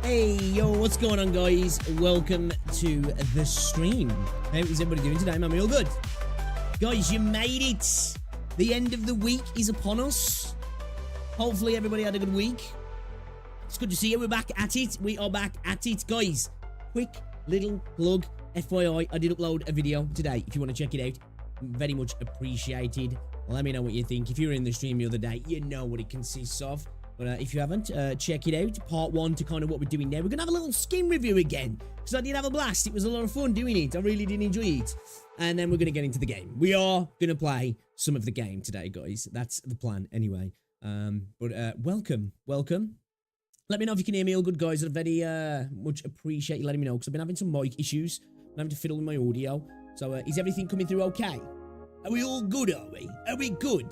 Hey, yo, what's going on, guys? Welcome to the stream. How is everybody doing today, man? We all good? Guys, you made it. The end of the week is upon us. Hopefully, everybody had a good week. It's good to see you. We're back at it. We are back at it. Guys, quick little plug. FYI, I did upload a video today. If you want to check it out, very much appreciated. Let me know what you think. If you were in the stream the other day, you know what it consists of. But if you haven't, check it out. Part 1 to kind of what we're doing now. We're going to have a little skin review again. Because I did have a blast. It was a lot of fun doing it. I really did enjoy it. And then we're going to get into the game. We are going to play some of the game today, guys. That's the plan anyway. Welcome. Let me know if you can hear me all good, guys. I very much appreciate you letting me know. Because I've been having some mic issues. I'm having to fiddle with my audio. So is everything coming through okay? Are we all good, are we? Are we good?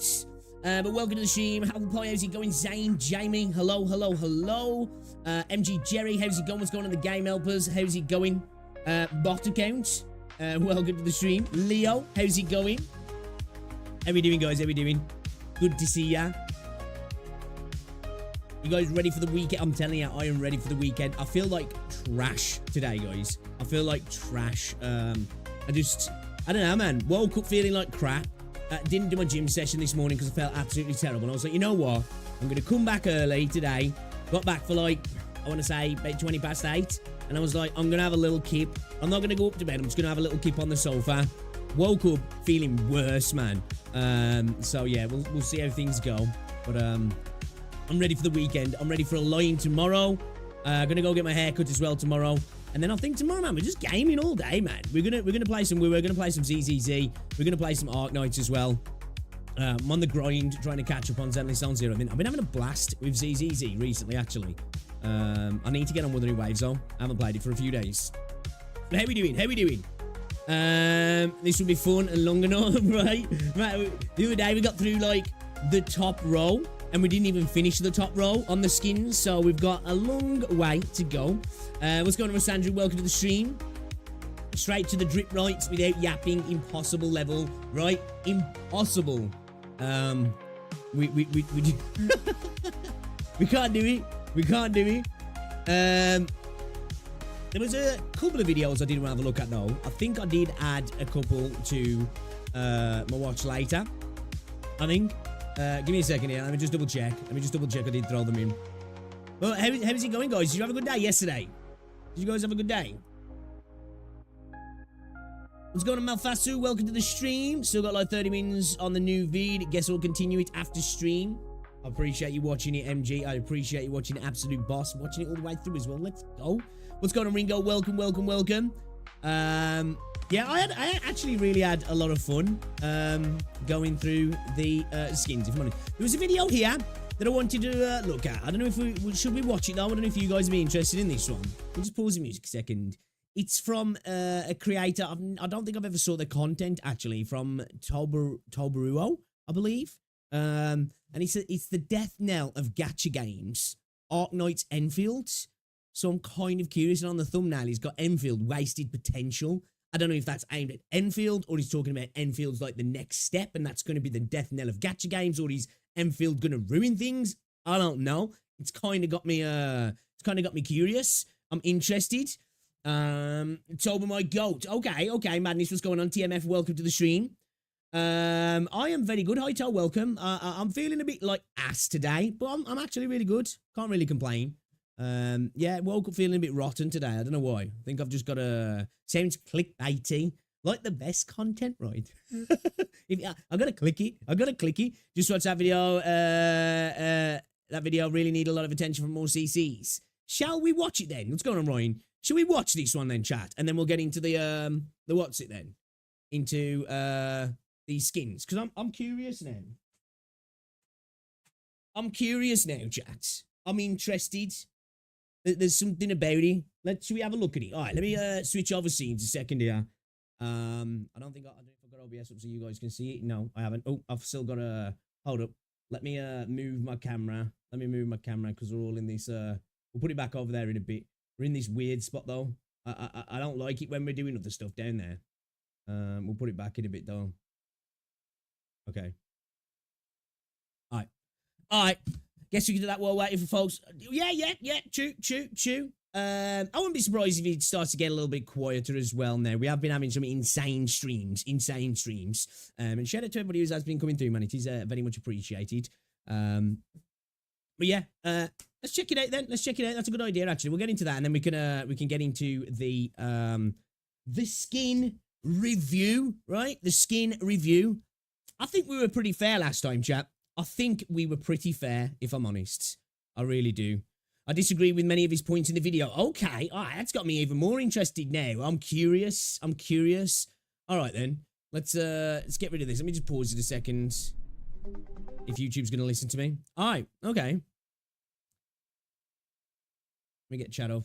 But welcome to the stream. How's it going? Zane, Jamie, hello. MG Jerry, how's it going? What's going on in the game helpers? How's it going? Bot account, welcome to the stream. Leo, how's it going? How we doing, guys? How we doing? Good to see ya. You guys ready for the weekend? I'm telling you, I am ready for the weekend. I feel like trash today, guys. I feel like trash. I don't know, man. Woke up feeling like crap. Didn't do my gym session this morning because I felt absolutely terrible. And I was like, you know what? I'm going to come back early today. Got back for like, I want to say about 20 past 8. And I was like, I'm going to have a little kip. I'm not going to go up to bed. I'm just going to have a little kip on the sofa. Woke up feeling worse, man. So yeah, we'll see how things go. But I'm ready for the weekend. I'm ready for a lie-in tomorrow. Going to go get my hair cut as well tomorrow. And then I think tomorrow, man, we're just gaming all day, man. We're gonna play some We're gonna play some ZZZ. We're gonna play some Arknights as well. I'm on the grind, trying to catch up on Zenly Sound Zero. I've been having a blast with ZZZ recently, actually. I need to get on with the new waves, though. I haven't played it for a few days. But how we doing? This will be fun and long enough, right? The other day, we got through, like, the top row. And we didn't even finish the top row on the skins, so we've got a long way to go. What's going on, Sandra? Welcome to the stream. Straight to the drip rights without yapping. Impossible level, right? Impossible. We we can't do it. We can't do it. There was a couple of videos I did want to have a look at, though. I think I did add a couple to my watch later. I think. Give me a second here. Let me just double check. I did throw them in. Well, how's it going, guys? Did you have a good day yesterday? Did you guys have a good day? What's going on, Malfasu? Welcome to the stream. Still got like 30 minutes on the new vid. Guess we'll continue it after stream. I appreciate you watching it, MG. I appreciate you watching Absolute Boss. Watching it all the way through as well. Let's go. What's going on, Ringo? Welcome. Yeah, I actually really had a lot of fun going through the skins, if I'm honest. There was a video here that I wanted to look at. I don't know if should we watch it though? I don't know if you guys would be interested in this one. We'll just pause the music a second. It's from a creator. I don't think I've ever saw the content, actually, from Tobaruo, I believe. And it's the death knell of gacha games, Arknights Endfield. So I'm kind of curious. And on the thumbnail, he's got Endfield, wasted potential. I don't know if that's aimed at Endfield, or he's talking about Enfield's like the next step, and that's going to be the death knell of gacha games, or is Enfield going to ruin things? I don't know. It's kind of got me curious. I'm interested. Toba, my goat. Okay, madness, what's going on? TMF, welcome to the stream. I am very good. Hi, Toe, welcome. I'm feeling a bit like ass today, but I'm actually really good. Can't really complain. Yeah, woke up feeling a bit rotten today. I don't know why. I think I've just got sounds clickbaity, like the best content, right? I gotta click it. Just watch that video. That video really need a lot of attention from more CCs. Shall we watch it then? What's going on, Ryan? Shall we watch this one then, chat? And then we'll get into the what's it then? Into these skins. Because I'm curious now. Chat. I'm interested. There's something about it. Should we have a look at it? All right, let me switch over scenes a second here. I don't think I've got OBS up so you guys can see it. No, I haven't. Oh, I've still got a... Hold up. Let me move my camera. Because we're all in this... We'll put it back over there in a bit. We're in this weird spot, though. I don't like it when we're doing other stuff down there. We'll put it back in a bit, though. Okay. All right. Guess we can do that while waiting for folks. Yeah. Chew. I wouldn't be surprised if it starts to get a little bit quieter as well now. We have been having some insane streams. And shout out to everybody who has been coming through, man. It is very much appreciated. But yeah, let's check it out then. Let's check it out. That's a good idea, actually. We'll get into that, and then we can get into the skin review, right? The skin review. I think we were pretty fair last time, chat. I think we were pretty fair, if I'm honest. I really do. I disagree with many of his points in the video. Okay, all right, that's got me even more interested now. I'm curious. All right, then. Let's get rid of this. Let me just pause it a second. If YouTube's going to listen to me. All right, okay. Let me get chat up.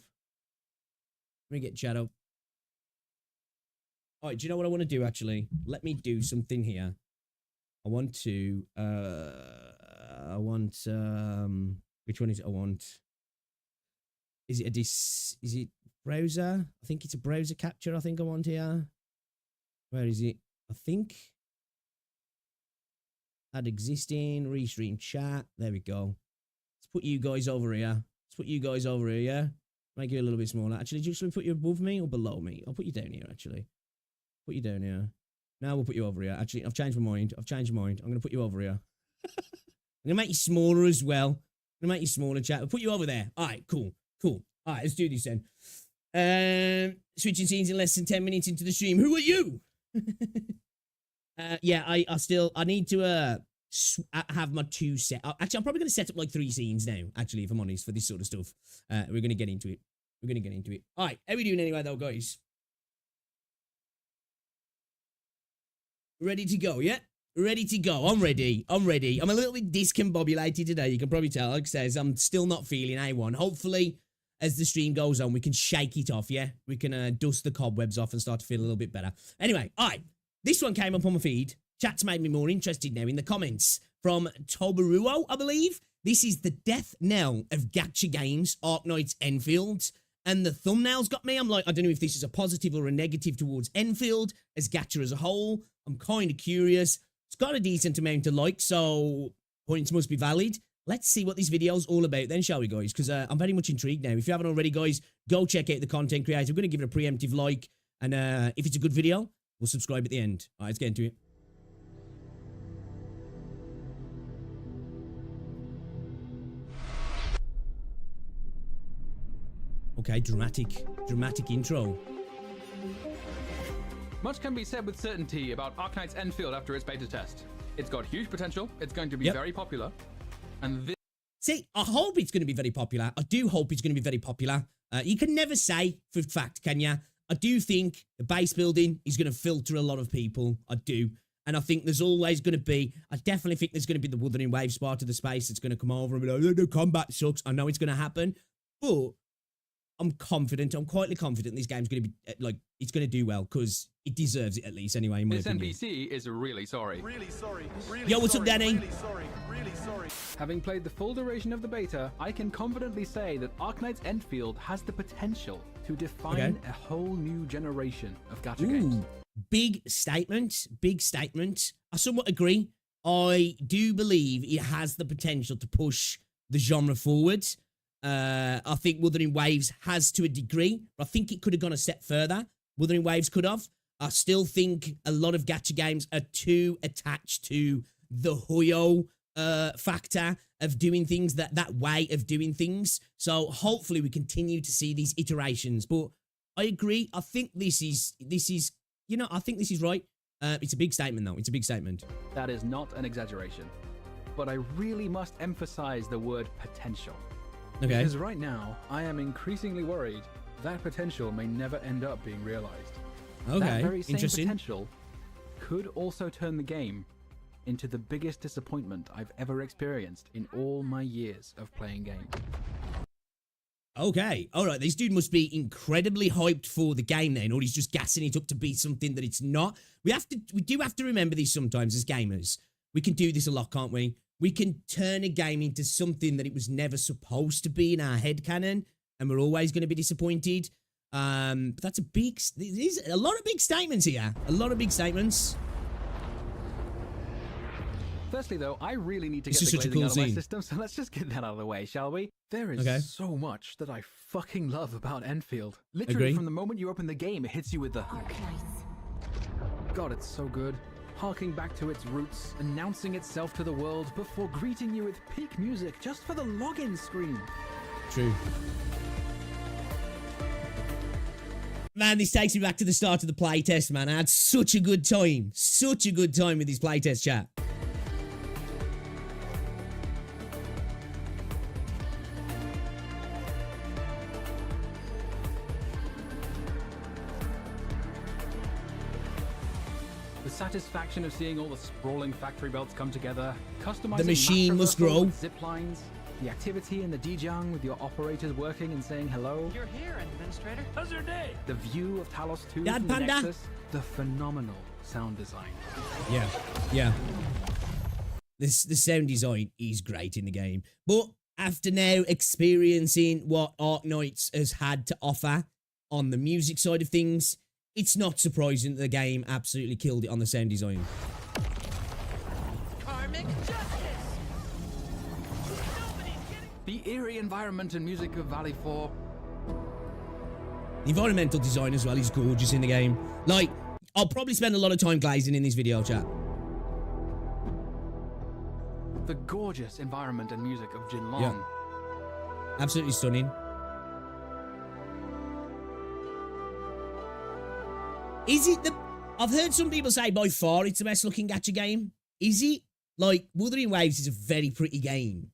All right, do you know what I want to do, actually? Let me do something here. I want to, which one is it I want? Is it browser? I think it's a browser capture I think I want here. Where is it? I think. Add existing, restream chat. There we go. Let's put you guys over here. Yeah? Make you a little bit smaller. Actually, should we put you above me or below me? I'll put you down here, actually. Put you down here. Now we'll put you over here. Actually, I've changed my mind. I'm going to put you over here. I'm going to make you smaller as well. I'm going to make you smaller, chat. I'll put you over there. All right, cool. All right, let's do this then. Switching scenes in less than 10 minutes into the stream. Who are you? Yeah, I need to have my 2 set. Actually, I'm probably going to set up like 3 scenes now, actually, if I'm honest, for this sort of stuff. We're going to get into it. All right, how are we doing anyway, though, guys? Ready to go, yeah? Ready to go. I'm ready. I'm a little bit discombobulated today. You can probably tell. Like I says, I'm still not feeling A1. Hopefully, as the stream goes on, we can shake it off, yeah? We can dust the cobwebs off and start to feel a little bit better. Anyway, all right. This one came up on my feed. Chat's made me more interested now in the comments. From Tobaruo, I believe. This is the death knell of Gacha games, Arknights, Endfield. And the thumbnails got me. I'm like, I don't know if this is a positive or a negative towards Endfield as Gacha as a whole. I'm kind of curious. It's got a decent amount of likes, so points must be valid. Let's see what this video's all about then, shall we, guys? Because I'm very much intrigued now. If you haven't already, guys, go check out the content creator. We're going to give it a preemptive like. And if it's a good video, we'll subscribe at the end. All right, let's get into it. Okay, dramatic intro. Much can be said with certainty about Arknights Endfield after its beta test. It's got huge potential, it's going to be very popular, and this... See, I hope it's going to be very popular. I do hope it's going to be very popular. You can never say for fact, can you? I do think the base building is going to filter a lot of people. I do. And I think there's always going to be... I definitely think there's going to be the Wuthering Waves part of the space that's going to come over and be like, oh, the combat sucks. I know it's going to happen. But I'm confident. I'm quietly confident this game's going to be... like, it's going to do well because it deserves it at least anyway, in my opinion. This NPC is really sorry. Really sorry. Yo, what's up, Danny? Really sorry. Having played the full duration of the beta, I can confidently say that Arknights Endfield has the potential to define a whole new generation of gacha games. Big statement. I somewhat agree. I do believe it has the potential to push the genre forward. I think Wuthering Waves has to a degree, but I think it could have gone a step further. Wuthering Waves could have. I still think a lot of gacha games are too attached to the Hoyo factor of doing things, that way of doing things. So hopefully we continue to see these iterations. But I agree. I think this is, you know, I think this is right. It's a big statement, though. It's a big statement. That is not an exaggeration. But I really must emphasize the word potential. Okay. Because right now, I am increasingly worried that potential may never end up being realized. Okay, that very same interesting. potential could also turn the game into the biggest disappointment I've ever experienced in all my years of playing games. Okay, all right. This dude must be incredibly hyped for the game then, or he's just gassing it up to be something that it's not. We do have to remember this sometimes as gamers. We can do this a lot, can't we? We can turn a game into something that it was never supposed to be in our headcanon, and we're always going to be disappointed. But that's there's a lot of big statements here. A lot of big statements. Firstly, though, I really need to This get is the such a glazing cool out of my scene. system, so let's just get that out of the way, shall we? There is so much that I fucking love about Enfield. Literally, Agree. from the moment you open the game, it hits you with the... Arknights. God, it's so good. Harking back to its roots, announcing itself to the world before greeting you with peak music just for the login screen. True. Man, this takes me back to the start of the playtest, man. I had such a good time. Such a good time with this playtest chat. The satisfaction of seeing all the sprawling factory belts come together, customizing The machine map must traversal grow. with zip lines, the activity in the Dijang with your operators working and saying hello, You're here, Administrator. How's your day? the view of Talos 2 Dad from the Panda. Nexus, the phenomenal sound design. Yeah. The sound design is great in the game. But after now experiencing what Arknights has had to offer on the music side of things, it's not surprising that the game absolutely killed it on the sound design. Karmic justice. Nobody's getting. The eerie environment and music of Valley 4. The environmental design as well is gorgeous in the game. Like, I'll probably spend a lot of time glazing in this video chat. The gorgeous environment and music of Jinlong. Yeah. Absolutely stunning. Is it the... I've heard some people say by far it's the best looking gacha game. Is it? Like, Wuthering Waves is a very pretty game.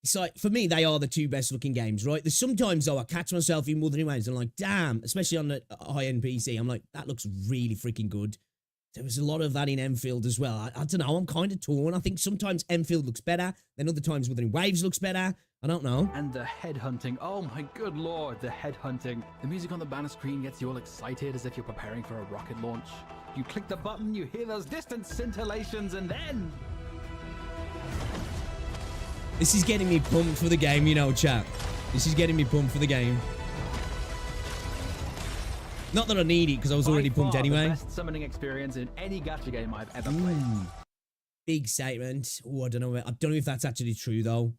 It's like, for me, they are the two best looking games, right? There's sometimes, though, I catch myself in Wuthering Waves and I'm like, damn, especially on the high-end PC, I'm like, that looks really freaking good. There was a lot of that in Endfield as well. I don't know, I'm kind of torn. I think sometimes Endfield looks better, then other times Wuthering Waves looks better. I don't know. And the headhunting. Oh my good lord, the headhunting. The music on the banner screen gets you all excited as if you're preparing for a rocket launch. You click the button, you hear those distant scintillations, and then... This is getting me pumped for the game, you know, chat. This is getting me pumped for the game. Not that I need it, because I was already pumped anyway. The best summoning experience in any gacha game I've ever played. Big statement. Oh, I don't know if that's actually true, though.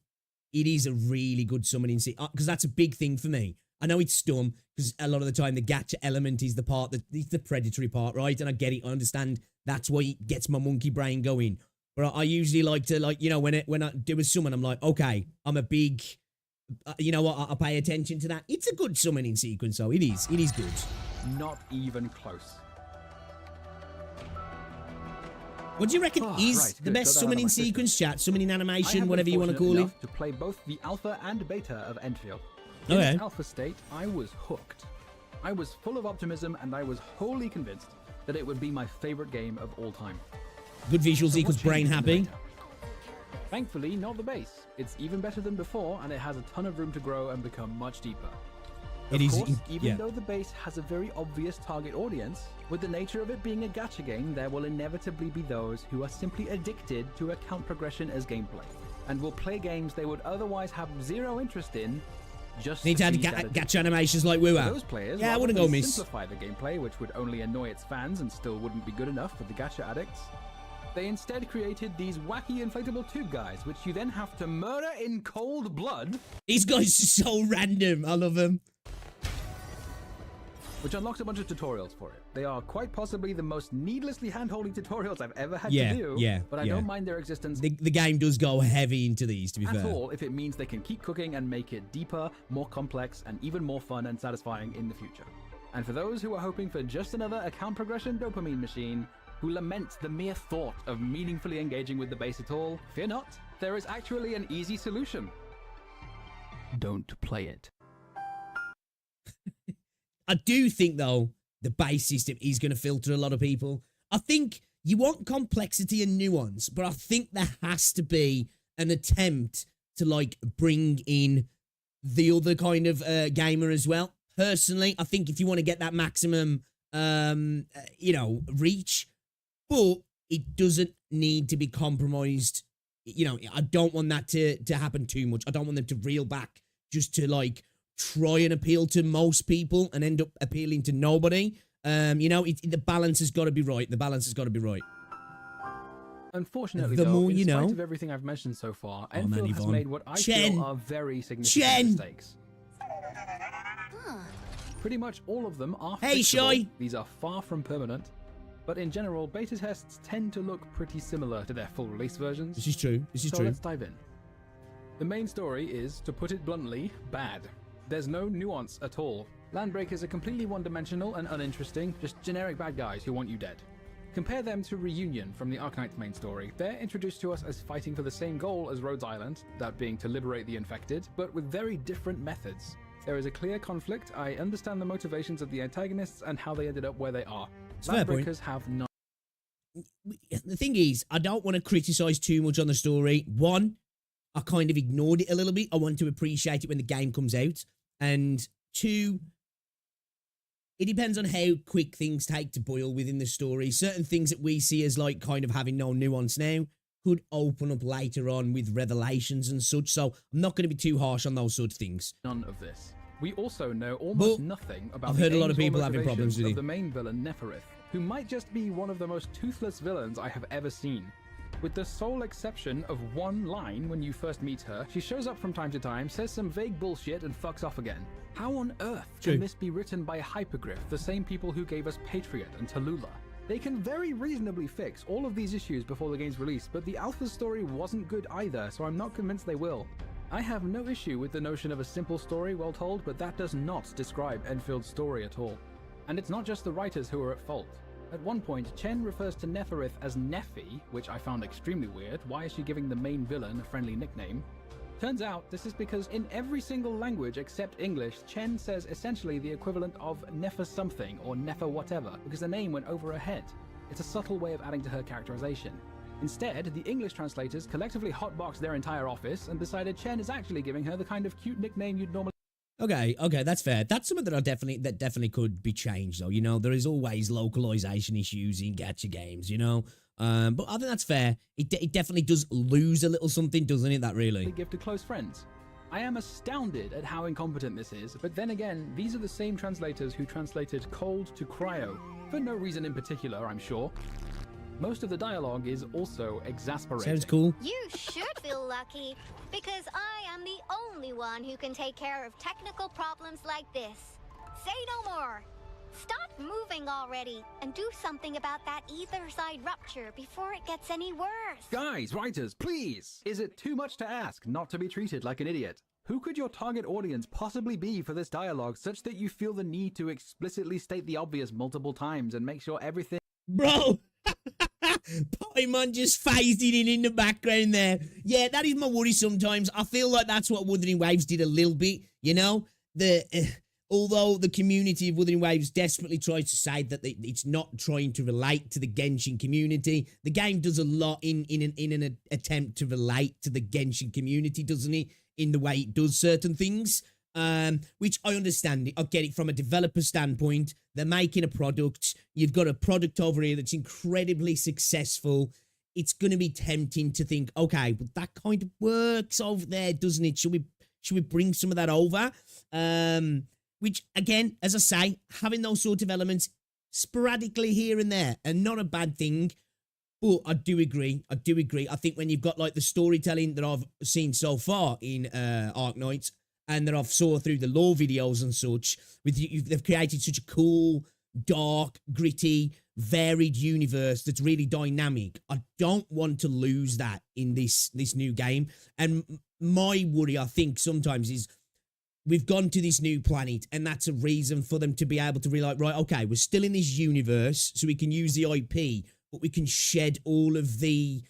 It is a really good summoning scene, because that's a big thing for me. I know it's dumb, because a lot of the time the gacha element is the part that it's the predatory part, right? And I get it, I understand that's why it gets my monkey brain going. But I usually like to, like, you know, when I do a summon, I'm like, okay, I'm a big, you know what, I pay attention to that. It's a good summoning sequence, though. It is good. Not even close. What do you reckon is right, the good. best Got that out of summoning my system. sequence, chat? Summoning I animation, have whatever been you want to fortunate call it. enough to play both the alpha and beta of Endfield. In Okay. its alpha state, I was hooked. I was full of optimism, and I was wholly convinced that it would be my favorite game of all time. Good visuals So equals what's brain changed in the happy. beta? Thankfully, not the base. It's even better than before, and it has a ton of room to grow and become much deeper. It Of is, course, even yeah. though the base has a very obvious target audience, with the nature of it being a gacha game, there will inevitably be those who are simply addicted to account progression as gameplay, and will play games they would otherwise have zero interest in, just Need to to add see that addiction. gacha animations like Woo For those players, Yeah, I rather wouldn't than go miss. simplify the gameplay, which would only annoy its fans and still wouldn't be good enough for the gacha addicts, they instead created these wacky inflatable tube guys, which you then have to murder in cold blood. These guys are so random. I love them. Which unlocks a bunch of tutorials for it. They are quite possibly the most needlessly hand-holding tutorials I've ever had Yeah, to do, yeah, but I yeah. don't mind their existence The game does go heavy into these, to be at fair. all if it means they can keep cooking and make it deeper, more complex, and even more fun and satisfying in the future. And for those who are hoping for just another account progression dopamine machine, who lament the mere thought of meaningfully engaging with the base at all, fear not, there is actually an easy solution. Don't play it. I do think, though, the base system is going to filter a lot of people. I think you want complexity and nuance, but I think there has to be an attempt to, like, bring in the other kind of gamer as well. Personally, I think if you want to get that maximum, you know, reach, but it doesn't need to be compromised. You know, I don't want that to happen too much. I don't want them to reel back just to, like, try and appeal to most people and end up appealing to nobody. You know, the balance has got to be right. The balance has got to be right. Unfortunately, The though, more in you spite know. of everything I've mentioned so far, Oh, man, Enfield has Yvonne. made what I Chen. feel are very significant mistakes. Pretty much all of them are Hey, fixable. Shy. These are far from permanent. But in general, beta tests tend to look pretty similar to their full release versions. This is true. This is So true. let's dive in. The main story is, to put it bluntly, bad. There's no nuance at all. Landbreakers are completely one-dimensional and uninteresting, just generic bad guys who want you dead. Compare them to Reunion from the Arknights main story. They're introduced to us as fighting for the same goal as Rhodes Island, that being to liberate the infected, but with very different methods. There is a clear conflict. I understand the motivations of the antagonists and how they ended up where they are. It's a fair point. Landbreakers have none. The thing is, I don't want to criticize too much on the story. One, I kind of ignored it a little bit. I want to appreciate it when the game comes out. And two, it depends on how quick things take to boil within the story. Certain things that we see as like kind of having no nuance now could open up later on with revelations and such. So I'm not going to be too harsh on those sort of things. None of this. We also know almost But nothing about I've the heard a lot of aims or people having problems motivations with of it. the main villain Neferith, who might just be one of the most toothless villains I have ever seen. With the sole exception of one line when you first meet her, she shows up from time to time, says some vague bullshit, and fucks off again. How on earth True. can this be written by Hypergryph, the same people who gave us Patriot and Tallulah? They can very reasonably fix all of these issues before the game's release, but the alpha story wasn't good either, so I'm not convinced they will. I have no issue with the notion of a simple story well told, but that does not describe Enfield's story at all. And it's not just the writers who are at fault. At one point, Chen refers to Neferith as Nephi, which I found extremely weird. Why is she giving the main villain a friendly nickname? Turns out this is because in every single language except English, Chen says essentially the equivalent of Nefer something or Nefer whatever, because the name went over her head. It's a subtle way of adding to her characterization. Instead, the English translators collectively hotboxed their entire office and decided Chen is actually giving her the kind of cute nickname you'd normally. Okay, that's fair. That's something that definitely could be changed, though. You know, there is always localization issues in gacha games, you know. But I think that's fair. It definitely does lose a little something, doesn't it? That really. Give to close friends. I am astounded at how incompetent this is, but then again, these are the same translators who translated cold to cryo, for no reason in particular, I'm sure. Most of the dialogue is also exasperating. Sounds cool. You should feel lucky, because I am the only one who can take care of technical problems like this. Say no more. Stop moving already, and do something about that ether side rupture before it gets any worse. Guys, writers, please! Is it too much to ask not to be treated like an idiot? Who could your target audience possibly be for this dialogue such that you feel the need to explicitly state the obvious multiple times and make sure everything... Bro! Paimon just phased it in the background there. Yeah, that is my worry sometimes. I feel like that's what Wuthering Waves did a little bit, you know? Although the community of Wuthering Waves desperately tries to say that it's not trying to relate to the Genshin community, the game does a lot in an attempt to relate to the Genshin community, doesn't it? In the way it does certain things, which I understand. I get it from a developer standpoint. They're making a product. You've got a product over here that's incredibly successful. It's going to be tempting to think, okay, but that kind of works over there, doesn't it? Should we bring some of that over? Which, again, as I say, having those sort of elements sporadically here and there, and not a bad thing. But I do agree. I think when you've got like the storytelling that I've seen so far in Arknights, and that I've saw through the lore videos and such, they've created such a cool, dark, gritty, varied universe that's really dynamic. I don't want to lose that in this new game. And my worry, I think, sometimes is we've gone to this new planet, and that's a reason for them to be able to be like, right, okay, we're still in this universe, so we can use the IP, but we can shed all of the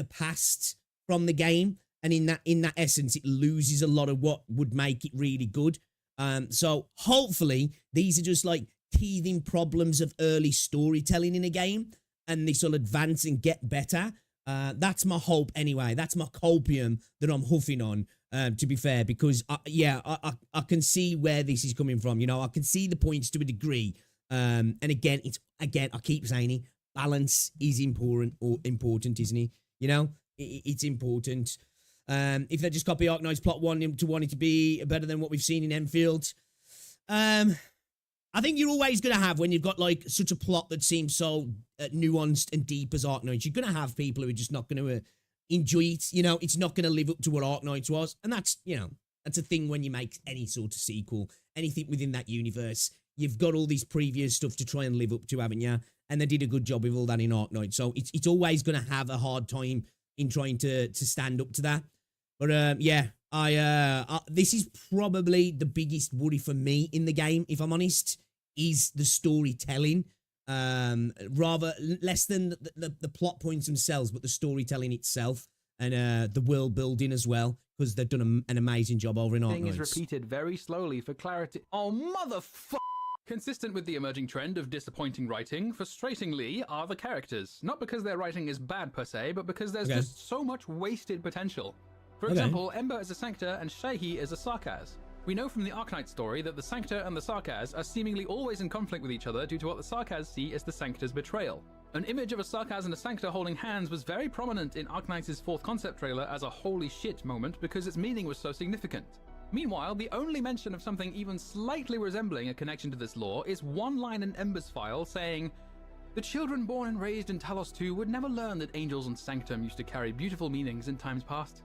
past from the game. And in that essence, it loses a lot of what would make it really good. So hopefully these are just like teething problems of early storytelling in a game, and this will advance and get better. That's my hope anyway. That's my copium that I'm huffing on, to be fair, because I can see where this is coming from. You know, I can see the points to a degree. And again, I keep saying it, balance is important, isn't it? You know, it's important. If they just copy Arknight's plot 1 to want it to be better than what we've seen in Endfield, I I think you're always going to have, when you've got like such a plot that seems so nuanced and deep as Arknights, you're going to have people who are just not going to enjoy it. You know, it's not going to live up to what Arknights was. And that's, you know, that's a thing when you make any sort of sequel, anything within that universe. You've got all these previous stuff to try and live up to, haven't you? And they did a good job with all that in Arknights. So it's always going to have a hard time in trying to stand up to that. But yeah, this is probably the biggest worry for me in the game, if I'm honest, is the storytelling. Rather less than the plot points themselves, but the storytelling itself and the world building as well, because they've done an amazing job over in Arknights. Thing is repeated very slowly for clarity. Oh, motherfucker! Consistent with the emerging trend of disappointing writing, frustratingly are the characters. Not because their writing is bad per se, but because there's just so much wasted potential. For example, Ember is a Sanctor and Shahi is a Sarkaz. We know from the Arknight story that the Sanctor and the Sarkaz are seemingly always in conflict with each other due to what the Sarkaz see as the Sanctor's betrayal. An image of a Sarkaz and a Sanctor holding hands was very prominent in Arknights' 4th concept trailer as a holy shit moment because its meaning was so significant. Meanwhile, the only mention of something even slightly resembling a connection to this lore is one line in Ember's file saying, "The children born and raised in Talos 2 would never learn that angels and sanctum used to carry beautiful meanings in times past."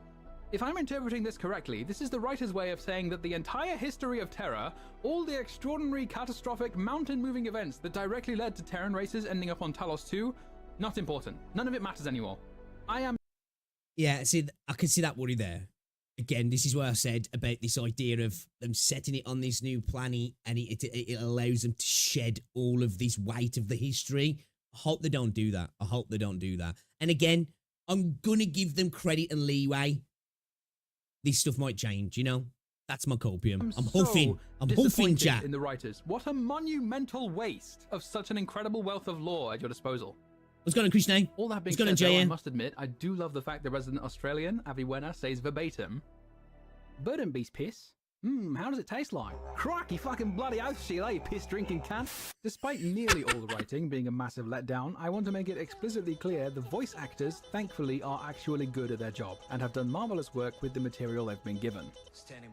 If I'm interpreting this correctly, this is the writer's way of saying that the entire history of Terra, all the extraordinary, catastrophic, mountain-moving events that directly led to Terran races ending up on Talos 2, not important. None of it matters anymore. Yeah, see, I can see that worry there. Again, this is what I said about this idea of them setting it on this new planet and it allows them to shed all of this weight of the history. I hope they don't do that. I hope they don't do that. And again, I'm going to give them credit and leeway. This stuff might change, you know? That's my copium. I'm huffing, chat. In the writers. What a monumental waste of such an incredible wealth of lore at your disposal. What's going on, Krishna? All that being said, though, I must admit, I do love the fact the resident Australian, Aviwena, says verbatim, "Bird and beast piss? How does it taste like? Crikey fucking bloody oath, Sheila, you piss-drinking cunt." Despite nearly all the writing being a massive letdown, I want to make it explicitly clear the voice actors, thankfully, are actually good at their job, and have done marvelous work with the material they've been given.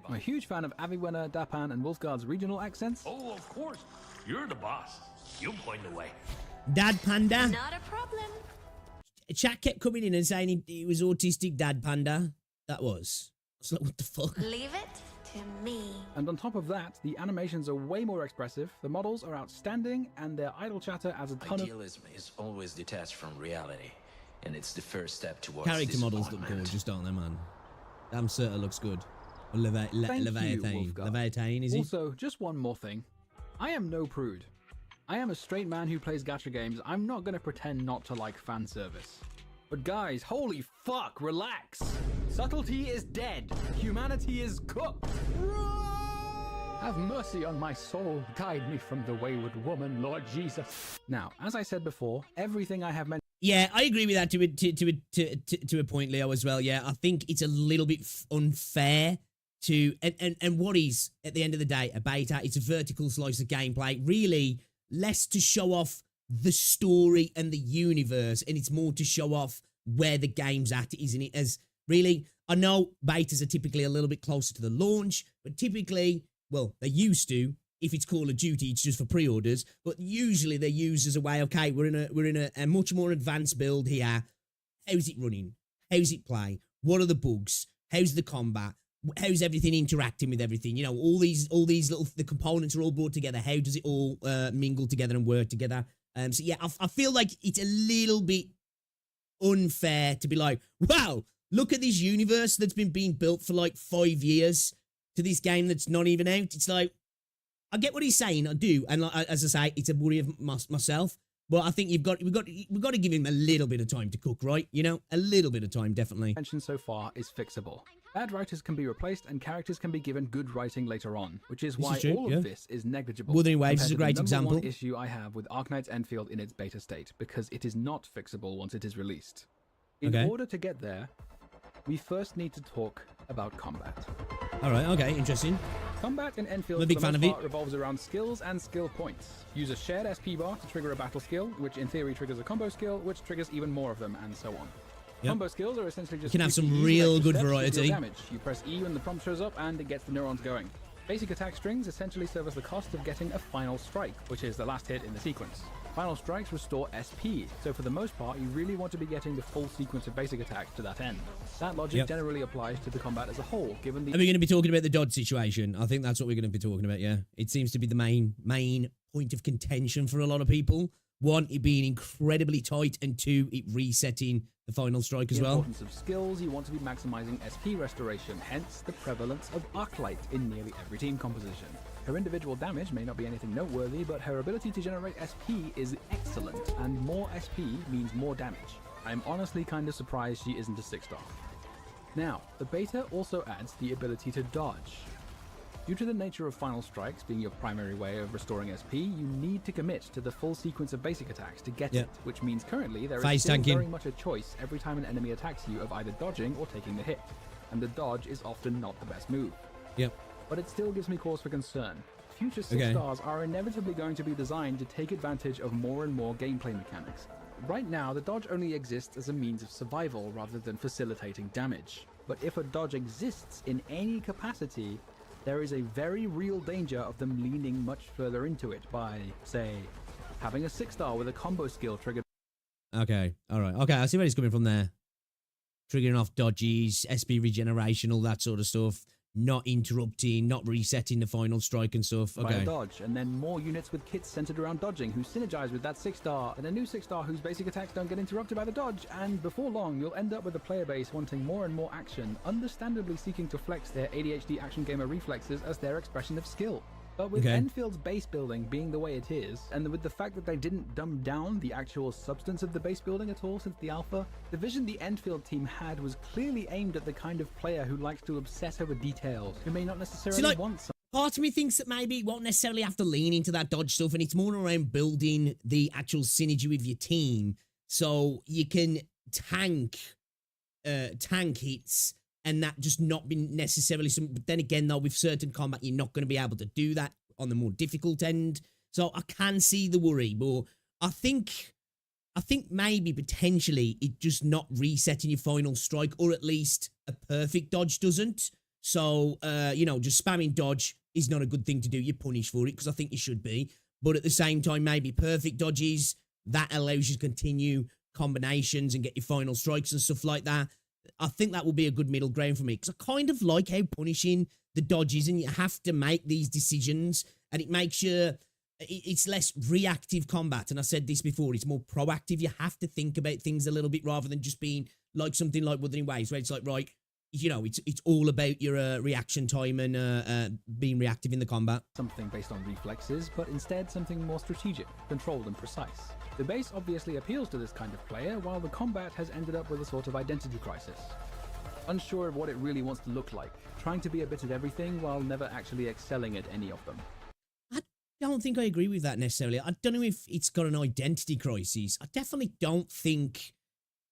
I'm a huge fan of Aviwena, Dapan, and Wolfguard's regional accents. Oh, of course. You're the boss. You point the way. Dad Panda. Not a problem. Chat kept coming in and saying he was autistic Dad Panda. That was. I was like, what the fuck? Leave it to me. And on top of that, the animations are way more expressive, the models are outstanding, and their idle chatter adds a ton Idealism is always detached from reality, and it's the first step towards Character models look disappointment. gorgeous, don't they, man? Damn Surtur looks good. Or Thank you, Leviathan. Wolfguard. Leviathan, is he? Also, just one more thing. I am no prude. I am a straight man who plays gacha games. I'm not going to pretend not to like fan service. But guys, holy fuck, relax. Subtlety is dead. Humanity is cooked. Have mercy on my soul. Guide me from the wayward woman, Lord Jesus. Now, as I said before, everything I have mentioned. Yeah, I agree with that to a point, Leo, as well. Yeah, I think it's a little bit unfair to and what is at the end of the day a beta. It's a vertical slice of gameplay, really less to show off the story and the universe, and it's more to show off where the game's at, isn't it? As really, I know betas are typically a little bit closer to the launch, but typically, well, they used to. If it's Call of Duty, it's just for pre-orders, but usually they're used as a way. Okay, we're in a much more advanced build here. How's it running? How's it play? What are the bugs? How's the combat? How's everything interacting with everything? You know, all these little the components are all brought together. How does it all mingle together and work together? So yeah, I feel like it's a little bit unfair to be like, wow, look at this universe that's been being built for like 5 years to this game that's not even out. It's like, I get what he's saying, I do, and like, as I say, it's a worry of myself. But I think we've got to give him a little bit of time to cook, right? You know, a little bit of time, definitely. Mentioned so far is fixable. Bad writers can be replaced, and characters can be given good writing later on, which is why all of this is negligible. Wuthering Waves is a great example. One issue I have with Arknights Endfield in its beta state, because it is not fixable once it is released. In order to get there, we first need to talk about combat. All right, okay, interesting. Combat in Endfield I'm a big fan of it. Revolves around skills and skill points. Use a shared SP bar to trigger a battle skill, which in theory triggers a combo skill, which triggers even more of them, and so on. Yep. Combo skills are essentially just... You can have some real good variety. Damage. You press E when the prompt shows up, and it gets the neurons going. Basic attack strings essentially serve as the cost of getting a final strike, which is the last hit in the sequence. Final strikes restore SP, so for the most part you really want to be getting the full sequence of basic attacks to that end. That logic generally applies to the combat as a whole, given the— Are we going to be talking about the dodge situation? I think that's what we're going to be talking about, yeah. It seems to be the main point of contention for a lot of people. One, it being incredibly tight, and two, it resetting the final strike as well. The importance of skills, you want to be maximizing SP restoration, hence the prevalence of Arknight in nearly every team composition. Her individual damage may not be anything noteworthy, but her ability to generate SP is excellent, and more SP means more damage. I'm honestly kind of surprised she isn't a 6-star. Now, the beta also adds the ability to dodge. Due to the nature of final strikes being your primary way of restoring SP, you need to commit to the full sequence of basic attacks to get it, which means currently there is still very much a choice every time an enemy attacks you of either dodging or taking the hit, and the dodge is often not the best move. Yep. But it still gives me cause for concern. Future 6-stars are inevitably going to be designed to take advantage of more and more gameplay mechanics. Right now, the dodge only exists as a means of survival rather than facilitating damage. But if a dodge exists in any capacity, there is a very real danger of them leaning much further into it by, say, having a 6-star with a combo skill triggered. Okay, alright. Okay, I see where he's coming from there. Triggering off dodges, SP regeneration, all that sort of stuff. Not interrupting, not resetting the final strike and stuff. By a dodge, and then more units with kits centered around dodging who synergize with that 6-star, and a new 6-star whose basic attacks don't get interrupted by the dodge, and before long you'll end up with a player base wanting more and more action, understandably seeking to flex their ADHD action gamer reflexes as their expression of skill. But with Enfield's base building being the way it is, and with the fact that they didn't dumb down the actual substance of the base building at all since the alpha, the vision the Endfield team had was clearly aimed at the kind of player who likes to obsess over details, who may not necessarily want some. Part of me thinks that maybe it won't necessarily have to lean into that dodge stuff, and it's more around building the actual synergy with your team, so you can tank hits, and that just not been necessarily some. But then again, though, with certain combat, you're not going to be able to do that on the more difficult end. So I can see the worry, but I think maybe potentially it just not resetting your final strike, or at least a perfect dodge doesn't. So you know, just spamming dodge is not a good thing to do. You're punished for it, because I think you should be. But at the same time, maybe perfect dodges that allows you to continue combinations and get your final strikes and stuff like that. I think that will be a good middle ground for me, because I kind of like how punishing the dodges, and you have to make these decisions, and it makes you, it's less reactive combat. And I said this before, it's more proactive. You have to think about things a little bit rather than just being like something like Wuthering Waves, where it's like, right, you know, it's all about your reaction time and being reactive in the combat. Something based on reflexes, but instead something more strategic, controlled and precise. The base obviously appeals to this kind of player, while the combat has ended up with a sort of identity crisis. Unsure of what it really wants to look like, trying to be a bit at everything while never actually excelling at any of them. I don't think I agree with that necessarily. I don't know if it's got an identity crisis. I definitely don't think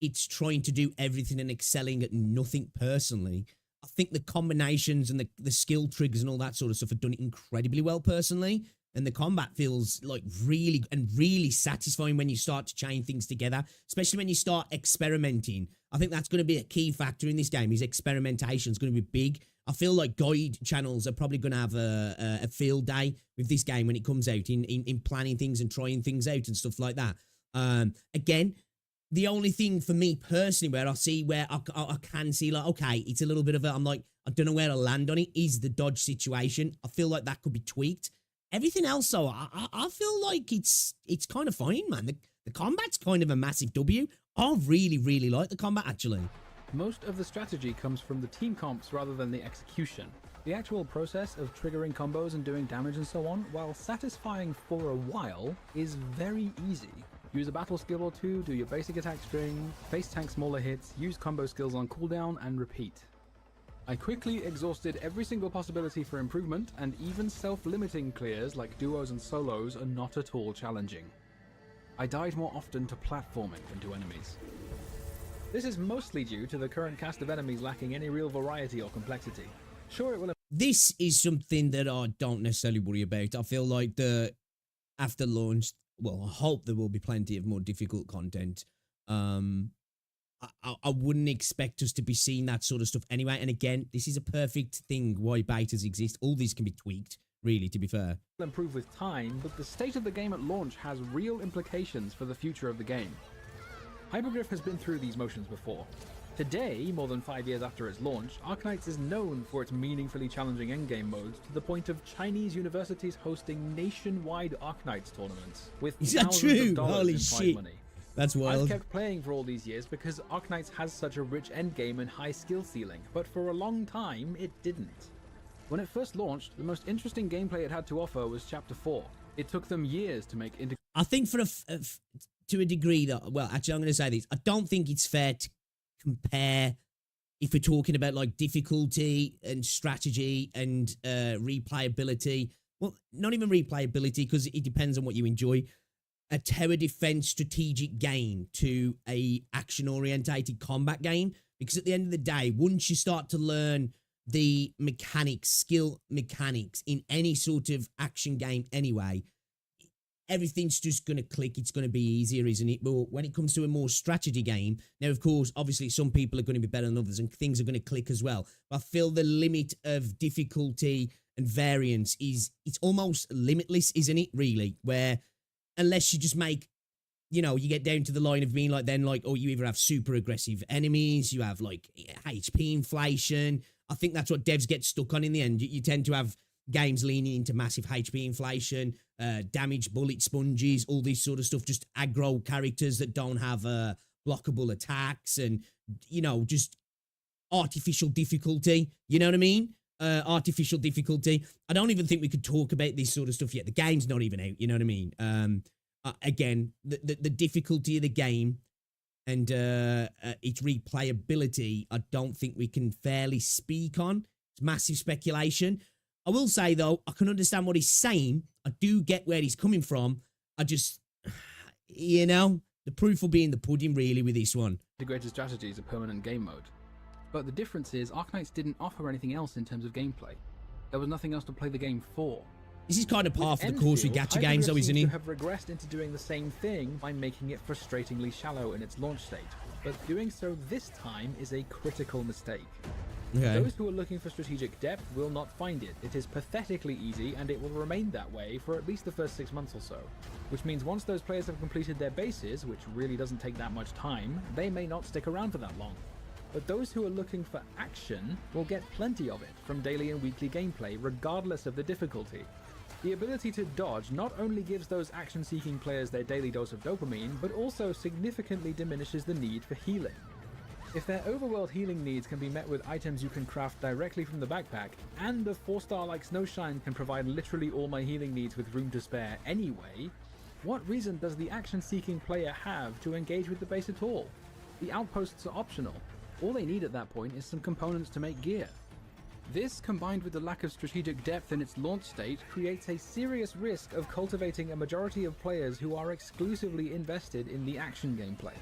it's trying to do everything and excelling at nothing personally. I think the combinations and the skill triggers and all that sort of stuff have done it incredibly well personally. And the combat feels like really satisfying when you start to chain things together, especially when you start experimenting. I think that's going to be a key factor in this game, is experimentation is going to be big. I feel like guide channels are probably going to have a field day with this game when it comes out in planning things and trying things out and stuff like that. Again, the only thing for me personally where I can see like, okay, it's a little bit of a, I'm like, I don't know where to land on it, is the dodge situation. I feel like that could be tweaked. Everything else, though, I feel like it's kind of fine, man. The combat's kind of a massive W. I really like the combat, actually. Most of the strategy comes from the team comps rather than the execution. The actual process of triggering combos and doing damage and so on, while satisfying for a while, is very easy. Use a battle skill or two, do your basic attack string, face tank smaller hits, use combo skills on cooldown, and repeat. I quickly exhausted every single possibility for improvement, and even self-limiting clears like duos and solos are not at all challenging. I died more often to platforming than to enemies. This is mostly due to the current cast of enemies lacking any real variety or complexity. Sure, it will. This is something that I don't necessarily worry about. I feel like after launch, well, I hope there will be plenty of more difficult content. I wouldn't expect us to be seeing that sort of stuff anyway. And again, this is a perfect thing why betas exist. All these can be tweaked, really, to be fair. Improve with time, but the state of the game at launch has real implications for the future of the game. Hypergryph has been through these motions before. Today, more than 5 years after its launch, Arknights is known for its meaningfully challenging endgame modes to the point of Chinese universities hosting nationwide Arknights tournaments with Is that thousands true? of dollars Holy in prize shit. money. That's wild. I've kept playing for all these years because Arknights has such a rich endgame and high skill ceiling, but for a long time it didn't. When it first launched, the most interesting gameplay it had to offer was Chapter 4. It took them years to make I think to a degree that, well, actually, I'm going to say this. I don't think it's fair to compare if we're talking about like difficulty and strategy and replayability. Well, not even replayability, because it depends on what you enjoy. A tower defense strategic game to a action-orientated combat game, because at the end of the day, once you start to learn the mechanics, skill mechanics in any sort of action game anyway, everything's just going to click. It's going to be easier, isn't it? But when it comes to a more strategy game, now, of course, obviously some people are going to be better than others and things are going to click as well. But I feel the limit of difficulty and variance it's almost limitless, isn't it, really? Where unless you just make, you know, you get down to the line of being like, then like, oh, you either have super aggressive enemies, you have like HP inflation. I think that's what devs get stuck on in the end. You tend to have games leaning into massive HP inflation, damage bullet sponges, all this sort of stuff, just aggro characters that don't have blockable attacks and, you know, just artificial difficulty. You know what I mean? Artificial difficulty. I don't even think we could talk about this sort of stuff yet. The game's not even out. You know what I mean? Again, the difficulty of the game and its replayability, I don't think we can fairly speak on. It's massive speculation. I will say, though, I can understand what he's saying. I do get where he's coming from. I just, you know, the proof will be in the pudding, really, with this one. integrated strategies a permanent game mode. But the difference is, Arknights didn't offer anything else in terms of gameplay. There was nothing else to play the game for. This is kind of par for the course with Endfield, gacha games, though, isn't seems it? to have regressed into doing the same thing by making it frustratingly shallow in its launch state. But doing so this time is a critical mistake. Okay. Those who are looking for strategic depth will not find it. It is pathetically easy, and it will remain that way for at least the first 6 months or so. Which means once those players have completed their bases, which really doesn't take that much time, they may not stick around for that long. But those who are looking for action will get plenty of it from daily and weekly gameplay, regardless of the difficulty. The ability to dodge not only gives those action-seeking players their daily dose of dopamine, but also significantly diminishes the need for healing. If their overworld healing needs can be met with items you can craft directly from the backpack, and a 4-star like Snowshine can provide literally all my healing needs with room to spare anyway, what reason does the action-seeking player have to engage with the base at all? The outposts are optional. All they need at that point is some components to make gear. This, combined with the lack of strategic depth in its launch state, creates a serious risk of cultivating a majority of players who are exclusively invested in the action gameplay.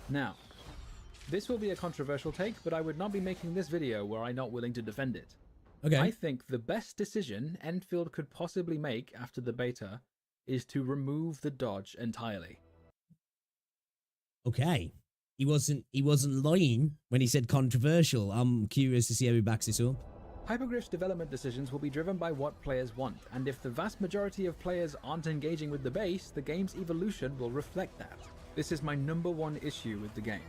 Now, this will be a controversial take, but I would not be making this video were I not willing to defend it. Okay. I think the best decision Endfield could possibly make after the beta is to remove the dodge entirely. Okay. He wasn't lying when he said controversial. I'm curious to see how he backs this up. Hypergryph's development decisions will be driven by what players want, and if the vast majority of players aren't engaging with the base, the game's evolution will reflect that. This is my #1 issue with the game.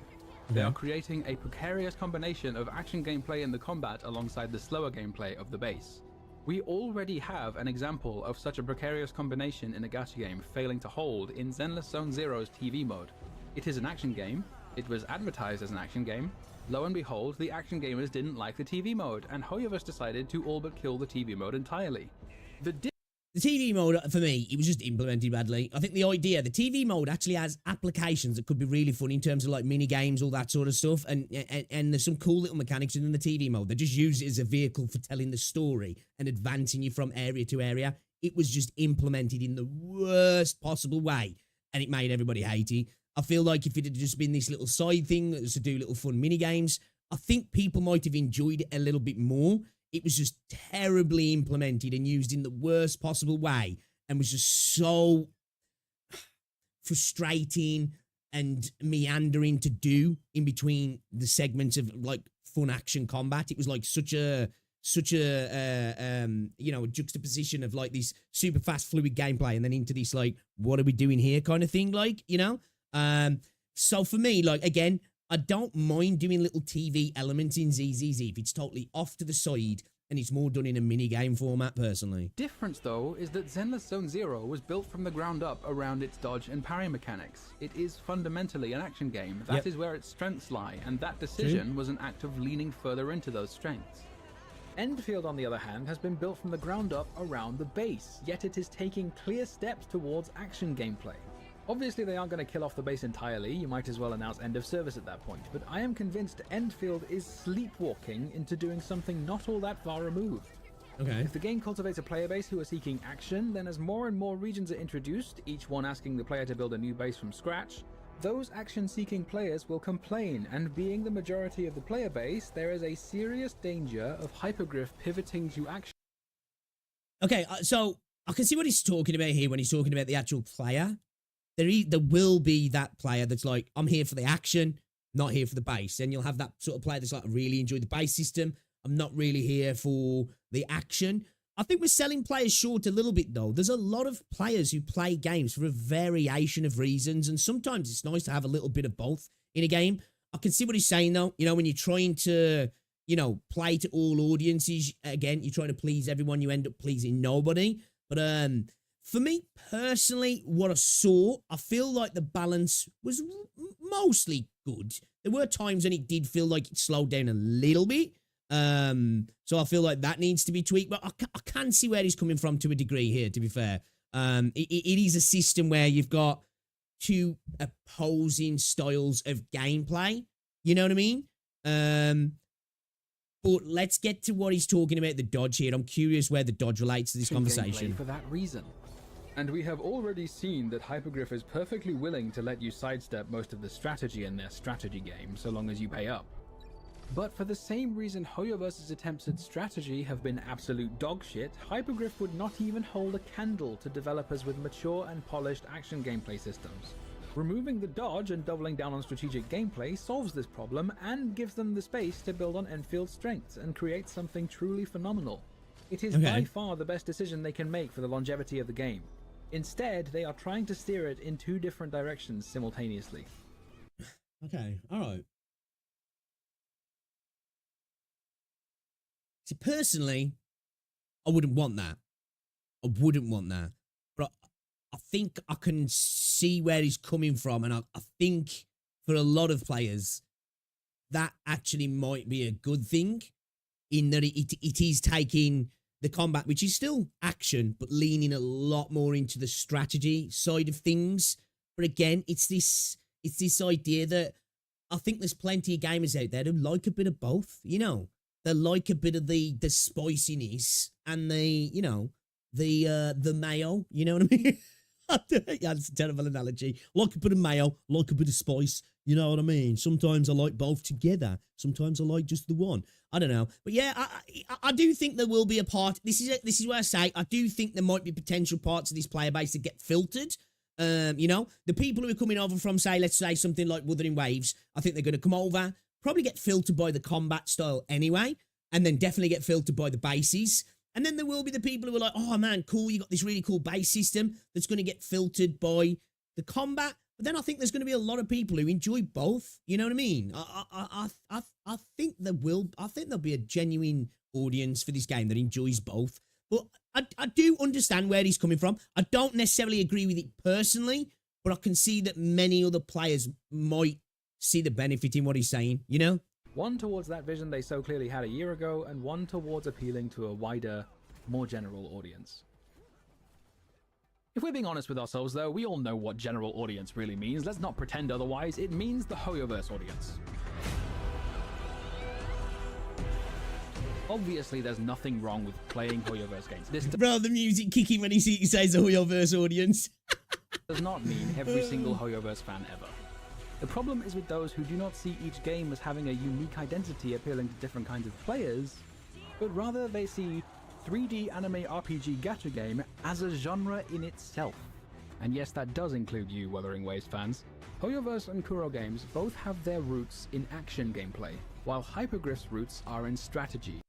They are creating a precarious combination of action gameplay in the combat alongside the slower gameplay of the base. We already have an example of such a precarious combination in a gacha game failing to hold in Zenless Zone Zero's TV mode. It is an action game, it was advertised as an action game. Lo and behold, the action gamers didn't like the TV mode, and Hoyoverse decided to all but kill the TV mode entirely. The TV mode, for me, it was just implemented badly. I think the TV mode actually has applications that could be really fun in terms of like mini games, all that sort of stuff, and there's some cool little mechanics in the TV mode. They just use it as a vehicle for telling the story and advancing you from area to area. It was just implemented in the worst possible way, and it made everybody hate it. I feel like if it had just been this little side thing that was to do little fun mini games, I think people might have enjoyed it a little bit more. It was just terribly implemented and used in the worst possible way, and was just so frustrating and meandering to do in between the segments of like fun action combat. It was like such a you know, juxtaposition of like this super fast fluid gameplay and then into this like, what are we doing here kind of thing, like, you know. So for me, like, again, I don't mind doing little TV elements in ZZZ if it's totally off to the side and it's more done in a mini game format, personally. Difference, though, is that Zenless Zone Zero was built from the ground up around its dodge and parry mechanics. It is fundamentally an action game. That is where its strengths lie, and that decision was an act of leaning further into those strengths. Endfield, on the other hand, has been built from the ground up around the base, yet it is taking clear steps towards action gameplay. Obviously, they aren't going to kill off the base entirely, you might as well announce end of service at that point, but I am convinced Endfield is sleepwalking into doing something not all that far removed. Okay. If the game cultivates a player base who are seeking action, then as more and more regions are introduced, each one asking the player to build a new base from scratch, those action-seeking players will complain, and being the majority of the player base, there is a serious danger of Hypergryph pivoting to action. Okay, so I can see what he's talking about here when he's talking about the actual player. There will be that player that's like, I'm here for the action, not here for the base. And you'll have that sort of player that's like, I really enjoy the base system. I'm not really here for the action. I think we're selling players short a little bit, though. There's a lot of players who play games for a variation of reasons. And sometimes it's nice to have a little bit of both in a game. I can see what he's saying, though. You know, when you're trying to, you know, play to all audiences, again, you're trying to please everyone, you end up pleasing nobody. But, for me, personally, what I saw, I feel like the balance was mostly good. There were times when it did feel like it slowed down a little bit. So I feel like that needs to be tweaked. But I can see where he's coming from to a degree here, to be fair. It is a system where you've got two opposing styles of gameplay. You know what I mean? But let's get to what he's talking about, the dodge here. I'm curious where the dodge relates to this conversation. For that reason. And we have already seen that Hypergryph is perfectly willing to let you sidestep most of the strategy in their strategy game, so long as you pay up. But for the same reason Hoyoverse's attempts at strategy have been absolute dogshit, Hypergryph would not even hold a candle to developers with mature and polished action gameplay systems. Removing the dodge and doubling down on strategic gameplay solves this problem and gives them the space to build on Enfield's strengths and create something truly phenomenal. It is by far the best decision they can make for the longevity of the game. Instead, they are trying to steer it in two different directions simultaneously. Okay, alright. See, personally, I wouldn't want that. I wouldn't want that. But I think I can see where he's coming from, and I think for a lot of players, that actually might be a good thing, in that it is taking the combat, which is still action, but leaning a lot more into the strategy side of things. But again, it's this idea that I think there's plenty of gamers out there who like a bit of both, you know. They like a bit of the spiciness and the, you know, the mayo, you know what I mean? Yeah, it's a terrible analogy. Like a bit of mayo, like a bit of spice, you know what I mean? Sometimes I like both together. Sometimes I like just the one. I don't know. But yeah, I do think there will be a part. This is where I say I do think there might be potential parts of this player base that get filtered. You know, the people who are coming over from, say, let's say something like Wuthering Waves, I think they're going to come over, probably get filtered by the combat style anyway, and then definitely get filtered by the bases. And then there will be the people who are like, oh man, cool, you got this really cool base system that's going to get filtered by the combat. But then I think there's going to be a lot of people who enjoy both. You know what I mean? I think there'll be a genuine audience for this game that enjoys both. But I do understand where he's coming from. I don't necessarily agree with it personally, but I can see that many other players might see the benefit in what he's saying, you know? One towards that vision they so clearly had a year ago, and one towards appealing to a wider, more general audience. If we're being honest with ourselves though, we all know what general audience really means. Let's not pretend otherwise. It means the Hoyoverse audience. Obviously, there's nothing wrong with playing Hoyoverse games. Bro, the music kicking when he says the Hoyoverse audience. Does not mean every single Hoyoverse fan ever. The problem is with those who do not see each game as having a unique identity appealing to different kinds of players, but rather they see 3D anime RPG gacha game as a genre in itself. And yes, that does include you, Wuthering Waves fans. Hoyoverse and Kuro games both have their roots in action gameplay, while Hypergryph's roots are in strategy.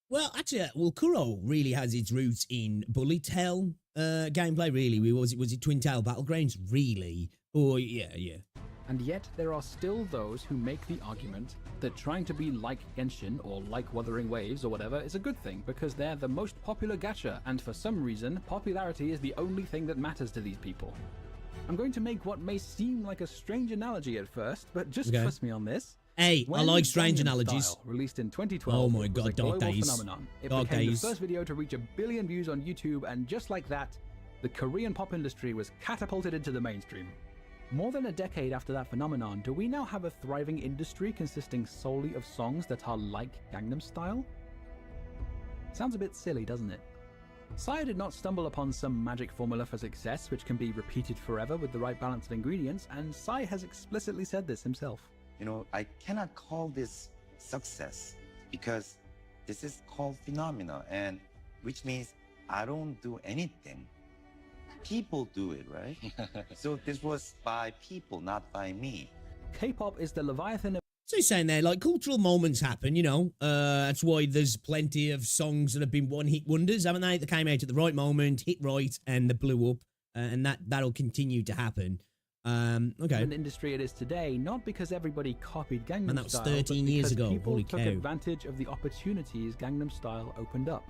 Well, actually, Kuro really has its roots in bullet hell gameplay, really. Was it Twin Tail Battlegrounds? Really? Oh, yeah. And yet, there are still those who make the argument that trying to be like Genshin or like Wuthering Waves or whatever is a good thing because they're the most popular gacha, and for some reason, popularity is the only thing that matters to these people. I'm going to make what may seem like a strange analogy at first, but just trust me on this. Hey, I like strange Gangnam analogies. Style, released in 2012, Oh my it was god, a Dark global Days. phenomenon. It Dark became Days. the first video to reach 1 billion views on YouTube, and just like that, the Korean pop industry was catapulted into the mainstream. More than a decade after that phenomenon, do we now have a thriving industry consisting solely of songs that are like Gangnam Style? Sounds a bit silly, doesn't it? Psy did not stumble upon some magic formula for success which can be repeated forever with the right balance of ingredients, and Psy has explicitly said this himself. You know, I cannot call this success because this is called phenomena, and which means I don't do anything. People do it, right? So this was by people, not by me. K-pop is the Leviathan of So he's saying there, like, cultural moments happen, you know. That's why there's plenty of songs that have been one-hit wonders, haven't they? That came out at the right moment, hit right, and they blew up. And that'll continue to happen. Okay. an industry it is today, not because everybody copied Gangnam Man, that was Style, 13 but years because ago. people Holy took cow. advantage of the opportunities Gangnam Style opened up.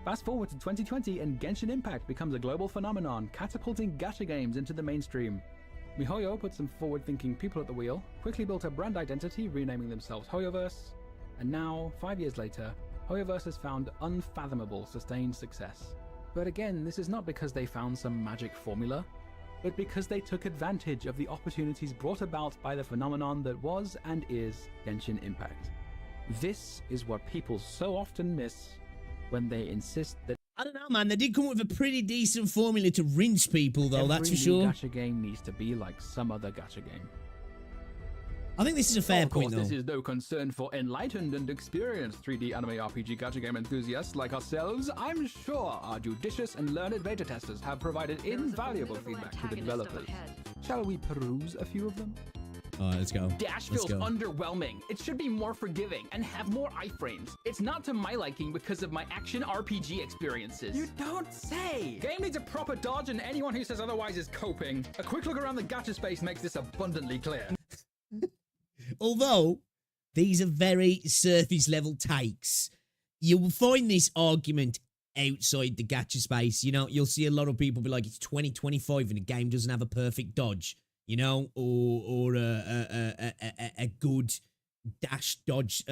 Fast forward to 2020 and Genshin Impact becomes a global phenomenon, catapulting gacha games into the mainstream. MiHoYo put some forward-thinking people at the wheel, quickly built a brand identity, renaming themselves Hoyoverse, and now, 5 years later, Hoyoverse has found unfathomable sustained success. But again, this is not because they found some magic formula, but because they took advantage of the opportunities brought about by the phenomenon that was and is Genshin Impact. This is what people so often miss when they insist that I don't know, man. They did come up with a pretty decent formula to rinse people, though, that's for every new sure. gacha game needs to be like some other gacha game. I think this is a fair Of course, point, though. this is no concern for enlightened and experienced 3D anime RPG gacha game enthusiasts like ourselves. I'm sure our judicious and learned beta testers have provided invaluable feedback to the developers. Shall we peruse a few of them? Alright, let's go. Dash Let's feels go. underwhelming. It should be more forgiving and have more iframes. It's not to my liking because of my action RPG experiences. You don't say! Game needs a proper dodge, and anyone who says otherwise is coping. A quick look around the gacha space makes this abundantly clear. Although, these are very surface level takes. You will find this argument outside the gacha space. You know, you'll see a lot of people be like, it's 2025 and the game doesn't have a perfect dodge, you know, or a good dash dodge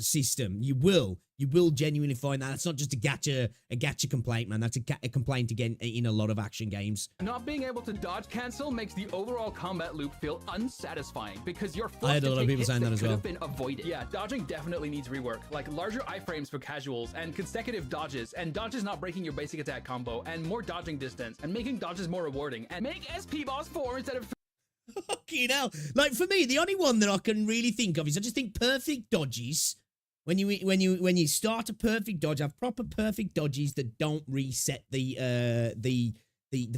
system. You will genuinely find that. That's not just a gacha complaint, man. That's a complaint again in a lot of action games. Not being able to dodge cancel makes the overall combat loop feel unsatisfying because you're forced I had a to lot of take people hits saying that as could well. have been avoided. Yeah, dodging definitely needs rework, like larger iframes for casuals and consecutive dodges, and dodges not breaking your basic attack combo, and more dodging distance, and making dodges more rewarding, and make SP boss 4 instead of Fucking hell. Like, for me, the only one that I can really think of is I just think perfect dodges. When you start a perfect dodge, have proper perfect dodges that don't reset the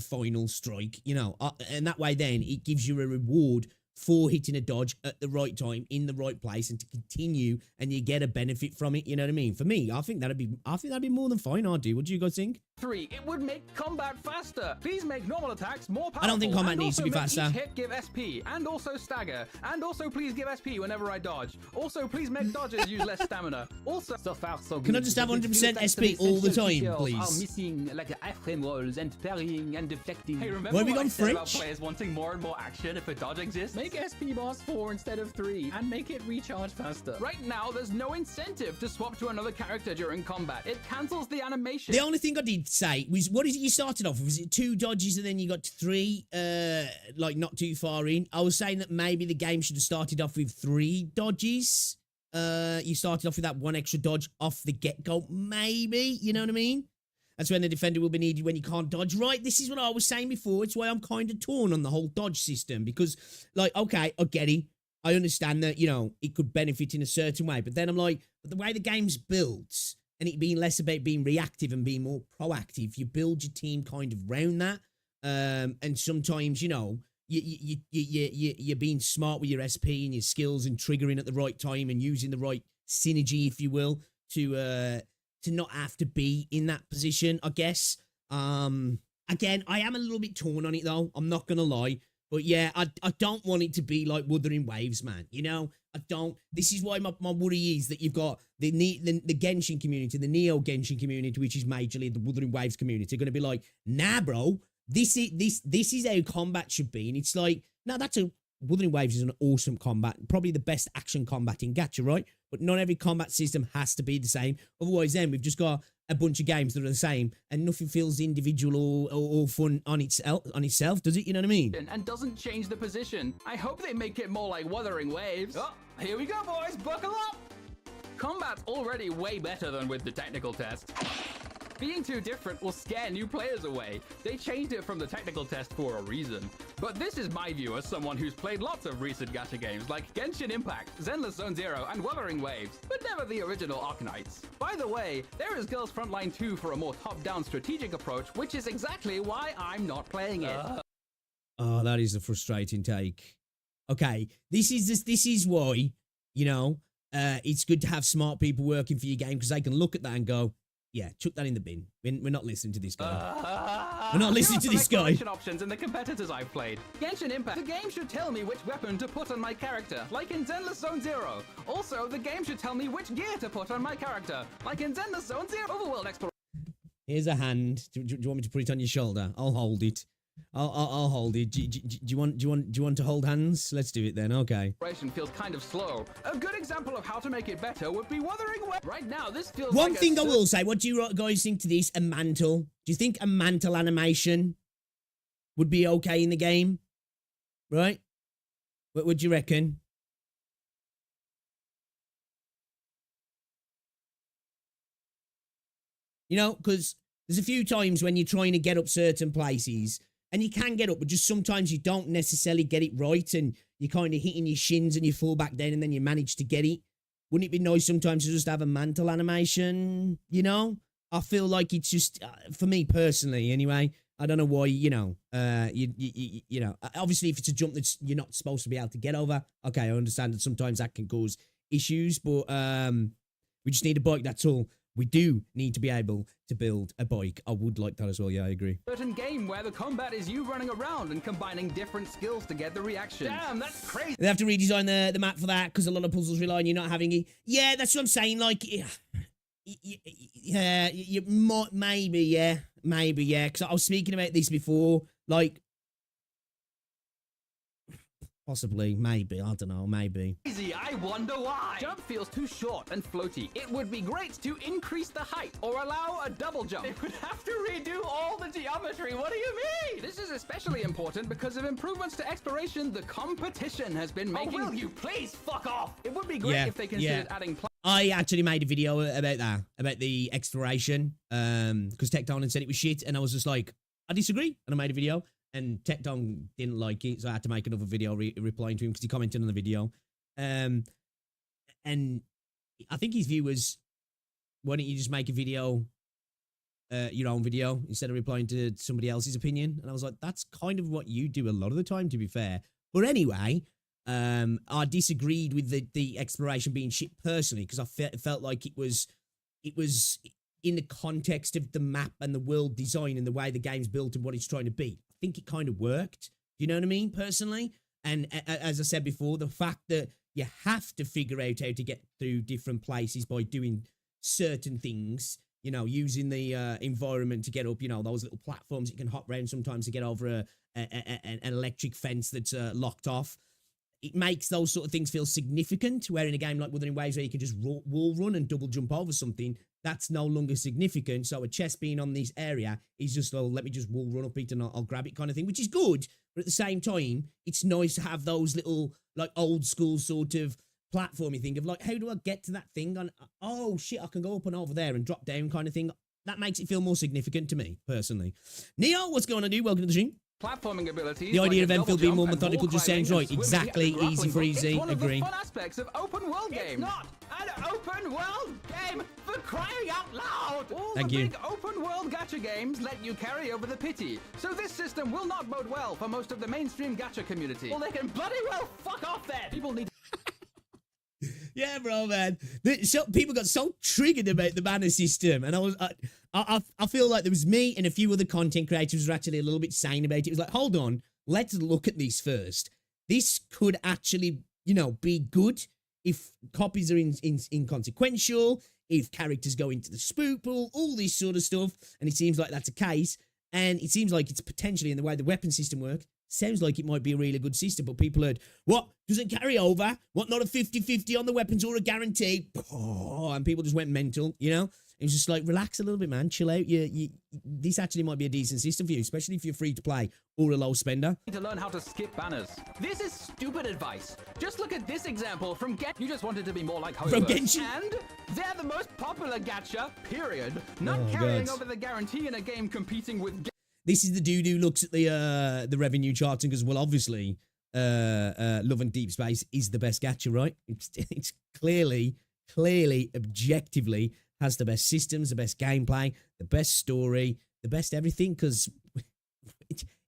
final strike, you know, and that way then it gives you a reward for hitting a dodge at the right time in the right place and to continue, and you get a benefit from it. You know what I mean? For me, I think that'd be more than fine. I do. What do you guys think? 3. It would make combat faster. Please make normal attacks more powerful. I don't think combat and needs to also be make faster. Each hit give SP, and also stagger, and also please give SP whenever I dodge. Also, please make dodges use less stamina. Also, so far so good. Can I just have 100% SP all the time, please? Are missing like iframe rolls and parrying and deflecting. Hey, remember Why have we what I gone said about French? players wanting more and more action if a dodge exists? Make SP boss 4 instead of 3, and make it recharge faster. Right now, there's no incentive to swap to another character during combat. It cancels the animation. The only thing I did say was, what is it you started off with? Was it 2 dodges and then you got to 3, like not too far in? I was saying that maybe the game should have started off with 3 dodges. You started off with that 1 extra dodge off the get-go, maybe, you know what I mean? That's when the defender will be needed when you can't dodge. Right, this is what I was saying before. It's why I'm kind of torn on the whole dodge system, because, like, okay, I get it. I understand that, you know, it could benefit in a certain way, but then I'm like, but the way the game's built, and it being less about being reactive and being more proactive, you build your team kind of round that. And sometimes, you know, you're being smart with your SP and your skills and triggering at the right time and using the right synergy, if you will, to not have to be in that position, I guess. Again, I am a little bit torn on it though. I'm not gonna lie. But yeah, I don't want it to be like Wuthering Waves, man. You know, I don't. This is why my worry is that you've got the Genshin community, the Neo Genshin community, which is majorly the Wuthering Waves community, are going to be like, nah, bro, this is how combat should be. And it's like, no, Wuthering Waves is an awesome combat, probably the best action combat in Gacha, right? But not every combat system has to be the same. Otherwise, then we've just got a bunch of games that are the same, and nothing feels individual or fun on itself, does it? You know what I mean? And doesn't change the position. I hope they make it more like Wuthering Waves. Oh, here we go, boys. Buckle up. Combat's already way better than with the technical test. Being too different will scare new players away. They changed it from the technical test for a reason. But this is my view as someone who's played lots of recent gacha games like Genshin Impact, Zenless Zone Zero, and Wuthering Waves, but never the original Arknights. By the way, there is Girls Frontline 2 for a more top-down strategic approach, which is exactly why I'm not playing it. Oh, that is a frustrating take. Okay, this is why, you know, it's good to have smart people working for your game, because they can look at that and go, yeah, chuck that in the bin. We're not listening to this guy. We're not listening to this guy. Options in the competitors I've played. Genshin Impact. The game should tell me which weapon to put on my character, like in Zenless Zone Zero. Also, the game should tell me which gear to put on my character, like in Zenless Zone Zero. Overworld exploration. Here's a hand. Do you want me to put it on your shoulder? I'll hold it. I'll hold it. Do you want to hold hands? Let's do it then. Okay. Feels kind of slow. A good example of how to make it better would be Wuthering Waves. Right now, this feels one like thing I will say. What do you guys think to this? A mantle. Do you think a mantle animation would be okay in the game? Right? What would you reckon? You know, because there's a few times when you're trying to get up certain places, and you can get up, but just sometimes you don't necessarily get it right, and you're kind of hitting your shins and you fall back down, and then you manage to get it. Wouldn't it be nice sometimes to just have a mantle animation, you know? I feel like it's just, for me personally anyway, I don't know why, you know, you know, obviously if it's a jump that you're not supposed to be able to get over, okay, I understand that sometimes that can cause issues, but we just need a bike, that's all. We do need to be able to build a bike. I would like that as well. Yeah, I agree. Certain game where the combat is you running around and combining different skills to get the reaction. Damn, that's crazy. They have to redesign the map for that because a lot of puzzles rely on you not having it. Yeah, that's what I'm saying. Like, yeah, you might, maybe, yeah. Because I was speaking about this before. Like, possibly, maybe, I don't know, maybe. Easy, I wonder why. Jump feels too short and floaty. It would be great to increase the height or allow a double jump. They would have to redo all the geometry. What do you mean? This is especially important because of improvements to exploration the competition has been making. Oh, will you please fuck off? It would be great if they considered adding. I actually made a video about that, about the exploration, because Tecton had said it was shit, and I was just like, I disagree, and I made a video. And Tecton didn't like it, so I had to make another video replying to him because he commented on the video. And I think his view was, why don't you just make a video, your own video, instead of replying to somebody else's opinion? And I was like, that's kind of what you do a lot of the time, to be fair. But anyway, I disagreed with the exploration being shit personally, because I felt like it was in the context of the map and the world design and the way the game's built and what it's trying to be. I think it kind of worked. You know what I mean? Personally. And as I said before, the fact that you have to figure out how to get through different places by doing certain things, you know, using the environment to get up, you know, those little platforms you can hop around sometimes to get over an electric fence that's locked off. It makes those sort of things feel significant, where in a game like Wuthering Waves where you can just wall run and double jump over something, that's no longer significant. So a chest being on this area is just, oh, let me just wall run up it and I'll grab it kind of thing, which is good. But at the same time, it's nice to have those little, like, old school sort of platformy thing of, like, how do I get to that thing? On, oh, shit, I can go up and over there and drop down kind of thing. That makes it feel more significant to me, personally. Neo, what's going on, dude? Welcome to the stream. platforming abilities. The idea like of a double Enfield being jump more and methodical wall just sounds climbing right. and swimming Exactly, and grappling easy hook. breezy, It's one of agree. the fun aspects of open world games. It's not an open world game for crying out loud. All Thank the you. big open world gacha games let you carry over the pity. So this system will not bode well for most of the mainstream gacha community. Well, they can bloody well fuck off then. People need Yeah, bro, man. So people got so triggered about the banner system, and I feel like there was me and a few other content creators were actually a little bit sane about it. It was like, hold on, let's look at this first. This could actually, you know, be good if copies are inconsequential, if characters go into the spook pool, all this sort of stuff, and it seems like that's a case. And it seems like it's potentially, in the way the weapon system works, sounds like it might be a really good system, but people heard, what, doesn't carry over? What, not a 50-50 on the weapons or a guarantee? Oh, and people just went mental, you know? It was just like, relax a little bit, man, chill out. This actually might be a decent system for you, especially if you're free to play or a low spender. to learn how to skip banners. This is stupid advice. Just look at this example from You just wanted to be more like From Hoyoverse. Genshin? And they're the most popular gacha, period. Not Oh, carrying God. over the guarantee in a game competing with This is the dude who looks at the revenue charts and goes, well, obviously, Love and Deep Space is the best gacha, right? It's clearly, objectively has the best systems, the best gameplay, the best story, the best everything, because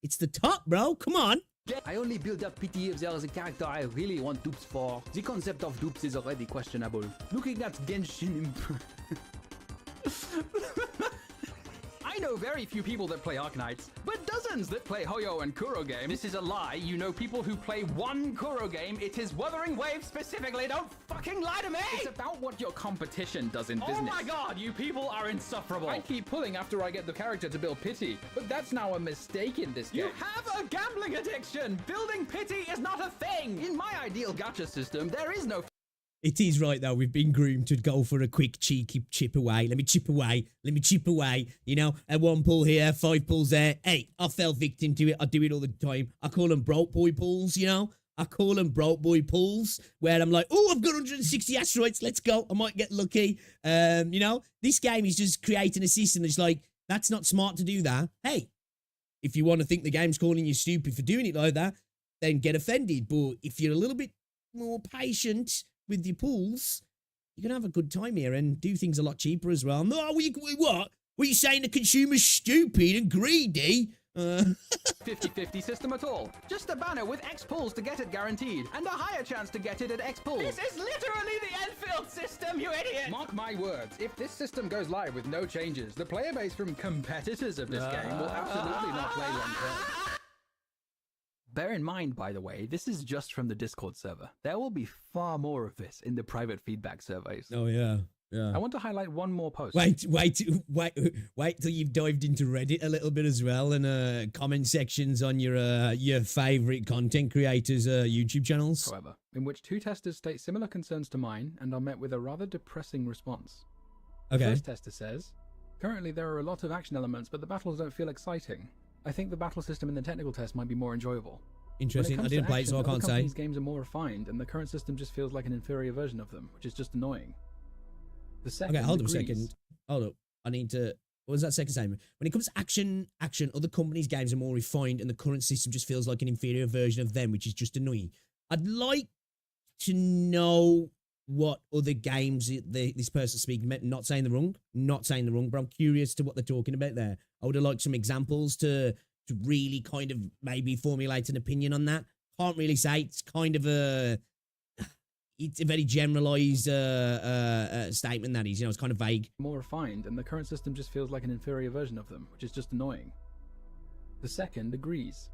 it's the top, bro. Come on. I only build up pity if there is a character I really want dupes for. The concept of dupes is already questionable. Looking at Genshin I know very few people that play Arknights, but dozens that play Hoyo and Kuro games. This is a lie. You know people who play one Kuro game. It is Wuthering Waves specifically. Don't fucking lie to me! It's about what your competition does in business. Oh my god, you people are insufferable. I keep pulling after I get the character to build pity, but that's now a mistake in this game. You have a gambling addiction! Building pity is not a thing! In my ideal gacha system, there is no It is right, though. We've been groomed to go for a quick, cheeky chip away. Let me chip away. Let me chip away. You know, at one pull here, 5 pulls there. Hey, I fell victim to it. I do it all the time. I call them broke boy pulls, you know? I call them broke boy pulls, where I'm like, oh, I've got 160 asteroids. Let's go. I might get lucky. You know, this game is just creating a system that's like, that's not smart to do that. Hey, if you want to think the game's calling you stupid for doing it like that, then get offended. But if you're a little bit more patient with your pools, you're going to have a good time here and do things a lot cheaper as well. No, what? Were you saying the consumer's stupid and greedy? 50-50 system at all. Just a banner with X pulls to get it guaranteed, and a higher chance to get it at X pulls. This is literally the Endfield system, you idiot! Mark my words, if this system goes live with no changes, the player base from competitors of this game will absolutely not play long term. Bear in mind, by the way, this is just from the Discord server. There will be far more of this in the private feedback surveys. Oh, yeah. I want to highlight one more post. Wait till you've dived into Reddit a little bit as well, and comment sections on your favorite content creators' YouTube channels. However, in which 2 testers state similar concerns to mine and are met with a rather depressing response. Okay. The first tester says, currently there are a lot of action elements, but the battles don't feel exciting. I think the battle system in the technical test might be more enjoyable. Interesting. I didn't play it, so I can't say. These games are more refined, and the current system just feels like an inferior version of them, which is just annoying. The second Okay, hold on a agrees. second. Hold up. I need to... What was that second statement? When it comes to action, other companies' games are more refined, and the current system just feels like an inferior version of them, which is just annoying. I'd like to know what other games this person speaking about. Not saying the wrong, but I'm curious to what they're talking about there. I would have liked some examples to really kind of maybe formulate an opinion on that. Can't really say. It's kind of it's a very generalized statement, that is. You know, it's kind of vague. More refined, and the current system just feels like an inferior version of them, which is just annoying. The second agrees.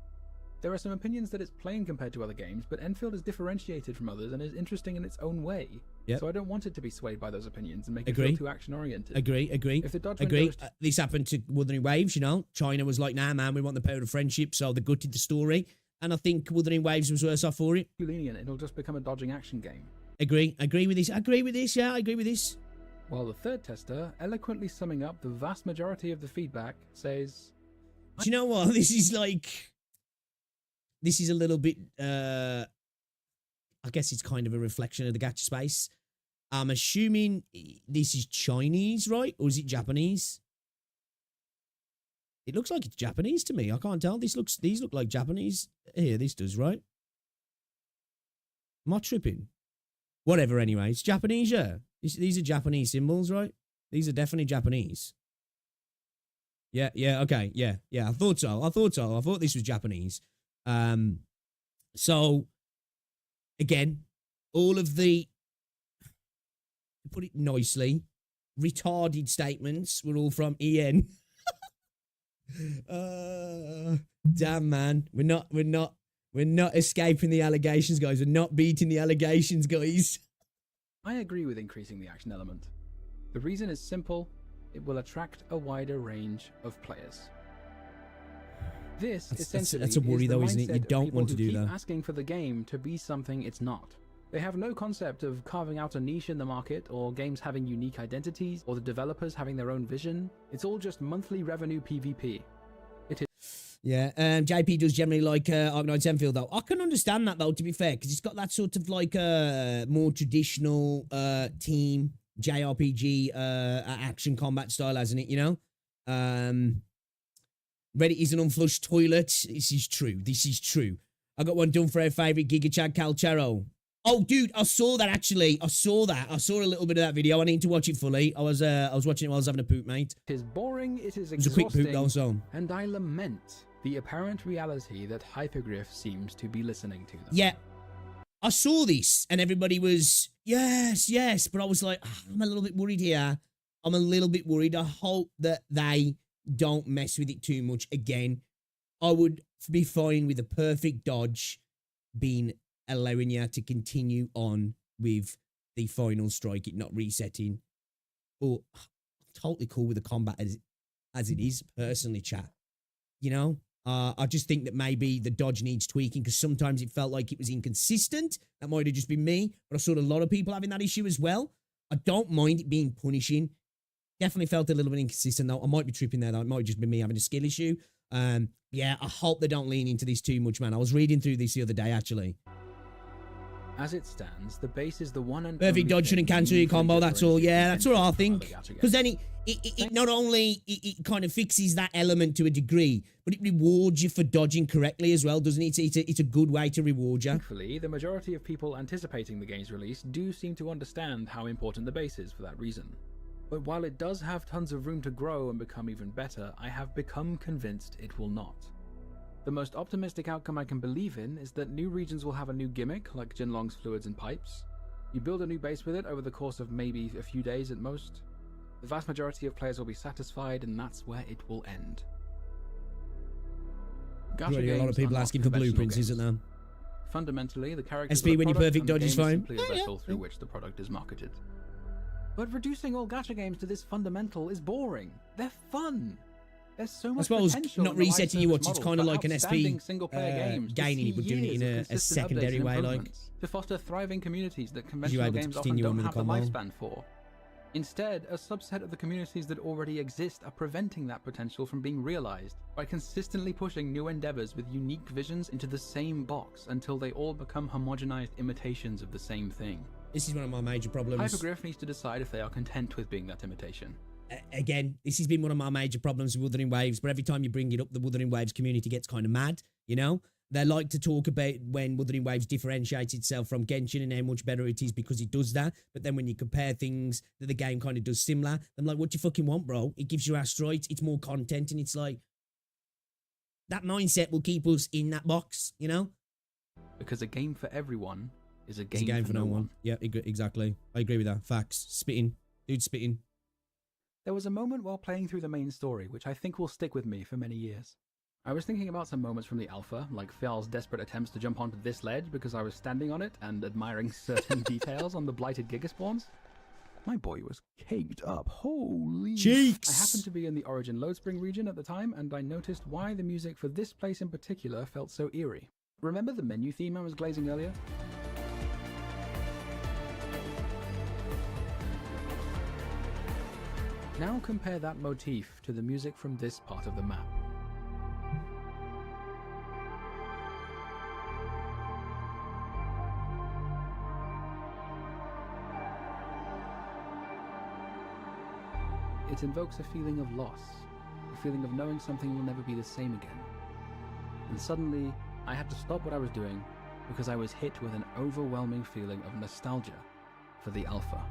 There are some opinions that it's plain compared to other games, but Enfield is differentiated from others and is interesting in its own way. Yep. So I don't want it to be swayed by those opinions and make it Agree. feel too action-oriented. Agree. If the dodge Agree. window is This happened to Wuthering Waves, you know. China was like, nah, man, we want the power of friendship, so they gutted the story. And I think Wuthering Waves was worse off for it. too lenient, it'll just become a dodging action game. Agree with this. Yeah, I agree with this. While the third tester, eloquently summing up the vast majority of the feedback, says, Do you know what? This is a little bit, I guess it's kind of a reflection of the gacha space. I'm assuming this is Chinese, right? Or is it Japanese? It looks like it's Japanese to me. I can't tell. These look like Japanese. Here, this does, right? Am I tripping? Whatever, anyway. It's Japanese, yeah. These are Japanese symbols, right? These are definitely Japanese. Yeah, okay, yeah. I thought so. I thought this was Japanese. So, again, all of the, to put it nicely, retarded statements were all from EN. Damn, man. We're not escaping the allegations, guys. We're not beating the allegations, guys. I agree with increasing the action element. The reason is simple. It will attract a wider range of players. This essentially that's a worry, is the though, isn't it? You mindset of don't people want to who do keep that. asking for the game to be something it's not. They have no concept of carving out a niche in the market, or games having unique identities, or the developers having their own vision. It's all just monthly revenue PvP. Yeah, JP does generally like Arknights Endfield, though. I can understand that, though, to be fair, because it's got that sort of like more traditional team JRPG action combat style, hasn't it? You know, Reddit is an unflushed toilet. This is true. I got one done for our favorite Giga Chad Calchero. Oh, dude, I saw that actually. I saw a little bit of that video. I need to watch it fully. I was watching it while I was having a poop, mate. It is boring. It is It was a quick exhausting. poop, also. And I lament the apparent reality that Hypergryph seems to be listening to them. Yeah, I saw this, and everybody was yes, but I was like, I'm a little bit worried here. I'm a little bit worried. I hope that they don't mess with it too much again. I would be fine with a perfect dodge being allowing you to continue on with the final strike, it not resetting. But I'm totally cool with the combat as it is, personally, chat. You know, I just think that maybe the dodge needs tweaking, because sometimes it felt like it was inconsistent. That might have just been me, but I saw a lot of people having that issue as well. I don't mind it being punishing. Definitely felt a little bit inconsistent, though. I might be tripping there, though. It might just be me having a skill issue. Yeah, I hope they don't lean into this too much, man. I was reading through this the other day, actually. As it stands, the base is the one and Perfect only dodge shouldn't thing cancel your meaningfully combo, that's all. Yeah, that's what I differentiates think. from other Gacha Because games. then it not only it kind of fixes that element to a degree, but it rewards you for dodging correctly as well, doesn't it? It's a good way to reward you. Thankfully, the majority of people anticipating the game's release do seem to understand how important the base is for that reason. But while it does have tons of room to grow and become even better, I have become convinced it will not. The most optimistic outcome I can believe in is that new regions will have a new gimmick, like Jinlong's fluids and pipes. You build a new base with it over the course of maybe a few days at most. The vast majority of players will be satisfied, and that's where it will end. Gacha Already a lot of games people are not asking for conventional blueprints, games. isn't there? Fundamentally, the characters SP are the when your product perfect and the dodge is game fine. simply a Yeah, vessel through yeah. which the product is marketed. But reducing all gacha games to this fundamental is boring. They're fun. There's so much suppose potential not in the live resetting you service watch, it's model kinda for like an outstanding SP, single-player games to gaining see it, but doing it in years of a consistent secondary updates and way, like. improvements, to foster thriving communities that able conventional to games often continue on don't with the have the combo. lifespan for. Instead, a subset of the communities that already exist are preventing that potential from being realized by consistently pushing new endeavors with unique visions into the same box until they all become homogenized imitations of the same thing. This is one of my major problems. Hypergryph needs to decide if they are content with being that imitation. Again, this has been one of my major problems with Wuthering Waves, but every time you bring it up, the Wuthering Waves community gets kind of mad, you know? They like to talk about when Wuthering Waves differentiates itself from Genshin and how much better it is because it does that. But then when you compare things that the game kind of does similar, I'm like, what do you fucking want, bro? It gives you asteroids, it's more content, and it's like, that mindset will keep us in that box, you know? Because a game for everyone is a It's game, a game for no one. Yeah, exactly. I agree with that. Facts. Spitting. Dude spitting. There was a moment while playing through the main story which I think will stick with me for many years. I was thinking about some moments from the alpha, like Fial's desperate attempts to jump onto this ledge because I was standing on it and admiring certain details on the blighted gigaspawns. My boy was caked up. Holy cheeks! I happened to be in the Origin Lodespring region at the time, and I noticed why the music for this place in particular felt so eerie. Remember the menu theme I was glazing earlier? Now compare that motif to the music from this part of the map. It invokes a feeling of loss, a feeling of knowing something will never be the same again. And suddenly, I had to stop what I was doing because I was hit with an overwhelming feeling of nostalgia for the alpha.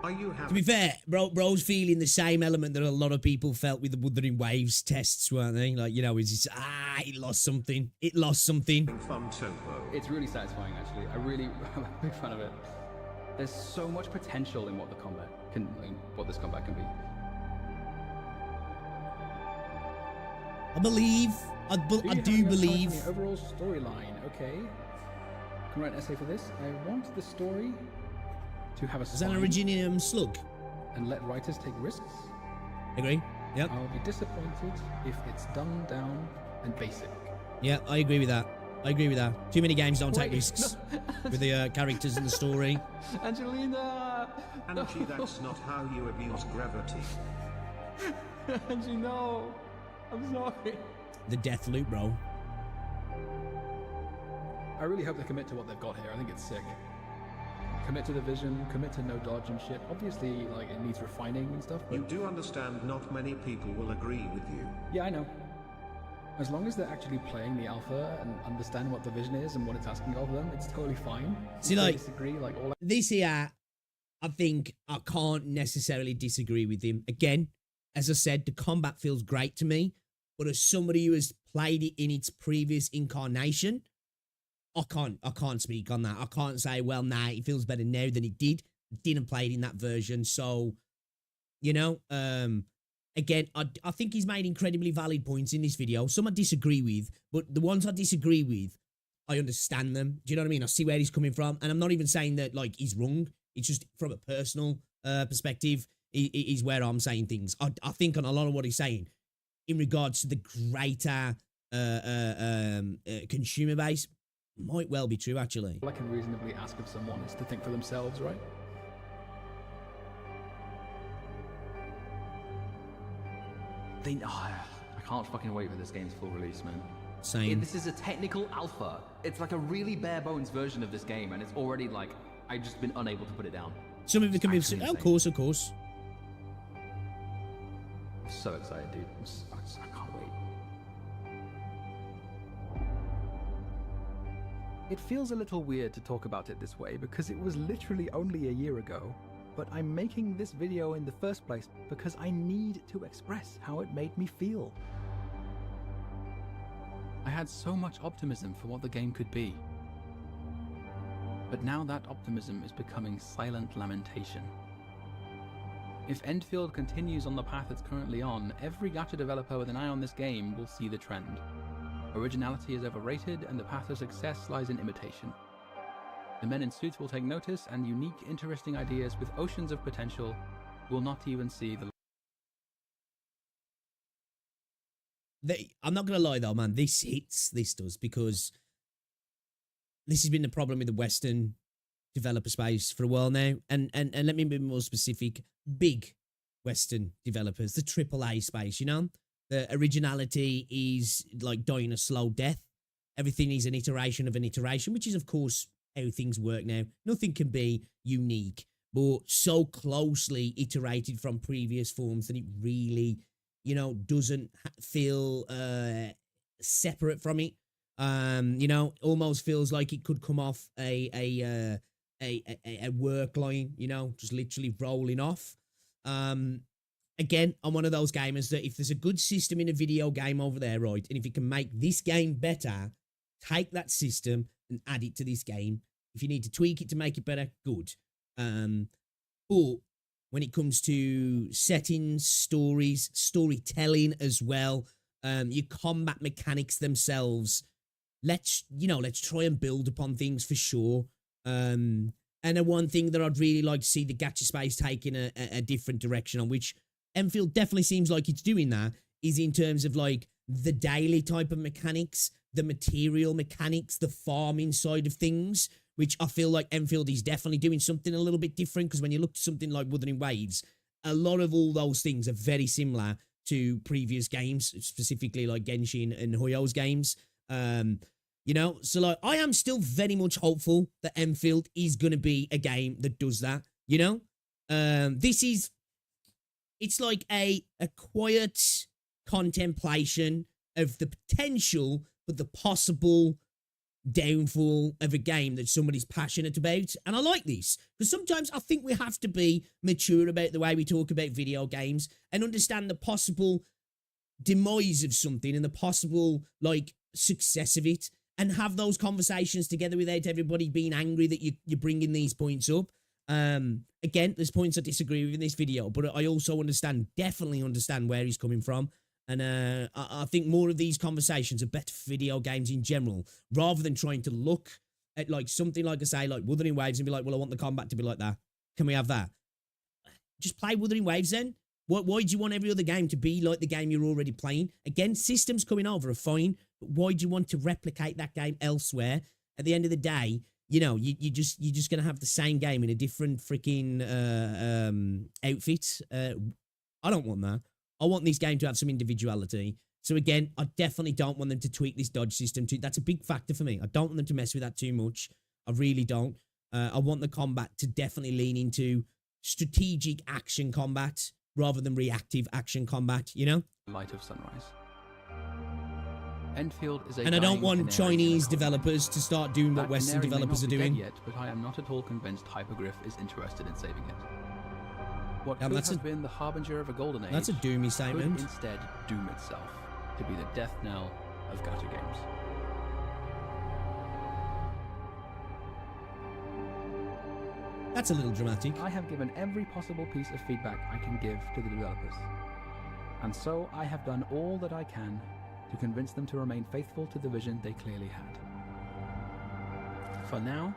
Are you To be fair, bro's feeling the same element that a lot of people felt with the Wuthering Waves tests, weren't they? Like, you know, it's just, it lost something. It lost something. fun tempo? It's really satisfying, actually. I'm a big fan of it. There's so much potential in what the combat can, in what this combat can be. I do believe. The overall storyline, okay. Can write an essay for this. I want the story to have a Is that an spine Originium slug? and let writers take risks. Agree? Yep. I'll be disappointed if it's dumbed down and basic. Yeah, I agree with that. Too many games don't take Wait, risks no. with the characters and the story. Angelina! Angie, that's not how you abuse gravity. Angie, no! I'm sorry. The death loop, bro. I really hope they commit to what they've got here. I think it's sick. Commit to the vision, commit to no dodge and shit. Obviously, like, it needs refining and stuff, but... You do understand not many people will agree with you. Yeah, I know. As long as they're actually playing the alpha and understand what the vision is and what it's asking of them, it's totally fine. See, If they like, disagree, like all this here, I think I can't necessarily disagree with him. Again, as I said, the combat feels great to me, but as somebody who has played it in its previous incarnation, I can't speak on that. I can't say, well, nah, it feels better now than it did. I didn't play it in that version, so, you know, again, I think he's made incredibly valid points in this video. Some I disagree with, but the ones I disagree with, I understand them. Do you know what I mean? I see where he's coming from, and I'm not even saying that, like, he's wrong. It's just from a personal perspective is where I'm saying things. I think on a lot of what he's saying in regards to the greater consumer base might well be true, actually. I can reasonably ask of someone is to think for themselves, right? I can't fucking wait for this game's full release, man. Same. This is a technical alpha. It's like a really bare bones version of this game, and it's already like I've just been unable to put it down. Some of it can be... Actually Of insane. course, of course. I'm so excited, dude. I can't wait. It feels a little weird to talk about it this way because it was literally only a year ago, but I'm making this video in the first place because I need to express how it made me feel. I had so much optimism for what the game could be, but now that optimism is becoming silent lamentation. If Endfield continues on the path it's currently on, every gacha developer with an eye on this game will see the trend. Originality is overrated, and the path to success lies in imitation. The men in suits will take notice, and unique, interesting ideas with oceans of potential will not even see the... I'm not going to lie, though, man. This does, because this has been the problem with the Western developer space for a while now. And let me be more specific. Big Western developers, the AAA space, you know? The originality is like dying a slow death. Everything is an iteration of an iteration, which is, of course, how things work now. Nothing can be unique, but so closely iterated from previous forms that it really, you know, doesn't feel separate from it. You know, almost feels like it could come off a work line, you know, just literally rolling off. Again, I'm one of those gamers that if there's a good system in a video game over there, right, and if it can make this game better, take that system and add it to this game. If you need to tweak it to make it better, good. But when it comes to settings, stories, storytelling as well, your combat mechanics themselves, let's try and build upon things for sure. And the one thing that I'd really like to see the gacha space taking a different direction on, which Endfield definitely seems like it's doing that, is in terms of like the daily type of mechanics, the material mechanics, the farming side of things, which I feel like Endfield is definitely doing something a little bit different, because when you look at something like Wuthering Waves, a lot of all those things are very similar to previous games, specifically like Genshin and Hoyo's games. You know, so like I am still very much hopeful that Endfield is going to be a game that does that, you know? This is it's like a quiet contemplation of the potential, but the possible downfall of a game that somebody's passionate about. And I like this because sometimes I think we have to be mature about the way we talk about video games and understand the possible demise of something and the possible like success of it, and have those conversations together without everybody being angry that you're bringing these points up. Again, there's points I disagree with in this video, but I also definitely understand where he's coming from. And I think more of these conversations are better for video games in general, rather than trying to look at like something like I say, like Wuthering Waves, and be like, well, I want the combat to be like that. Can we have that? Just play Wuthering Waves then. Why do you want every other game to be like the game you're already playing? Again, systems coming over are fine, but why do you want to replicate that game elsewhere? At the end of the day, you know, you're just gonna have the same game in a different freaking outfit. I don't want that. I want this game to have some individuality. So again, I definitely don't want them to tweak this dodge system too. That's a big factor for me. I don't want them to mess with that too much. I really don't. I want the combat to definitely lean into strategic action combat rather than reactive action combat, you know? Light of sunrise. Enfield is a And I don't dying want canary Chinese in the coal mine. developers to start doing what That Western canary may developers not are be dead doing. yet, but I am not at all convinced Hypergryph is interested in saving it. What Yeah, could that's have been the harbinger of a golden age That's a doomy could statement. instead doom itself to be the death knell of Gacha games. That's a little dramatic. I have given every possible piece of feedback I can give to the developers. And so I have done all that I can to convince them to remain faithful to the vision they clearly had. For now,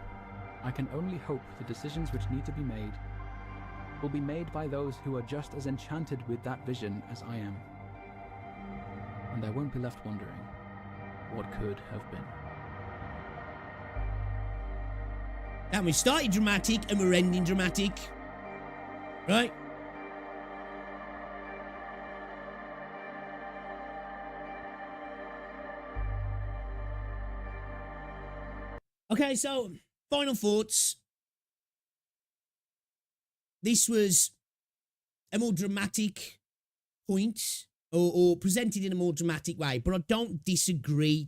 I can only hope the decisions which need to be made will be made by those who are just as enchanted with that vision as I am. And I won't be left wondering what could have been. And we started dramatic and we're ending dramatic. Right? Okay, so final thoughts. This was a more dramatic point, or presented in a more dramatic way, but I don't disagree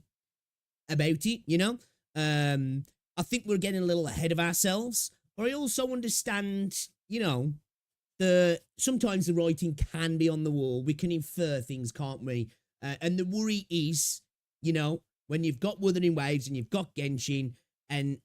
about it, you know? I think we're getting a little ahead of ourselves, but I also understand, you know, sometimes the writing can be on the wall. We can infer things, can't we? And the worry is, you know, when you've got Wuthering Waves and you've got Genshin and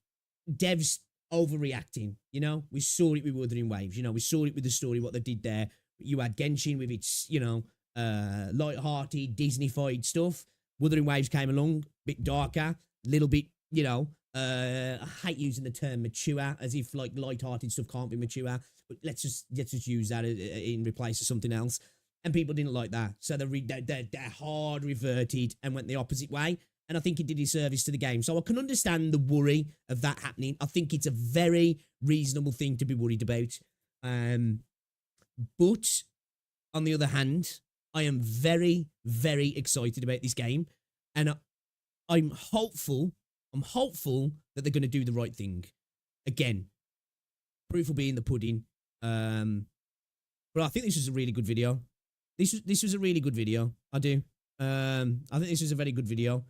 devs overreacting, you know? We saw it with Wuthering Waves, you know? We saw it with the story, what they did there. You had Genshin with its, you know, light-hearted, Disney-fied stuff. Wuthering Waves came along, bit darker, little bit, you know, I hate using the term mature, as if like light-hearted stuff can't be mature, but let's just use that in replace of something else. And people didn't like that, so they're hard reverted and went the opposite way. And I think it did a service to the game. So I can understand the worry of that happening. I think it's a very reasonable thing to be worried about. But on the other hand, I am very, very excited about this game, and I'm hopeful that they're going to do the right thing. Again, proof will be in the pudding. But I think this was a really good video. This was a really good video. I do. I think this was a very good video.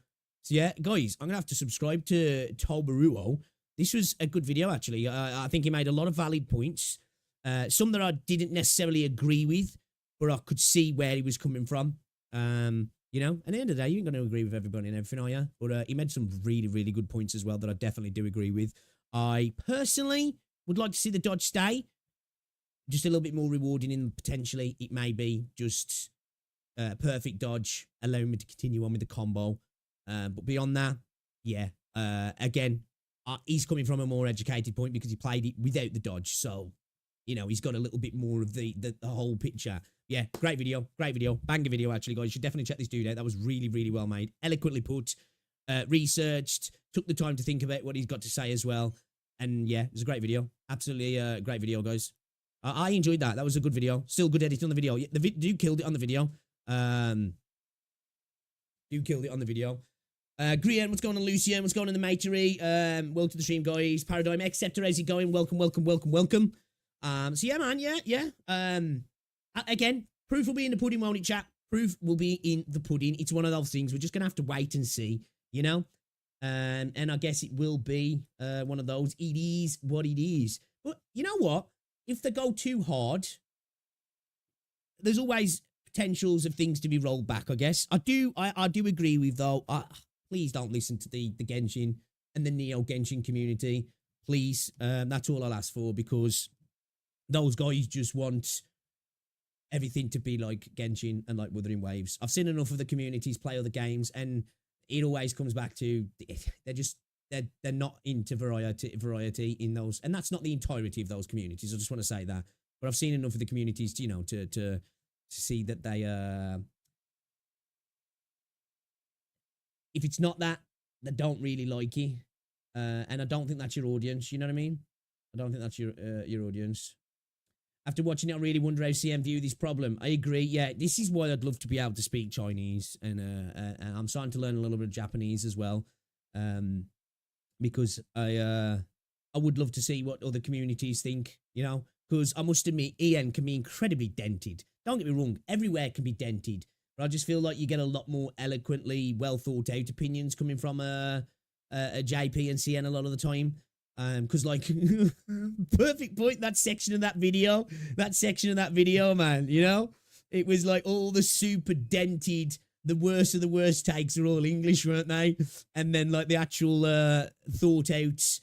So yeah, guys, I'm going to have to subscribe to Tobaruo. This was a good video, actually. I think he made a lot of valid points. Some that I didn't necessarily agree with, but I could see where he was coming from. You know, at the end of the day, you ain't going to agree with everybody and everything, are you? But he made some really, really good points as well that I definitely do agree with. I personally would like to see the dodge stay. Just a little bit more rewarding in potentially it may be just perfect dodge, allowing me to continue on with the combo. But beyond that, yeah, again, he's coming from a more educated point because he played it without the dodge. So, you know, he's got a little bit more of the whole picture. Yeah, great video, banger video, actually, guys. You should definitely check this dude out. That was really, really well made, eloquently put, researched, took the time to think about what he's got to say as well. And yeah, it was a great video. Absolutely great video, guys. I enjoyed that. That was a good video. Still good editing on the video. The dude killed it on the video. Dude killed it on the video. Grian, what's going on, Lucian? What's going on in the matery? Welcome to the stream, guys. Paradigm Acceptor, how's it going? Welcome. So yeah, man, yeah. Again, proof will be in the pudding, won't it, chat? Proof will be in the pudding. It's one of those things. We're just going to have to wait and see, you know? And I guess it will be one of those. It is what it is. But you know what? If they go too hard, there's always potentials of things to be rolled back, I guess. I do agree with, though, please don't listen to the Genshin and the Neo Genshin community. Please. That's all I'll ask for, because those guys just want everything to be like Genshin and like Wuthering Waves. I've seen enough of the communities play other games, and it always comes back to they're not into variety in those, and that's not the entirety of those communities. I just want to say that. But I've seen enough of the communities, you know, to see that they if it's not that, they don't really like it. And I don't think that's your audience, you know what I mean? I don't think that's your audience. After watching it, I really wonder how CM view this problem. I agree. Yeah, this is why I'd love to be able to speak Chinese, and I'm starting to learn a little bit of Japanese as well, because I would love to see what other communities think, you know, because I must admit, EN can be incredibly dented. Don't get me wrong, everywhere can be dented, but I just feel like you get a lot more eloquently, well thought out opinions coming from a JP and CN a lot of the time. Because like perfect point, that section of that video, man, you know, it was like all the super dented, the worst of the worst takes are all English, weren't they? And then like the actual thought out,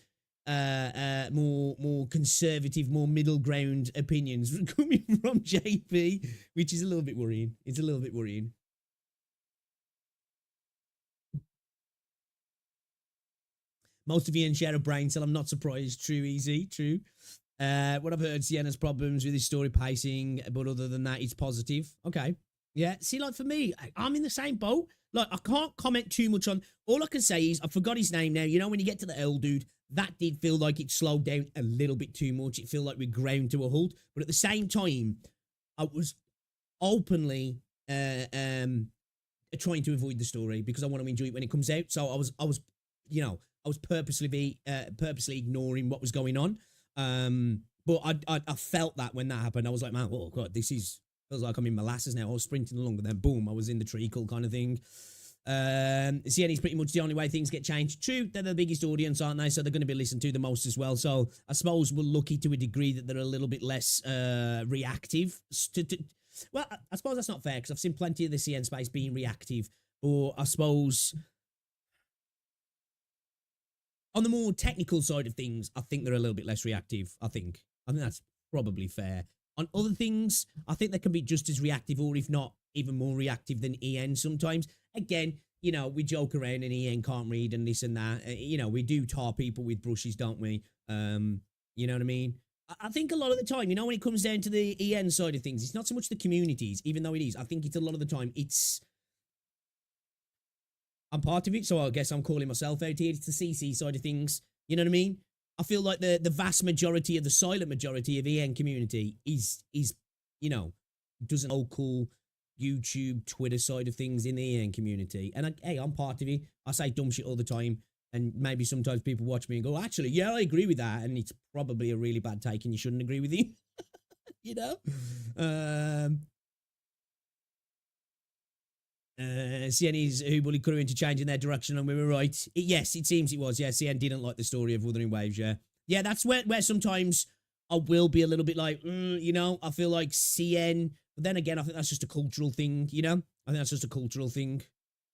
more conservative, more middle ground opinions coming from JP, which is a little bit worrying. It's a little bit worrying. Most of you in share a brain cell. I'm not surprised. True, easy, true. What I've heard, Sienna's problems with his story pacing, but other than that, it's positive. Okay. Yeah. See, like for me, I'm in the same boat. Like, I can't comment too much on. All I can say is I forgot his name now. You know, when you get to the L dude, that did feel like it slowed down a little bit too much. It felt like we ground to a halt. But at the same time, I was openly trying to avoid the story because I want to enjoy it when it comes out. So I was, you know, I was purposely ignoring what was going on. But I felt that when that happened, I was like, man, oh god, feels like I'm in molasses now. I was sprinting along, and then boom, I was in the treacle kind of thing. CN's pretty much the only way things get changed. True, they're the biggest audience, aren't they? So they're going to be listened to the most as well. So I suppose we're lucky to a degree that they're a little bit less reactive. Well, I suppose that's not fair because I've seen plenty of the CN space being reactive. Or I suppose on the more technical side of things, I think they're a little bit less reactive. I think that's probably fair. On other things, I think they can be just as reactive, or if not, even more reactive than EN sometimes. Again, you know, we joke around and EN can't read and this and that. You know, we do tar people with brushes, don't we? You know what I mean? I think a lot of the time, you know, when it comes down to the EN side of things, it's not so much the communities, even though it is. I think it's a lot of the time, I'm part of it, so I guess I'm calling myself out here. It's the CC side of things. You know what I mean? I feel like the vast majority of the silent majority of EN community is you know, doesn't local YouTube, Twitter side of things in the EN community. And hey, I'm part of it. I say dumb shit all the time. And maybe sometimes people watch me and go, actually, yeah, I agree with that. And it's probably a really bad take and you shouldn't agree with it. You know? CN is who bullied Kuru into changing their direction, and we were right. Yes, it seems it was. Yeah, CN didn't like the story of Wuthering Waves, yeah. Yeah, that's where sometimes I will be a little bit like, you know, I feel like CN, but then again, I think that's just a cultural thing, you know? I think that's just a cultural thing.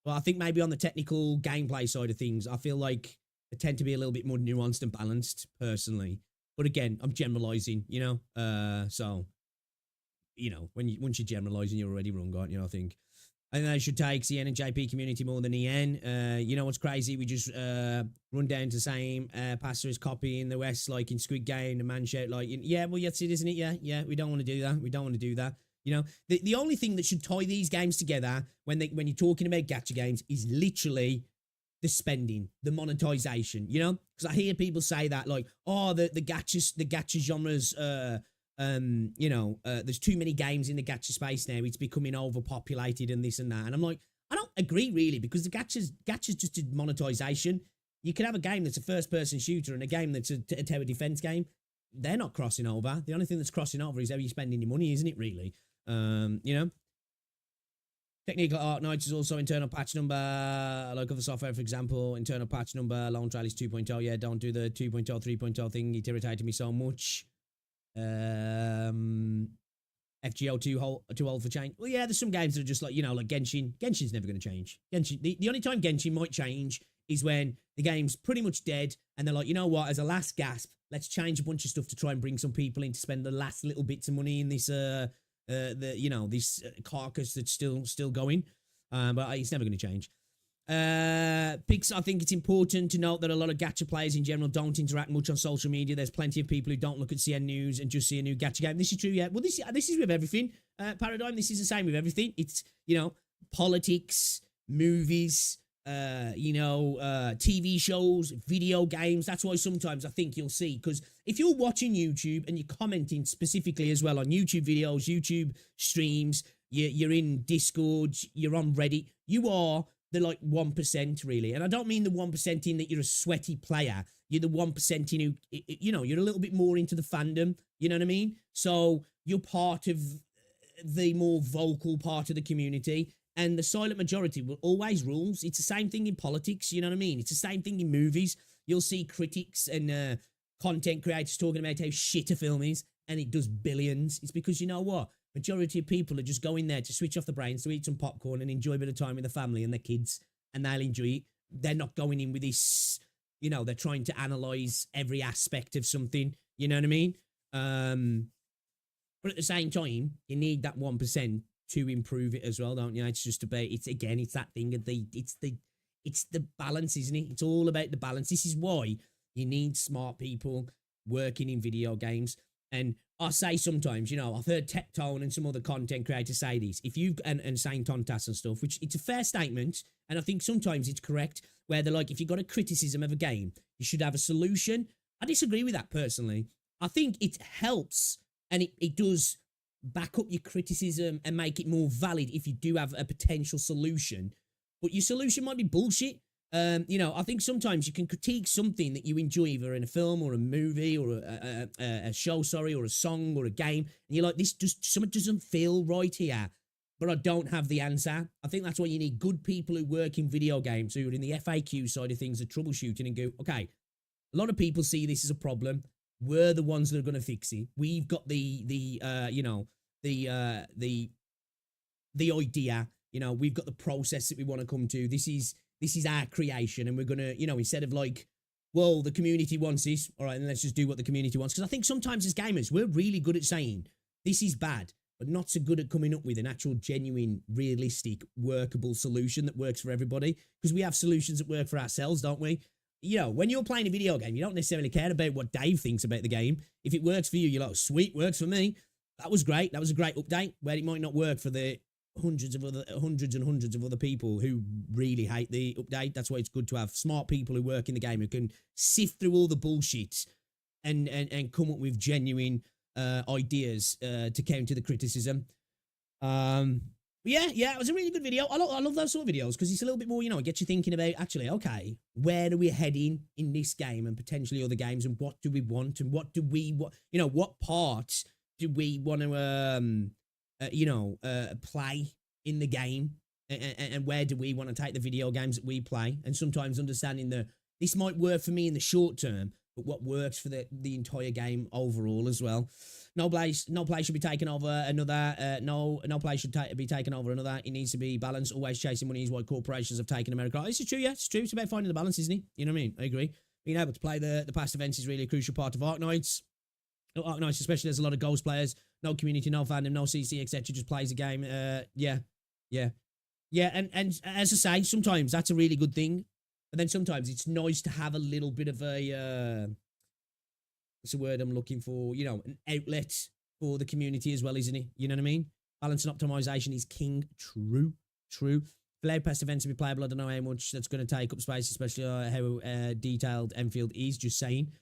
But I think maybe on the technical gameplay side of things, I feel like they tend to be a little bit more nuanced and balanced, personally. But again, I'm generalizing, you know? So, you know, once you're generalizing, you're already wrong, aren't you, I think. I think they should take CN and JP community more than EN. You know what's crazy? We just run down to the same pastor as copy in the West, like in Squid Game, the man shout like, yeah, well, that's it, isn't it? Yeah, we don't want to do that. We don't want to do that. You know, the only thing that should tie these games together when you're talking about gacha games is literally the spending, the monetization, you know? Because I hear people say that like, oh, the gacha genres, you know, there's too many games in the gacha space now. It's becoming overpopulated and this and that. And I'm like, I don't agree really, because the gacha's just did monetization. You could have a game that's a first-person shooter and a game that's a tower defense game. They're not crossing over. The only thing that's crossing over is how you're spending your money, isn't it, really? You know. Technical Arknights is also internal patch number, like other software, for example, internal patch number, Lone Trail is 2.0. Yeah, don't do the 2.0, 3.0 thing. It irritated me so much. FGO too old for change. Well, yeah, there's some games that are just like, you know, like Genshin. Genshin's never going to change. Genshin, the only time Genshin might change is when the game's pretty much dead and they're like, you know what, as a last gasp, let's change a bunch of stuff to try and bring some people in to spend the last little bits of money in this this carcass that's still going, but it's never going to change. Pix, I think it's important to note that a lot of gacha players in general don't interact much on social media. There's plenty of people who don't look at CN News and just see a new gacha game. This is true, yeah. Well, this is with everything. Paradigm, this is the same with everything. It's, you know, politics, movies, TV shows, video games. That's why sometimes I think you'll see, because if you're watching YouTube and you're commenting specifically as well on YouTube videos, YouTube streams, you're in Discord, you're on Reddit, you are the like 1% really. And I don't mean the 1% in that you're a sweaty player. You're the 1% in who, you know, you're a little bit more into the fandom. You know what I mean? So you're part of the more vocal part of the community. And the silent majority will always rules. It's the same thing in politics, you know what I mean? It's the same thing in movies. You'll see critics and content creators talking about how shit a film is, and it does billions. It's because, you know what? Majority of people are just going there to switch off the brains, to eat some popcorn and enjoy a bit of time with the family and their kids, and they'll enjoy it. They're not going in with this, you know, they're trying to analyze every aspect of something, you know what I mean? But at the same time, you need that 1% to improve it as well, don't you? It's just about, it's that thing of it's the balance, isn't it? It's all about the balance. This is why you need smart people working in video games. And I say sometimes, you know, I've heard Tectone and some other content creators say this. If you've, and Saint Tontas and stuff, which it's a fair statement, and I think sometimes it's correct, where they're like, if you've got a criticism of a game, you should have a solution. I disagree with that personally. I think it helps, and it does back up your criticism and make it more valid if you do have a potential solution. But your solution might be bullshit. You know, I think sometimes you can critique something that you enjoy, either in a film or a movie or a show, or a song or a game, and you're like, something doesn't feel right here, but I don't have the answer. I think that's why you need good people who work in video games, who are in the FAQ side of things, the troubleshooting, and go, okay, a lot of people see this as a problem. We're the ones that are going to fix it. We've got the idea. You know, we've got the process that we want to come to. This is our creation, and we're going to, you know, instead of like, well, the community wants this, all right, then let's just do what the community wants. Because I think sometimes as gamers, we're really good at saying, this is bad, but not so good at coming up with an actual, genuine, realistic, workable solution that works for everybody. Because we have solutions that work for ourselves, don't we? You know, when you're playing a video game, you don't necessarily care about what Dave thinks about the game. If it works for you, you're like, sweet, works for me. That was great. That was a great update, where it might not work for the hundreds and hundreds of other people who really hate the update. That's why it's good to have smart people who work in the game, who can sift through all the bullshit and come up with genuine ideas to counter the criticism. Yeah, it was a really good video. I love those sort of videos, because it's a little bit more, you know, it gets you thinking about, actually, okay, where are we heading in this game and potentially other games, and what do we want, and what parts do we want to play in the game, and where do we want to take the video games that we play, and sometimes understanding this might work for me in the short term, but what works for the entire game overall as well. No place should be taken over another. No place should be taken over another. It needs to be balanced. Always chasing money is why corporations have taken America. This is true, yeah, it's true. It's about finding the balance, isn't it? You know what I mean? I agree. Being able to play the past events is really a crucial part of Arknights. Arknights, especially, there's a lot of ghost players. No community, no fandom, no CC, etc. Just plays the game. Yeah. And as I say, sometimes that's a really good thing. But then sometimes it's nice to have a little bit of a, what's the word I'm looking for? You know, an outlet for the community as well, isn't it? You know what I mean? Balance and optimization is king. True. Allow past events to be playable. I don't know how much that's going to take up space, especially how detailed Endfield is, just saying.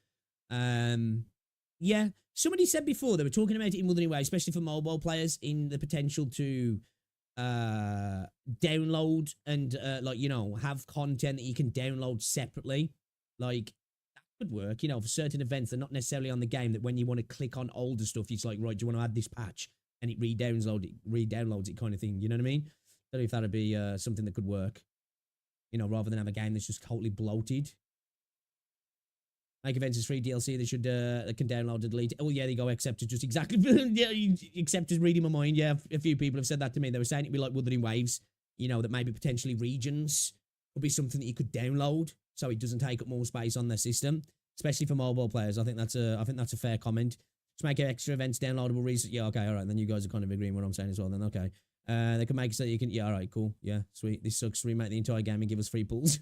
Yeah, somebody said before, they were talking about it in Wuthering Way, especially for mobile players, in the potential to download and have content that you can download separately. Like, that could work, you know, for certain events that are not necessarily on the game, that when you want to click on older stuff, it's like, right, do you want to add this patch? and it re-downloads it kind of thing. You know what I mean? Don't know if that'd be something that could work. You know, rather than have a game that's just totally bloated. Make events as free DLC. They should they can download and delete. Oh yeah, they go accepted. Just exactly. Yeah, acceptors reading my mind. Yeah, a few people have said that to me. They were saying it'd be like Wuthering Waves. You know, that maybe potentially regions would be something that you could download, so it doesn't take up more space on their system, especially for mobile players. I think that's a fair comment. Just make extra events downloadable. Yeah, okay, all right. Then you guys are kind of agreeing with what I'm saying as well. Then okay. They can make it so you can. Yeah, all right, cool. Yeah, sweet. This sucks. Remake the entire game and give us free pulls.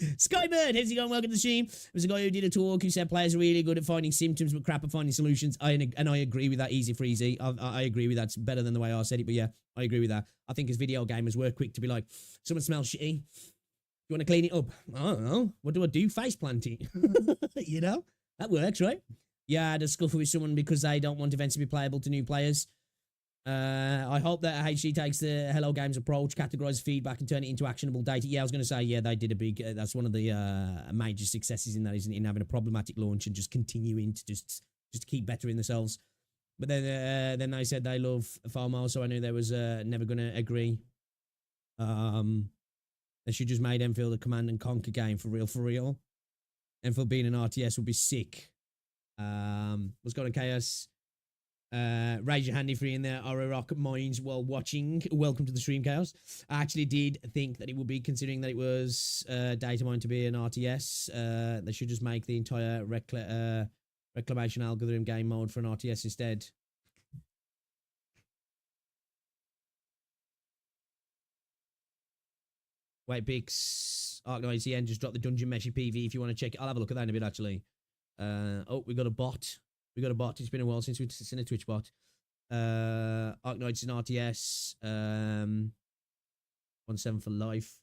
Skybird, how's it going? Welcome to the stream. There's a guy who did a talk who said players are really good at finding symptoms but crap at finding solutions. I agree with that, Easy Freezy. I agree with that. It's better than the way I said it, but yeah, I agree with that. I think as video gamers, we're quick to be like, someone smells shitty. You want to clean it up? I don't know. What do I do? Face plant it. You know? That works, right? Yeah, I had a scuffle with someone because they don't want events to be playable to new players. I hope that HG takes the Hello Games approach, categorize feedback and turn it into actionable data. Yeah, I was going to say, yeah, they did a big, that's one of the major successes in that, isn't it? In having a problematic launch and just continuing to just keep bettering themselves. But then they said they love FOMO, so I knew they was never going to agree. They should just made Enfield a Command and Conquer game for real. Enfield being an RTS would be sick. What's going on, Chaos? Raise your hand if you're in there. Rock Mines while watching. Welcome to the stream, Chaos. I actually did think that it would be, considering that it was data mined to be an RTS. They should just make the entire reclamation algorithm game mode for an RTS instead. Wait, Bix. Arknights, the end just dropped the Dungeon Meshy PV if you want to check it. I'll have a look at that in a bit, actually. Oh, we got a bot. It's been a while since we've seen a Twitch bot. Arknights in RTS. 1-7 for life.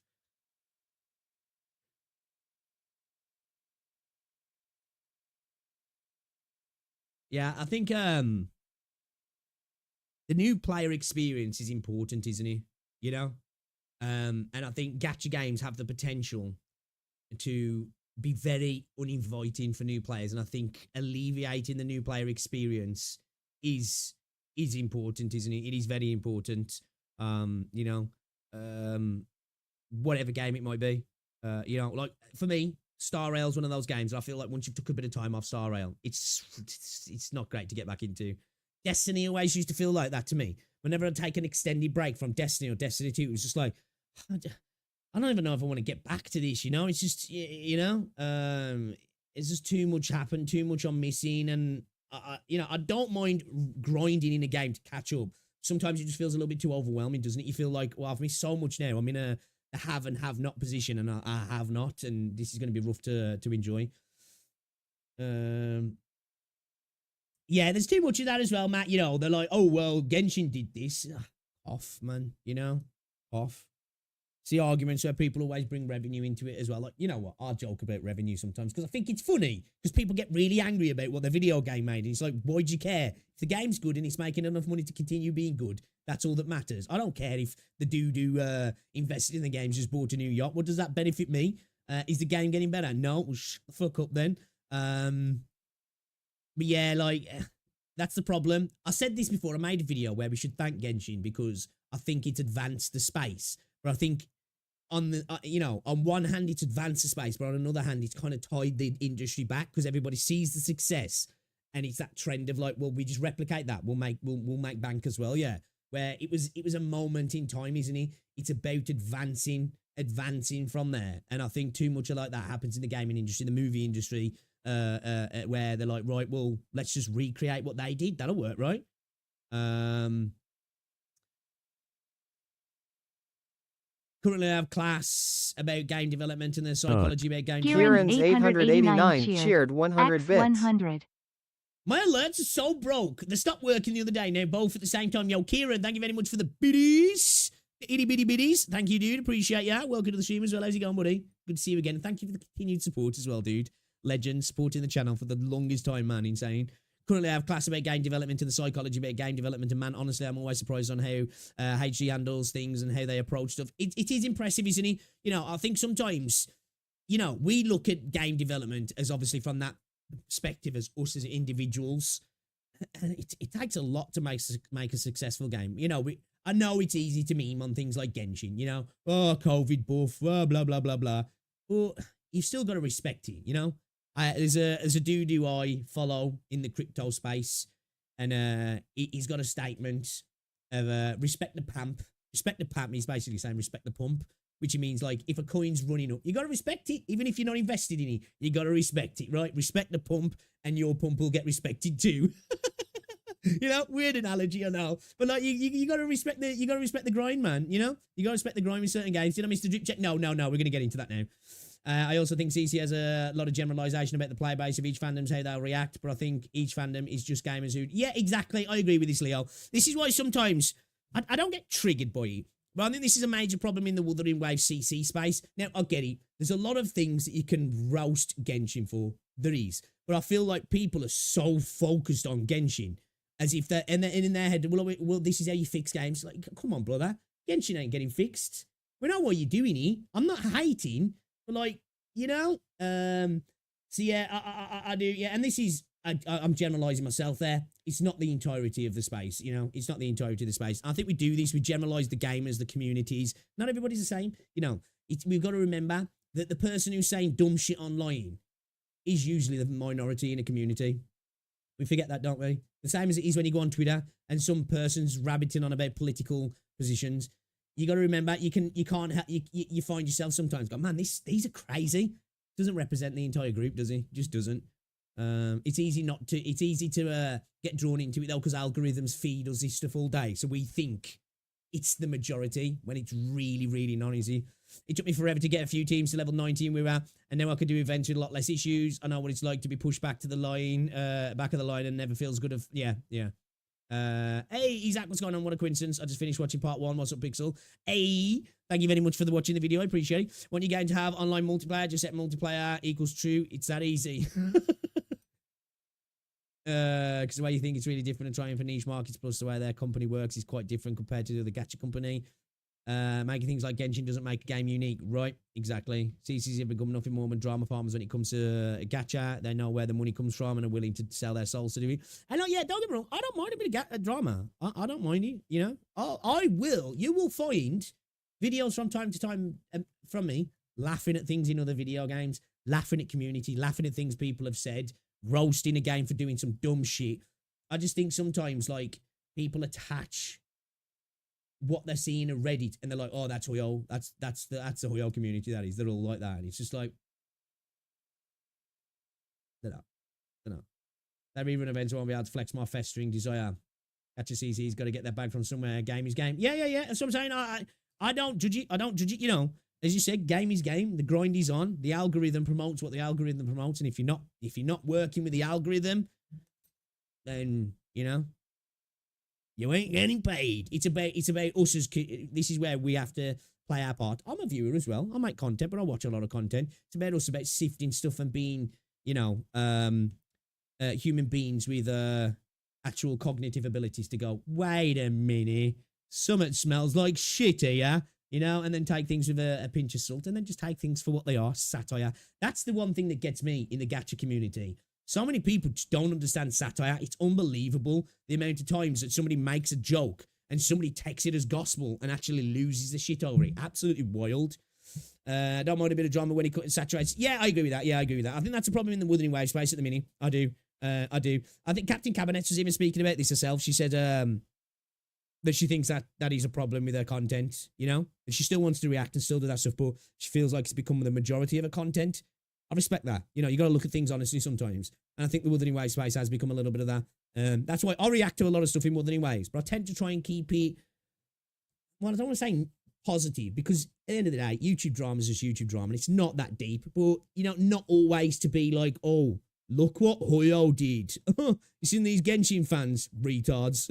Yeah, I think the new player experience is important, isn't it? You know? And I think gacha games have the potential to be very uninviting for new players, and I think alleviating the new player experience is important, isn't it? It is very important. You know, whatever game it might be. You know, like for me, Star Rail's one of those games that I feel like once you've took a bit of time off Star Rail, it's not great to get back into. Destiny always used to feel like that to me. Whenever I'd take an extended break from Destiny or Destiny 2, it was just like, I don't even know if I want to get back to this, you know? It's just, you know, it's just too much happened, too much I'm missing, and, you know, I don't mind grinding in a game to catch up. Sometimes it just feels a little bit too overwhelming, doesn't it? You feel like, well, I've missed so much now. I'm in a have and have not position, and I have not, and this is going to be rough to enjoy. Yeah, there's too much of that as well, Matt. You know, they're like, oh, well, Genshin did this. Off, man, you know? Off. See arguments where people always bring revenue into it as well. Like, you know what? I'll joke about revenue sometimes because I think it's funny because people get really angry about what their video game made. And it's like, why do you care? If the game's good and it's making enough money to continue being good, that's all that matters. I don't care if the dude who invested in the game just bought a new yacht. What does that benefit me? Is the game getting better? No, well, shut the fuck up then. But yeah, like, that's the problem. I said this before. I made a video where we should thank Genshin because I think it's advanced the space. But I think on the, you know, on one hand, it's advanced the space, but on another hand, it's kind of tied the industry back because everybody sees the success. And it's that trend of like, well, we just replicate that. We'll make bank as well. Yeah. Where it was a moment in time, isn't it? It's about advancing from there. And I think too much of like that happens in the gaming industry, the movie industry, where they're like, right, well, let's just recreate what they did. That'll work, right? Currently, I have class about game development and the psychology about game development. Kieran's 889 cheered 100 bits. 100. My alerts are so broke. They stopped working the other day. Now both at the same time. Yo, Kieran, thank you very much for the biddies. The itty bitty biddies. Thank you, dude. Appreciate ya. Welcome to the stream as well. How's it going, buddy? Good to see you again. Thank you for the continued support as well, dude. Legend, supporting the channel for the longest time, man. Insane. Currently, I have class about game development and the psychology about game development. And man, honestly, I'm always surprised on how HG handles things and how they approach stuff. It is impressive, isn't it? You know, I think sometimes, you know, we look at game development as obviously from that perspective as us as individuals. and it takes a lot to make a successful game. You know, I know it's easy to meme on things like Genshin, you know, oh, COVID buff, blah, blah, blah, blah, blah. But you've still got to respect it, you know? There's a dude who I follow in the crypto space, and he's got a statement of respect the pump. Respect the pump. He's basically saying respect the pump, which means like if a coin's running up, you got to respect it. Even if you're not invested in it, you got to respect it, right? Respect the pump, and your pump will get respected too. You know, weird analogy, I know, but like you got to respect the grind, man. You know, you got to respect the grind with certain games. You know, Mr. Drip Check. No, we're gonna get into that now. I also think CC has a lot of generalization about the player base of each fandom's how they'll react, but I think each fandom is just gamers who, yeah, exactly. I agree with this, Leo. This is why sometimes I don't get triggered by it, but I think this is a major problem in the Wuthering Wave CC space. Now, I get it. There's a lot of things that you can roast Genshin for. There is, but I feel like people are so focused on Genshin as if they're in their head, well, this is how you fix games. Like, come on, brother. Genshin ain't getting fixed. We know what you're doing here. I'm not hating. But like, you know, so yeah, I do, yeah, and this is, I'm generalizing myself there. It's not the entirety of the space, you know, it's not the entirety of the space. I think we do this, we generalize the gamers, the communities. Not everybody's the same, you know. We've got to remember that the person who's saying dumb shit online is usually the minority in a community. We forget that, don't we? The same as it is when you go on Twitter and some person's rabbiting on about political positions. You got to remember, you find yourself sometimes go, man, these are crazy. Doesn't represent the entire group, does he? Just doesn't. It's easy to get drawn into it though, because algorithms feed us this stuff all day. So we think it's the majority when it's really, really not easy. It took me forever to get a few teams to level 19 we were, and now I can do events with a lot less issues. I know what it's like to be pushed back to the line, back of the line, and never feels good of, yeah. Hey, Isaac, what's going on? What a coincidence. I just finished watching part 1. What's up, Pixel? Hey, thank you very much for watching the video. I appreciate it. When you're going to have online multiplayer, just set multiplayer equals true. It's that easy. Because the way you think it's really different and trying for niche markets, plus the way their company works is quite different compared to the other gacha company. Making things like Genshin doesn't make a game unique, right? Exactly. CCs have become nothing more than drama farmers when it comes to gacha. They know where the money comes from and are willing to sell their souls to do it. And yeah, don't get me wrong, I don't mind a bit of drama. I don't mind it, you know. You will find videos from time to time from me laughing at things in other video games, laughing at community, laughing at things people have said, roasting a game for doing some dumb shit. I just think sometimes like people attach what they're seeing on Reddit and they're like, oh, that's Hoyo. That's the Hoyo community, that is. They're all like that. And it's just like, I don't know. That rerun events won't be able to flex my festering desire. Gacha CC's got to get their bag from somewhere. Game is game. Yeah. That's what I'm saying. I don't judge it. You know, as you said, game is game. The grind is on. The algorithm promotes what the algorithm promotes. And if you're not working with the algorithm, then, you know, you ain't getting paid. It's about us as this is where we have to play our part. I'm a viewer as well. I make content, but I watch a lot of content. It's about us, about sifting stuff and being, you know, human beings with actual cognitive abilities to go, wait a minute, something smells like shit here, you know, and then take things with a pinch of salt and then just take things for what they are, satire. That's the one thing that gets me in the gacha community. So many people just don't understand satire. It's unbelievable the amount of times that somebody makes a joke and somebody takes it as gospel and actually loses the shit over it. Absolutely wild. Don't mind a bit of drama when he cut and saturates. Yeah, I agree with that. I think that's a problem in the Wuthering Wave space at the minute. I do. I think Captain Cabinets was even speaking about this herself. She said that she thinks that is a problem with her content, you know? And she still wants to react and still do that stuff, but she feels like it's become the majority of her content. I respect that. You know, you got to look at things honestly sometimes. And I think the Wuthering Waves space has become a little bit of that. That's why I react to a lot of stuff in Wuthering Waves, but I tend to try and keep it, well, I don't want to say positive, because at the end of the day, YouTube drama is just YouTube drama, and it's not that deep, but, you know, not always to be like, oh, look what Hoyo did. You seen these Genshin fans, retards.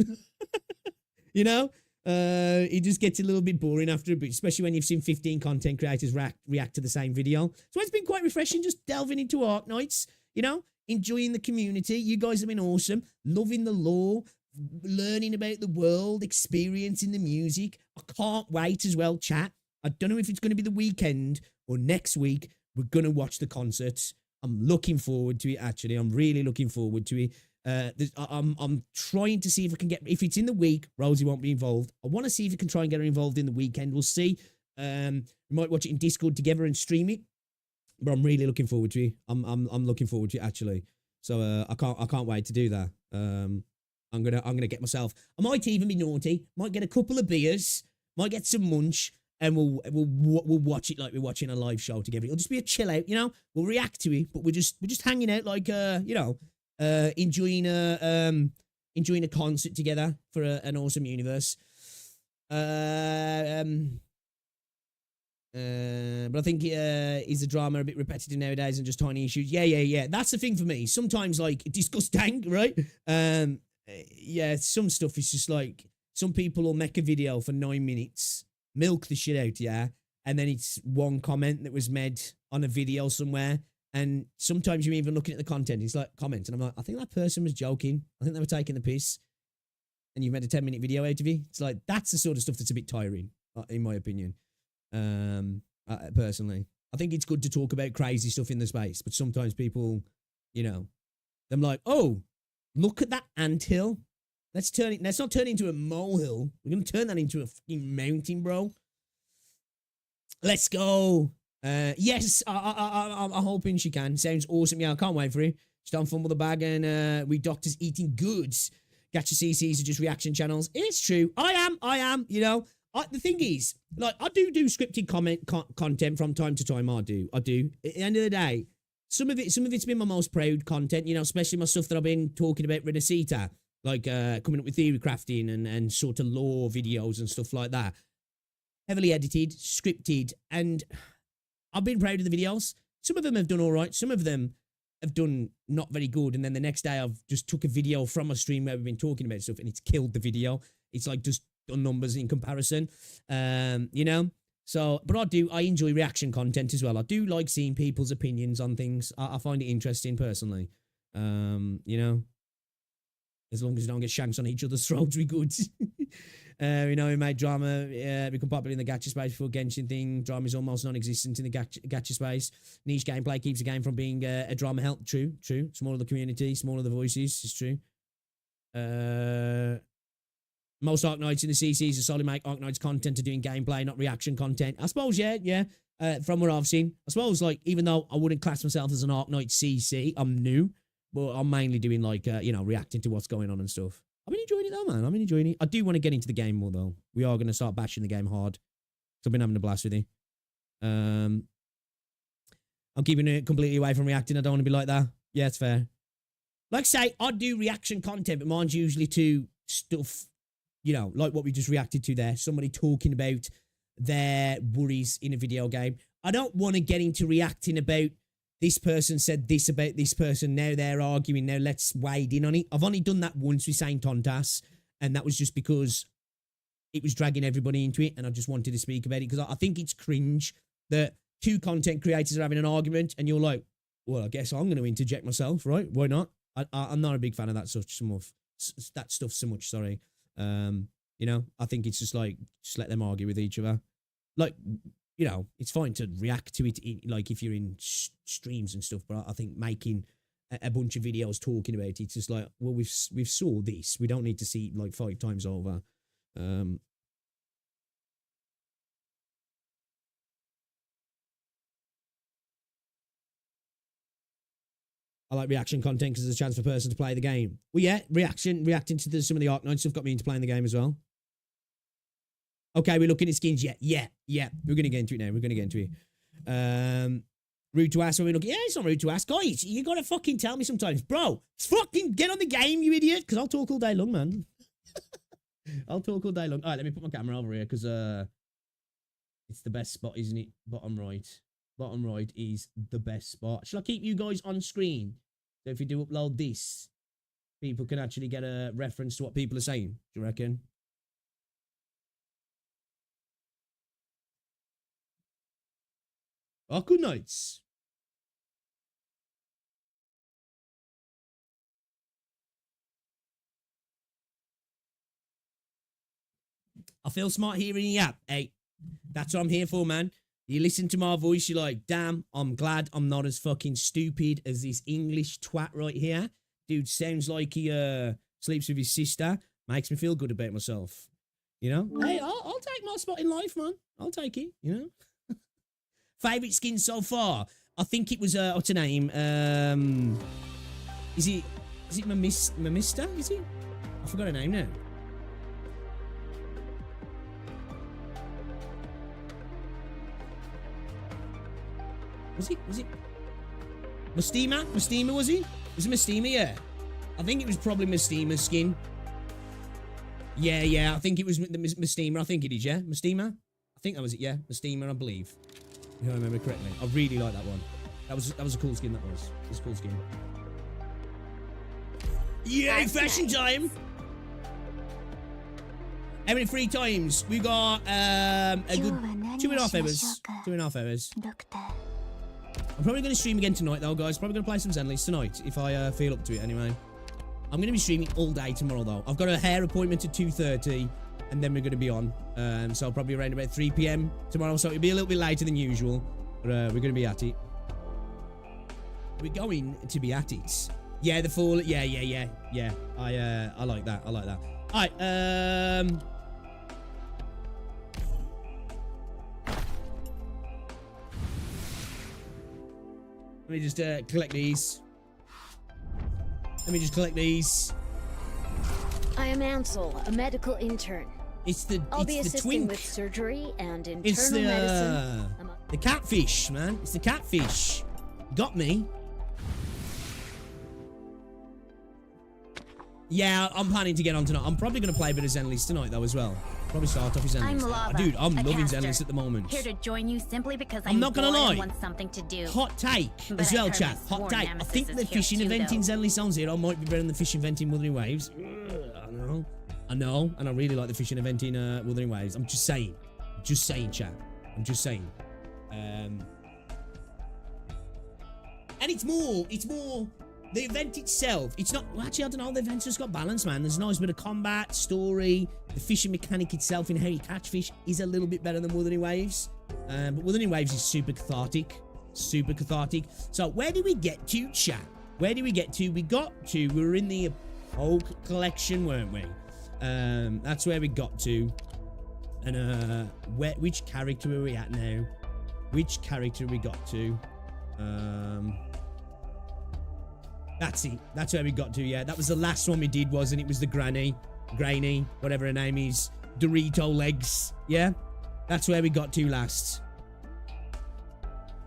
You know? It just gets a little bit boring after a bit, especially when you've seen 15 content creators react to the same video. So it's been quite refreshing just delving into Arknights, you know, enjoying the community. You guys have been awesome, loving the lore, learning about the world, experiencing the music. I can't wait as well, chat. I don't know if it's going to be the weekend or next week. We're going to watch the concerts. I'm looking forward to it. Actually, I'm really looking forward to it. I'm trying to see if I can get, if it's in the week, Rosie won't be involved. I want to see if I can try and get her involved in the weekend. We'll see. We might watch it in Discord together and stream it. But I'm really looking forward to it. I'm looking forward to it actually. So I can't wait to do that. I'm gonna get myself. I might even be naughty. Might get a couple of beers. Might get some munch, and we'll watch it like we're watching a live show together. It'll just be a chill out, you know. We'll react to it, but we're just hanging out like enjoying a concert together for an awesome universe. But I think is the drama a bit repetitive nowadays and just tiny issues? Yeah. That's the thing for me. Sometimes like disgusting, right? Yeah, some stuff is just like some people will make a video for 9 minutes, milk the shit out, yeah, and then it's one comment that was made on a video somewhere. And sometimes you're even looking at the content, it's like comments, and I'm like, I think that person was joking. I think they were taking the piss. And you've made a 10-minute video out of it. It's like that's the sort of stuff that's a bit tiring, in my opinion. Personally, I think it's good to talk about crazy stuff in the space, but sometimes people, you know, them like, oh, look at that anthill. Let's not turn it into a molehill. We're gonna turn that into a fucking mountain, bro. Let's go. Yes, I'm hoping she can. Sounds awesome. Yeah, I can't wait for it. Just don't fumble the bag, and we doctors eating goods. Gacha CCs are just reaction channels. It's true. I am. You know. The thing is, like, I do scripted content from time to time. I do. At the end of the day, some of it's been my most proud content, you know, especially my stuff that I've been talking about Renacita, like coming up with theory crafting and sort of lore videos and stuff like that. Heavily edited, scripted, and I've been proud of the videos. Some of them have done all right. Some of them have done not very good. And then the next day I've just took a video from a stream where we've been talking about stuff and it's killed the video. It's like just done numbers in comparison, you know. So, but I enjoy reaction content as well. I do like seeing people's opinions on things. I find it interesting personally. You know, as long as you don't get shanks on each other's throats, we good. You know, we made drama become popular in the gacha space before Genshin thing. Drama is almost non-existent in the gacha space. Niche gameplay keeps the game from being a drama help. True. Smaller the community, smaller the voices. It's true. Most Arknights in the CCs are solely make Arknights content to doing gameplay, not reaction content. I suppose, yeah. From what I've seen, I suppose, like, even though I wouldn't class myself as an Arknight CC, I'm new, but I'm mainly doing, like, you know, reacting to what's going on and stuff. I've been enjoying it, though, man. I've been enjoying it. I do want to get into the game more, though. We are going to start bashing the game hard. So I've been having a blast with it. I'm keeping it completely away from reacting. I don't want to be like that. Yeah, it's fair. Like I say, I do reaction content, but mine's usually to stuff, you know, like what we just reacted to there. Somebody talking about their worries in a video game. I don't want to get into reacting about this person said this about this person. Now they're arguing. Now let's wade in on it. I've only done that once with Saint Tontas, and that was just because it was dragging everybody into it, and I just wanted to speak about it because I think it's cringe that two content creators are having an argument, and you're like, well, I guess I'm going to interject myself, right? Why not? I'm not a big fan of that stuff so much. Sorry. You know, I think it's just like, just let them argue with each other. Like, you know, it's fine to react to it, like if you're in streams and stuff, but I think making a bunch of videos talking about it, it's just like, well, we've saw this. We don't need to see it like 5 times over. I like reaction content because there's a chance for a person to play the game. Well, yeah, reacting to some of the Arknights stuff got me into playing the game as well. Okay, we're looking at skins. Yeah. We're going to get into it now. Rude to ask when we look. Yeah, it's not rude to ask. Guys, you got to fucking tell me sometimes. Bro, fucking get on the game, you idiot. Because I'll talk all day long, man. I'll talk all day long. All right, let me put my camera over here because it's the best spot, isn't it? Bottom right. Bottom right is the best spot. Shall I keep you guys on screen? So if you do upload this, people can actually get a reference to what people are saying. Do you reckon? Arknights. I feel smart here in the app. Hey, that's what I'm here for, man. You listen to my voice, you're like, damn, I'm glad I'm not as fucking stupid as this English twat right here. Dude sounds like he sleeps with his sister. Makes me feel good about myself. You know? Hey, I'll take my spot in life, man. I'll take it, you know? Favourite skin so far? I think it was, what's her name? Is it Mamista? Is it? I forgot her name now. Was it Mystima? Mystima, was he? Was it Mystima? Yeah. I think it was probably Mystima's skin. Yeah, I think it was the Mystima. I think it is, yeah? Mystima? I think that was it, yeah? Mystima, I believe. If I remember correctly. I really like that one. That was a cool skin, that was. It was a cool skin. Yay, fashion time! How many free times? We got a good 2.5 hours. 2.5 hours. I'm probably going to stream again tonight, though, guys. Probably going to play some Zenless tonight, if I feel up to it anyway. I'm going to be streaming all day tomorrow, though. I've got a hair appointment at 2:30, and then we're going to be on. So probably around about 3 p.m. tomorrow, so it'll be a little bit later than usual. But we're going to be at it. We're going to be at it. Yeah, the fall. Yeah. I like that. I like that. All right. Let me just collect these. Let me just collect these. I am Ansel, a medical intern. I'll be assisting twink. with surgery and internal It's the medicine. the catfish, man. It's the catfish. Got me. Yeah, I'm planning to get on tonight. I'm probably going to play a bit of Zenless tonight, though, as well. Probably start off with Zenless. I'm Lava, Dude, I'm a loving caster, Zenless at the moment. Here to join you simply because I'm not gonna lie. want something to do. Hot take But as I well, heard chat. my Hot sworn take. I nemesis think is the here fishing too, event in though. Zenless on Zero might be better than the fishing event in Wuthering Waves. I know, and I really like the fishing event in Wuthering Waves. I'm just saying. Chat. I'm just saying. And it's more. The event itself, it's not, well, actually, I don't know, the event's just got balance, man. There's a nice bit of combat, story, the fishing mechanic itself in how you catch fish is a little bit better than Wuthering Waves. But Wuthering Waves is super cathartic. So, where did we get to, chat? Where did we get to? We were in the Oak Collection, weren't we? That's where we got to. And, which character are we at now? Which character we got to? That's it. That's where we got to, yeah. That was the last one we did, wasn't it? It was the Grainy, whatever her name is. Dorito legs, yeah? That's where we got to last.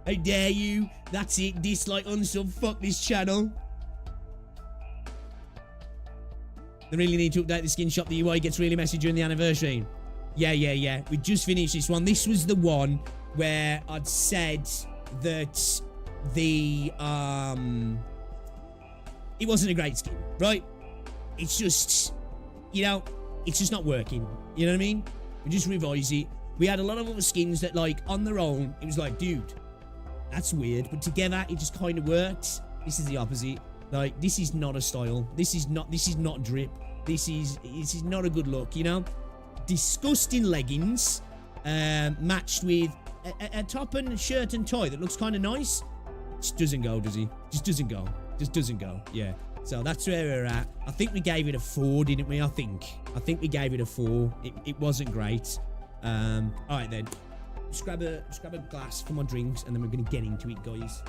How dare you? That's it. Dislike, unsub, fuck this channel. They really need to update the skin shop. The UI gets really messy during the anniversary. Yeah. We just finished this one. This was the one where I'd said that the, it wasn't a great skin, right? It's just, you know, it's just not working. You know what I mean? We just revised it. We had a lot of other skins that, like, on their own, it was like, dude, that's weird. But together, it just kind of worked. This is the opposite. Like, this is not a style. This is not drip. This is not a good look, you know? Disgusting leggings, matched with a top and shirt and tie that looks kind of nice. Just doesn't go, does he? Just doesn't go. Yeah. So that's where we're at. I think we gave it a 4, didn't we? I think we gave it a 4. It wasn't great. All right then. Just grab a glass for my drinks, and then we're gonna get into it, guys.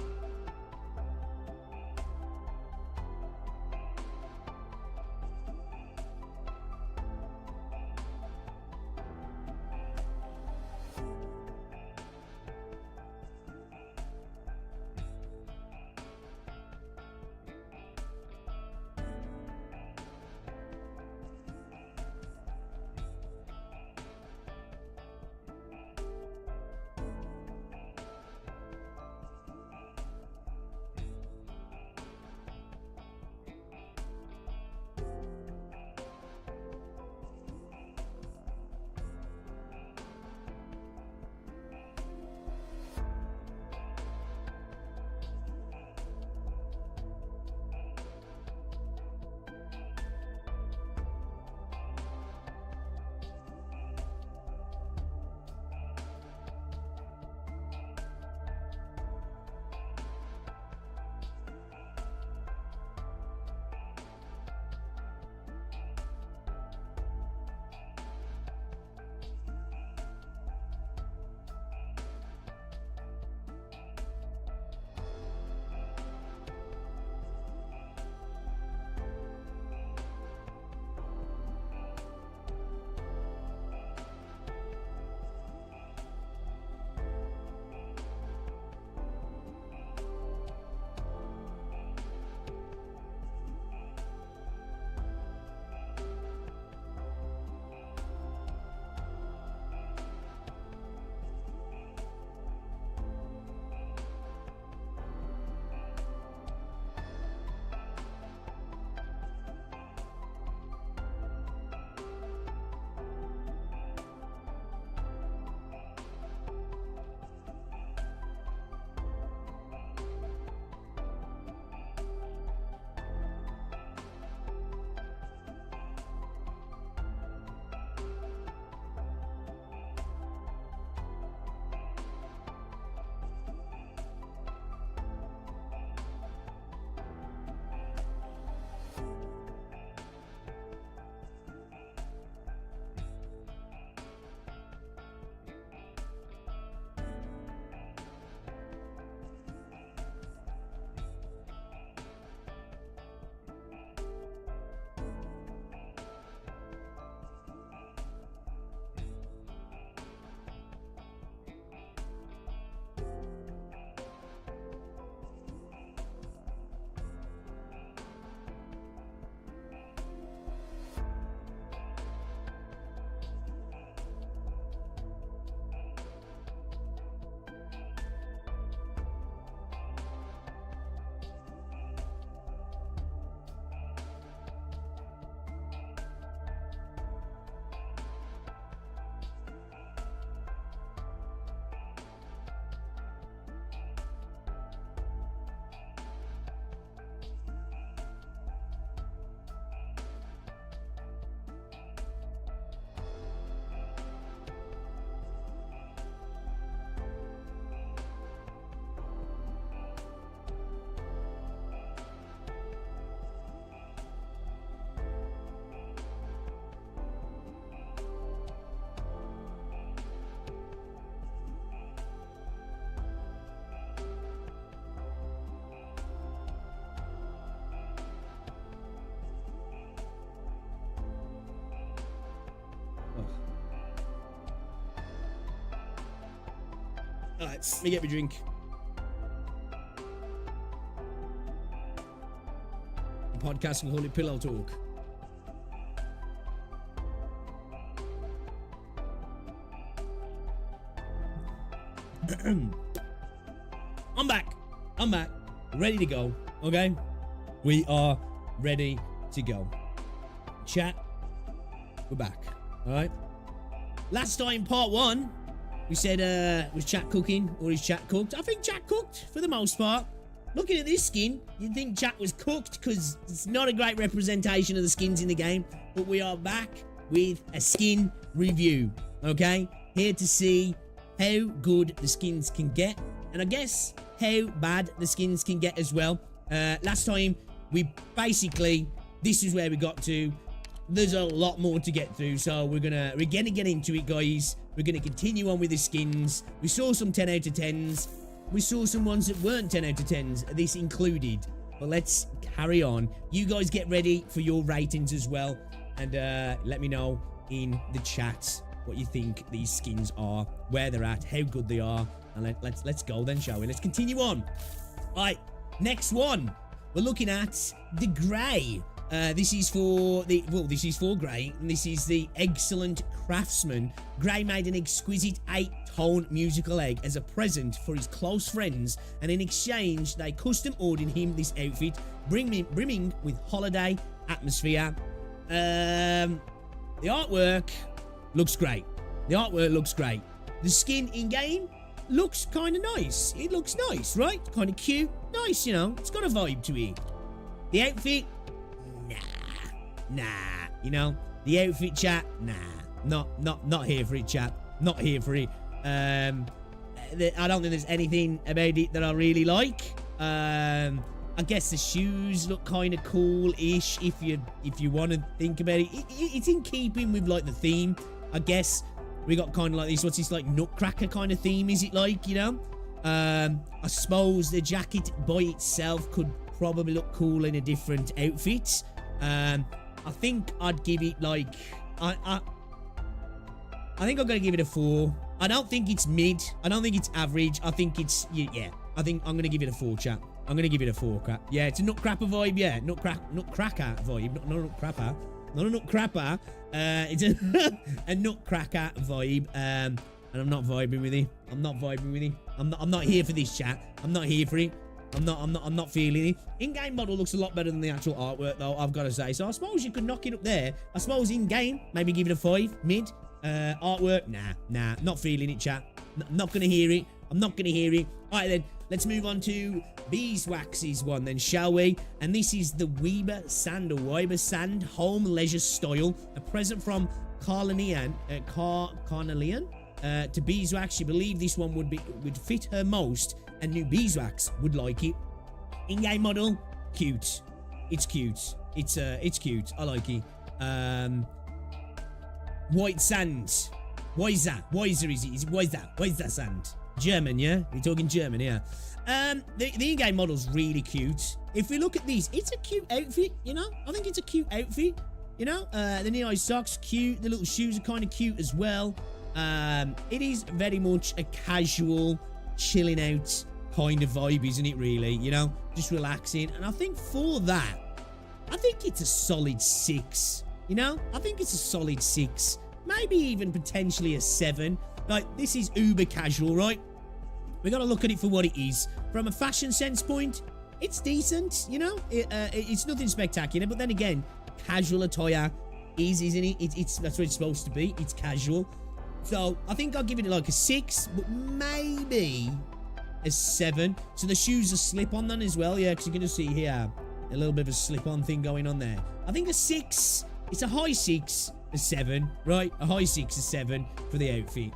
Alright, let me get my drink. The podcast can call it Pillow Talk. I'm back. Ready to go. Okay? We are ready to go. Chat, we're back. Alright? Last time, part 1, we said, was chat cooking or is chat cooked? I think chat cooked for the most part. Looking at this skin, you'd think chat was cooked because it's not a great representation of the skins in the game. But we are back with a skin review. Okay? Here to see how good the skins can get. And I guess how bad the skins can get as well. Last time, we basically, this is where we got to. There's a lot more to get through, so we're gonna get into it, guys. We're gonna continue on with the skins. We saw some 10 out of 10s. We saw some ones that weren't 10 out of 10s, this included. But let's carry on. You guys get ready for your ratings as well. And let me know in the chat what you think these skins are, where they're at, how good they are. And let's go then, shall we? Let's continue on. All right, next one. We're looking at the Grey. This is for Grey, and this is the Excellent Craftsman. Grey made an exquisite 8-tone musical egg as a present for his close friends, and in exchange, they custom ordered him this outfit, brimming with holiday atmosphere. The artwork looks great. The skin in-game looks kind of nice. It looks nice, right? Kind of cute. Nice, you know. It's got a vibe to it. The outfit... Nah, you know, the outfit, chat, nah, not here for it, chat, not here for it. I don't think there's anything about it that I really like. I guess the shoes look kind of cool-ish if you want to think about it. It's in keeping with like the theme, I guess. We got kind of like this, what's this, like Nutcracker kind of theme, is it like, you know? I suppose the jacket by itself could probably look cool in a different outfit. I think I'd give it like I think I'm gonna give it a 4. I don't think it's mid. I don't think it's average. I think it's yeah. I think I'm gonna give it a 4, chat. I'm gonna give it a 4, crap. Yeah, it's a Nutcracker vibe. Yeah, Nutcracker vibe. Not a Nutcracker. Not a Nutcracker. It's a Nutcracker vibe. And I'm not vibing with it. I'm not here for this, chat. I'm not here for it. I'm not feeling it. In-game model looks a lot better than the actual artwork, though, I've got to say. So I suppose you could knock it up there. I suppose in-game, maybe give it a 5, mid. Artwork, nah, not feeling it, chat. Not gonna hear it. I'm not gonna hear it. All right, then, let's move on to Beeswax's one, then, shall we? And this is the Weber Sand, or Weber Sand Home Leisure Style. A present from Carnelian to Beeswax. She believed this one would fit her most, and knew Beeswax would like it. In-game model, cute. It's cute. It's cute. I like it. White sand. Why is that? Wiser is it? Why is that sand? German, yeah? We're talking German, yeah. The in-game model's really cute. If we look at these, it's a cute outfit, you know? I think it's a cute outfit, you know? The knee-high socks, cute. The little shoes are kind of cute as well. It is very much a casual, chilling out kind of vibe, isn't it, really? You know, just relaxing. And I think for that, I think it's a solid 6. You know, I think it's a solid 6. Maybe even potentially a 7. Like, this is uber casual, right? We got to look at it for what it is. From a fashion sense point, it's decent, you know? It's nothing spectacular, but then again, casual attire isn't it? That's what it's supposed to be. It's casual. So, I think I'll give it like a 6, but maybe a 7. So, the shoes are slip-on then as well, yeah, because you can just see here a little bit of a slip-on thing going on there. I think a 6, it's a high 6, a 7, right? A high 6, a 7 for the outfit.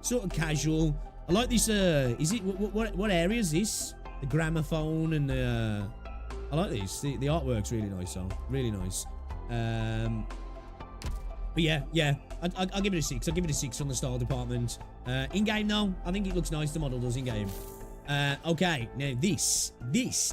Sort of casual. I like this, is it, what area is this? The gramophone and the, I like this. The artwork's really nice, so, really nice. But yeah, I'll give it a 6. I'll give it a 6 on the style department. In-game, though, I think it looks nice. The model does in-game. Okay, now this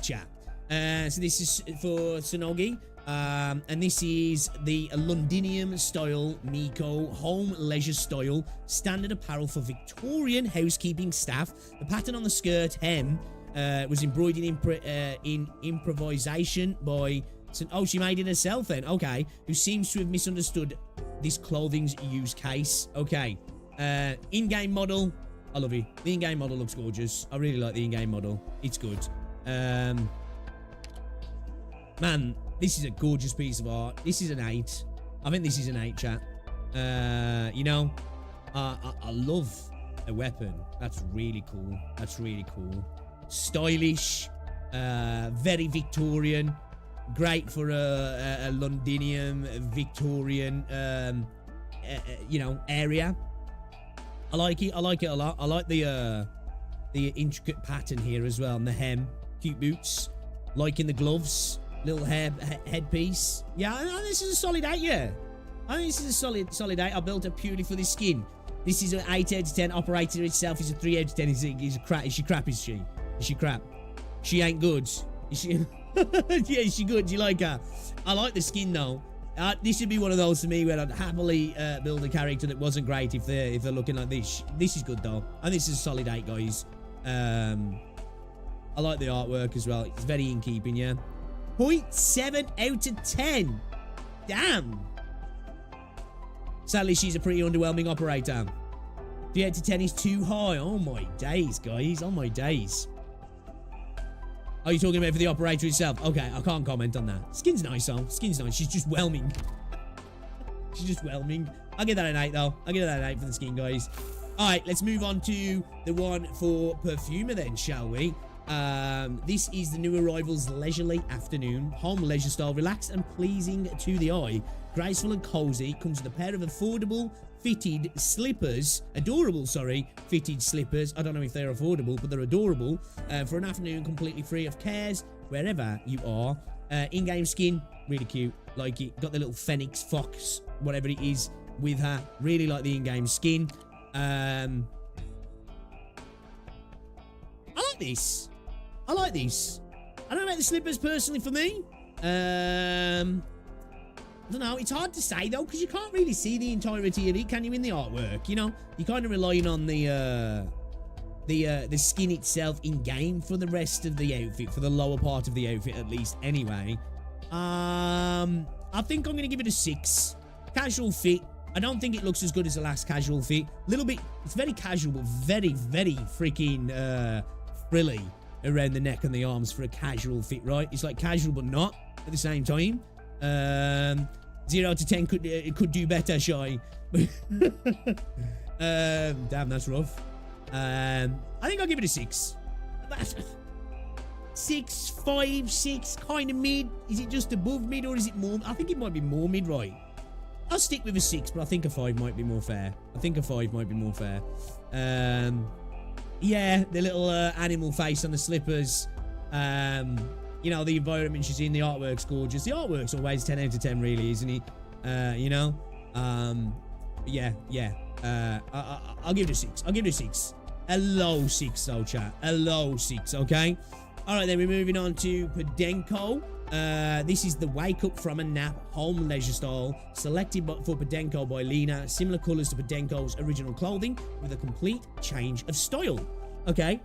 chap. So this is for Sonogi. And this is the Londinium style Miko home leisure style standard apparel for Victorian housekeeping staff. The pattern on the skirt hem was embroidered in improvisation by... Oh, she made it herself then. Okay. Who seems to have misunderstood this clothing's use case. Okay. In-game model. I love it. The in-game model looks gorgeous. I really like the in-game model. It's good. Man, this is a gorgeous piece of art. This is an 8. I think this is an 8, chat. You know, I love a weapon. That's really cool. That's really cool. Stylish. Very Victorian. Great for a Londinium Victorian, you know, area. I like it. I like it a lot. I like the intricate pattern here as well. And the hem. Cute boots. Liking the gloves. Little headpiece. Yeah, I think this is a solid 8, yeah. I think this is a solid 8. I built it purely for this skin. This is an 8 out of 10. Operator itself is a 3 out of 10. Is she crap, is she? Is she crap? She ain't good. Is she... yeah, is she good? Do you like her? I like the skin, though. This would be one of those for me where I'd happily build a character that wasn't great if they're looking like this. This is good, though. And this is a solid 8, guys. I like the artwork as well. It's very in keeping, yeah. 0.7 out of 10. Damn. Sadly, she's a pretty underwhelming operator. 3 out of 10 is too high. Oh, my days, guys. Oh, my days. Are you talking about for the operator itself? Okay, I can't comment on that. Skin's nice, though. Skin's nice. She's just whelming. She's just whelming. I'll give that an 8, though. I'll give that an 8 for the skin, guys. All right, let's move on to the one for Perfumer then, shall we? This is the new arrival's leisurely afternoon. Home leisure style, relaxed and pleasing to the eye. Graceful and cozy. Comes with a pair of affordable fitted slippers. Adorable, sorry. Fitted slippers. I don't know if they're affordable, but they're adorable. For an afternoon completely free of cares, wherever you are. In-game skin, really cute. Like it. Got the little phoenix fox, whatever it is, with her. Really like the in-game skin. I like this. I like these. I don't know about the slippers personally for me. I don't know. It's hard to say though, because you can't really see the entirety of it, can you, in the artwork? You know, you're kind of relying on the skin itself in game for the rest of the outfit, for the lower part of the outfit at least. Anyway, I think I'm gonna give it a 6. Casual fit. I don't think it looks as good as the last casual fit. Little bit. It's very casual, but very, very freaking frilly around the neck and the arms for a casual fit, right? It's like casual but not at the same time. 0 to 10 could do better, Shy. Damn, that's rough. I think I'll give it a 6. 6, 5, 6, kind of mid. Is it just above mid or is it more? I think it might be more mid, right? I'll stick with a 6, but I think a 5 might be more fair. Yeah, the little animal face on the slippers. You know, the environment she's in, the artwork's gorgeous. The artwork's always 10 out of 10, really, isn't it? You know? Yeah. I'll give it a 6. I'll give it a 6. A low 6, though, chat. A low 6, okay? All right, then we're moving on to Podenko. This is the Wake Up From a Nap home leisure style, selected for Podenko by Lena. Similar colors to Podenko's original clothing, with a complete change of style. Okay,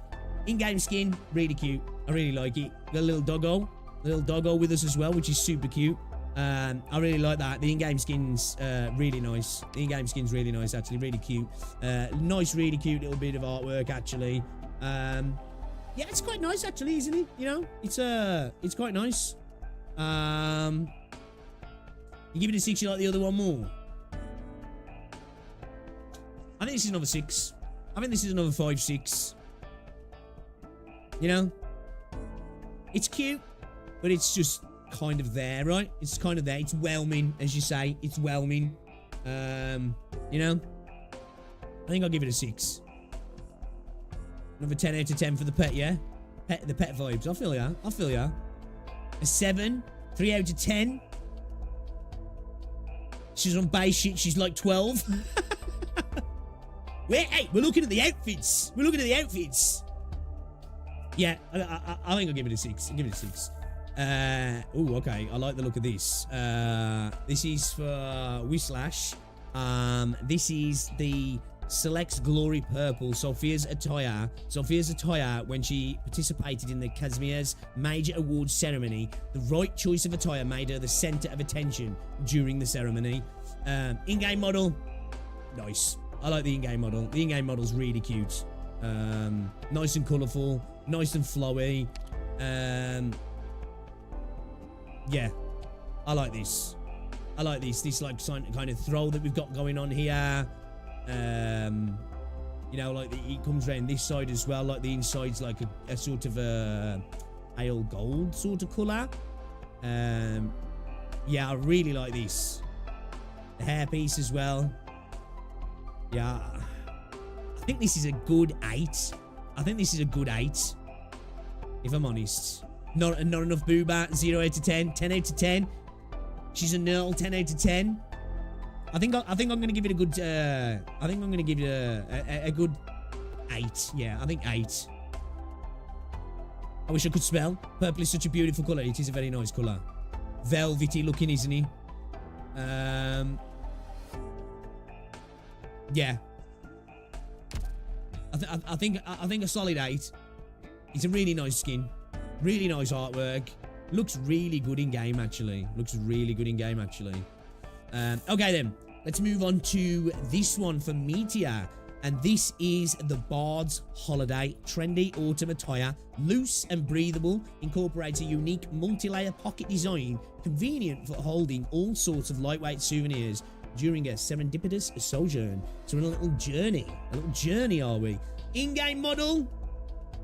in-game skin, really cute. I really like it. Got a little doggo with us as well, which is super cute. I really like that. The in-game skin's really nice. The in-game skin's really nice, actually, really cute. Nice, really cute little bit of artwork, actually. Yeah, it's quite nice, actually, isn't it? You know, it's quite nice. You give it a 6, you like the other one more? I think this is another 6. I think this is another 5, 6. You know? It's cute, but it's just kind of there, right? It's kind of there. It's whelming, as you say. It's whelming. You know? I think I'll give it a 6. Another 10 out of 10 for the pet, yeah? The pet vibes. I feel ya. A 7. 3 out of 10. She's on base shit. She's like 12. Hey, we're looking at the outfits. Yeah, I think I'll give it a 6. I'll give it a 6. Oh, okay. I like the look of this. This is for Whislash. This is the Selects Glory Purple, Sophia's attire. Sophia's attire when she participated in the Kazmir's major awards ceremony. The right choice of attire made her the center of attention during the ceremony. In-game model, nice. I like the in-game model. The in-game model's really cute. Nice and colourful, nice and flowy. Yeah, I like this. I like this like kind of throw that we've got going on here. You know, like it comes around this side as well. Like the inside's like a sort of a pale gold sort of colour. Yeah, I really like this. The hairpiece as well. Yeah, I think this is a good 8. I think this is a good 8. If I'm honest. Not enough booba. 0 out of 10. 10 out of 10. She's a nurl. 10 out of 10. I think I'm gonna give it a good. I think I'm gonna give it a good 8. Yeah, I think 8. I wish I could spell. Purple is such a beautiful colour. It is a very nice colour. Velvety looking, isn't he? Yeah. I think a solid 8. It's a really nice skin. Really nice artwork. Looks really good in game, actually. Looks really good in game, actually. Okay, then. Let's move on to this one for Meteor. And this is the Bard's Holiday Trendy Autumn Attire. Loose and breathable. Incorporates a unique multi-layer pocket design. Convenient for holding all sorts of lightweight souvenirs during a serendipitous sojourn. So we're on a little journey. A little journey, are we? In-game model.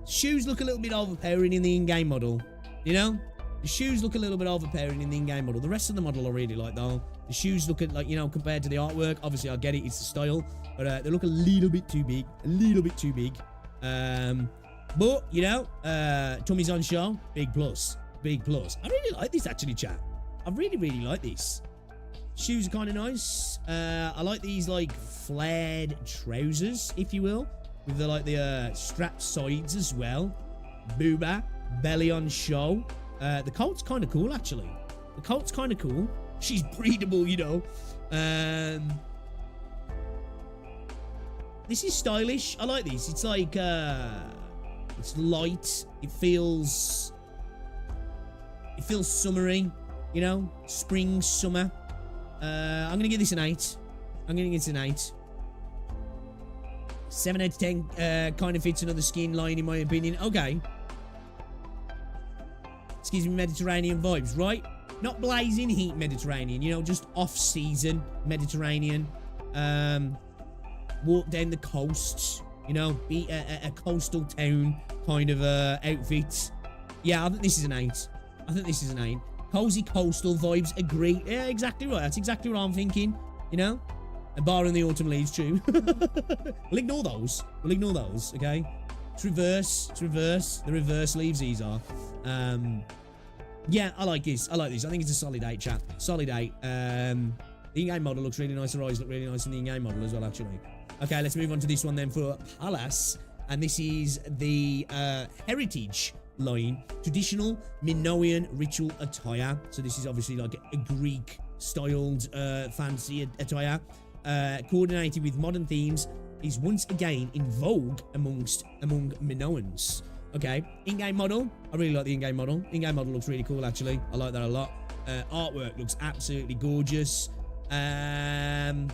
Shoes look a little bit overpowering in the in-game model. You know? The shoes look a little bit overpowering in the in-game model. The rest of the model I really like, though. The shoes look at, like, you know, compared to the artwork. Obviously, I get it. It's the style. But they look a little bit too big. A little bit too big. But, you know, Tummy's on show. Big plus. Big plus. I really like this, actually, chat. I really, really like this. Shoes are kind of nice. I like these, like, flared trousers, if you will. With the, like, the strapped sides as well. Booba. Belly on show. The coat's kind of cool, actually. The coat's kind of cool. She's breathable, you know. This is stylish. I like this. It's like, it's light. It feels summery, you know. Spring, summer. I'm going to give this an 8. I'm going to give this an 8. 7 out of 10 kind of fits another skin line, in my opinion. Okay. This gives me Mediterranean vibes, right? Not blazing heat Mediterranean, you know, just off-season Mediterranean. Walk down the coast, you know, be a coastal town kind of outfit. Yeah, I think this is an 8. I think this is an 8. Cozy coastal vibes, agree. Yeah, exactly right. That's exactly what I'm thinking, you know? And barring the autumn leaves, true. We'll ignore those. We'll ignore those, okay? It's reverse. It's reverse. The reverse leaves, these are. Yeah, I like this. I like this. I think it's a solid 8, chat. Solid 8. The in-game model looks really nice. Her eyes look really nice in the in-game model as well, actually. Okay, let's move on to this one then for Palace. And this is the Heritage line. Traditional Minoan ritual attire. So this is obviously like a Greek-styled fancy attire. Coordinated with modern themes. Is once again in vogue among Minoans. Okay, in-game model. I really like the in-game model. In-game model looks really cool, actually. I like that a lot. Artwork looks absolutely gorgeous. I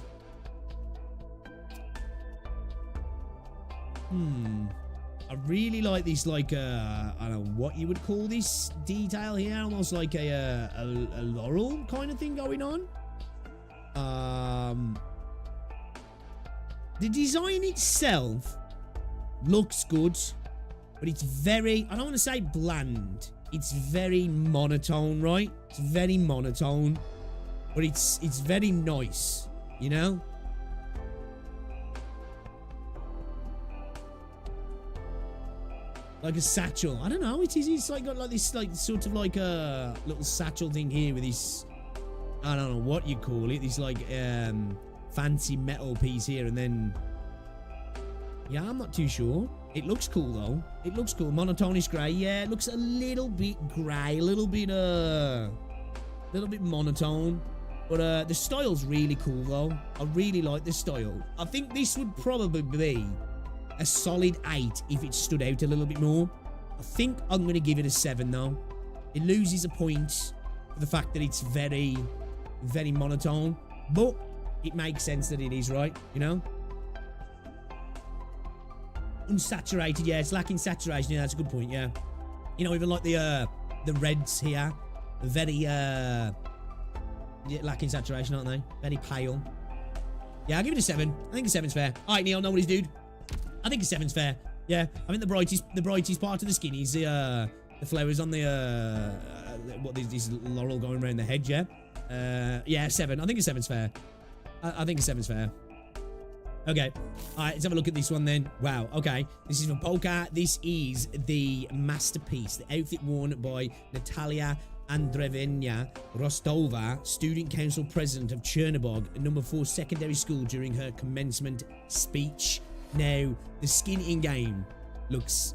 really like this, like, I don't know what you would call this detail here. Almost like a laurel kind of thing going on. The design itself looks good. But it's very, I don't want to say bland. It's very monotone, right? It's very monotone. But it's very nice, you know? Like a satchel. I don't know. It's like got like this, like, sort of like a little satchel thing here with this, I don't know what you call it. This, like, fancy metal piece here. And then, yeah, I'm not too sure. It looks cool though. It looks cool. Monotonish grey. Yeah, it looks a little bit grey, a little bit monotone. But the style's really cool though. I really like the style. I think this would probably be a solid 8 if it stood out a little bit more. I think I'm going to give it a 7 though. It loses a point for the fact that it's very, very monotone. But it makes sense that it is, right? You know? Unsaturated, yeah, it's lacking saturation. Yeah, that's a good point, yeah. You know, even like the reds here, very yeah, lacking saturation, aren't they? Very pale. Yeah, I'll give it a 7. I think a 7's fair. Alright, Neil, no worries, dude. I think a 7's fair. Yeah, I think the brightest part of the skin is the flowers on the what this laurel going around the head, yeah. Yeah, 7. I think a 7's fair. I think a 7's fair. Okay, all right, let's have a look at this one then. Wow, okay, this is from Polka. This is the masterpiece, the outfit worn by Natalia Andreevna Rostova, student council president of Chernobog, number 4 secondary school, during her commencement speech. Now, the skin in-game looks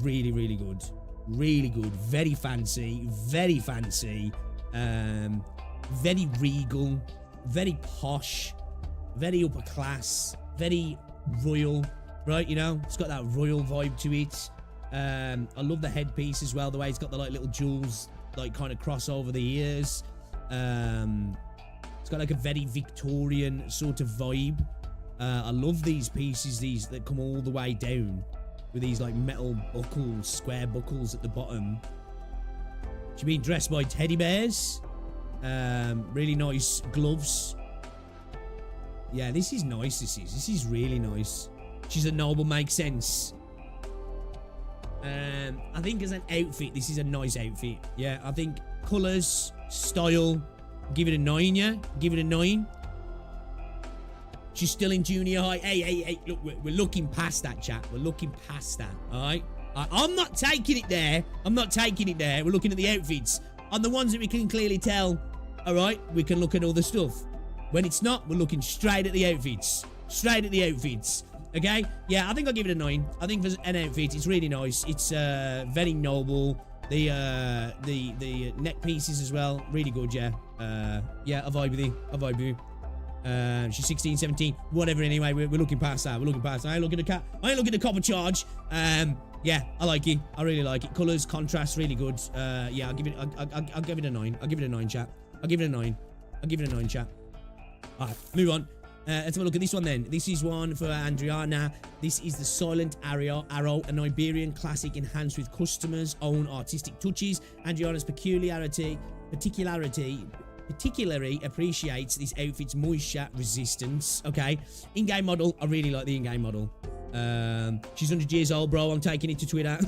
really, really good. Really good. Very fancy. Very fancy. Very regal. Very posh. Very upper class. Very royal. Right, you know? It's got that royal vibe to it. I love the headpiece as well. The way it's got the like little jewels like kind of cross over the ears. It's got like a very Victorian sort of vibe. I love these pieces, these that come all the way down with these like metal buckles, square buckles at the bottom. She's being dressed by teddy bears. Really nice gloves. Yeah, this is nice. This is really nice. She's a noble, makes sense. I think as an outfit, this is a nice outfit. Yeah, I think colours, style, give it a 9, yeah? Give it a 9. She's still in junior high. Hey, look, we're looking past that, chat. We're looking past that, all right? I'm not taking it there. I'm not taking it there. We're looking at the outfits. On the ones that we can clearly tell, all right, we can look at all the stuff. When it's not, we're looking straight at the outfits. Straight at the outfits. Okay? Yeah, I think I'll give it a 9. I think for an outfit, it's really nice. It's very noble. The neck pieces as well, really good, yeah. Yeah, I vibe with you. I vibe with you. She's 16, 17, whatever. Anyway, we're looking past that. We're looking past that. I ain't looking at the copper charge. Yeah, I like it. I really like it. Colors, contrast, really good. Yeah, I'll give it a 9. I'll give it a 9, chat. I'll give it a 9. I'll give it a 9, chat. All right, move on. Let's have a look at this one then. This is one for Andriana. This is the Silent Arrow, an Iberian classic enhanced with customers' own artistic touches. Andriana's particularly appreciates this outfit's moisture resistance. Okay, in-game model. I really like the in-game model. She's 100 years old, bro. I'm taking it to Twitter.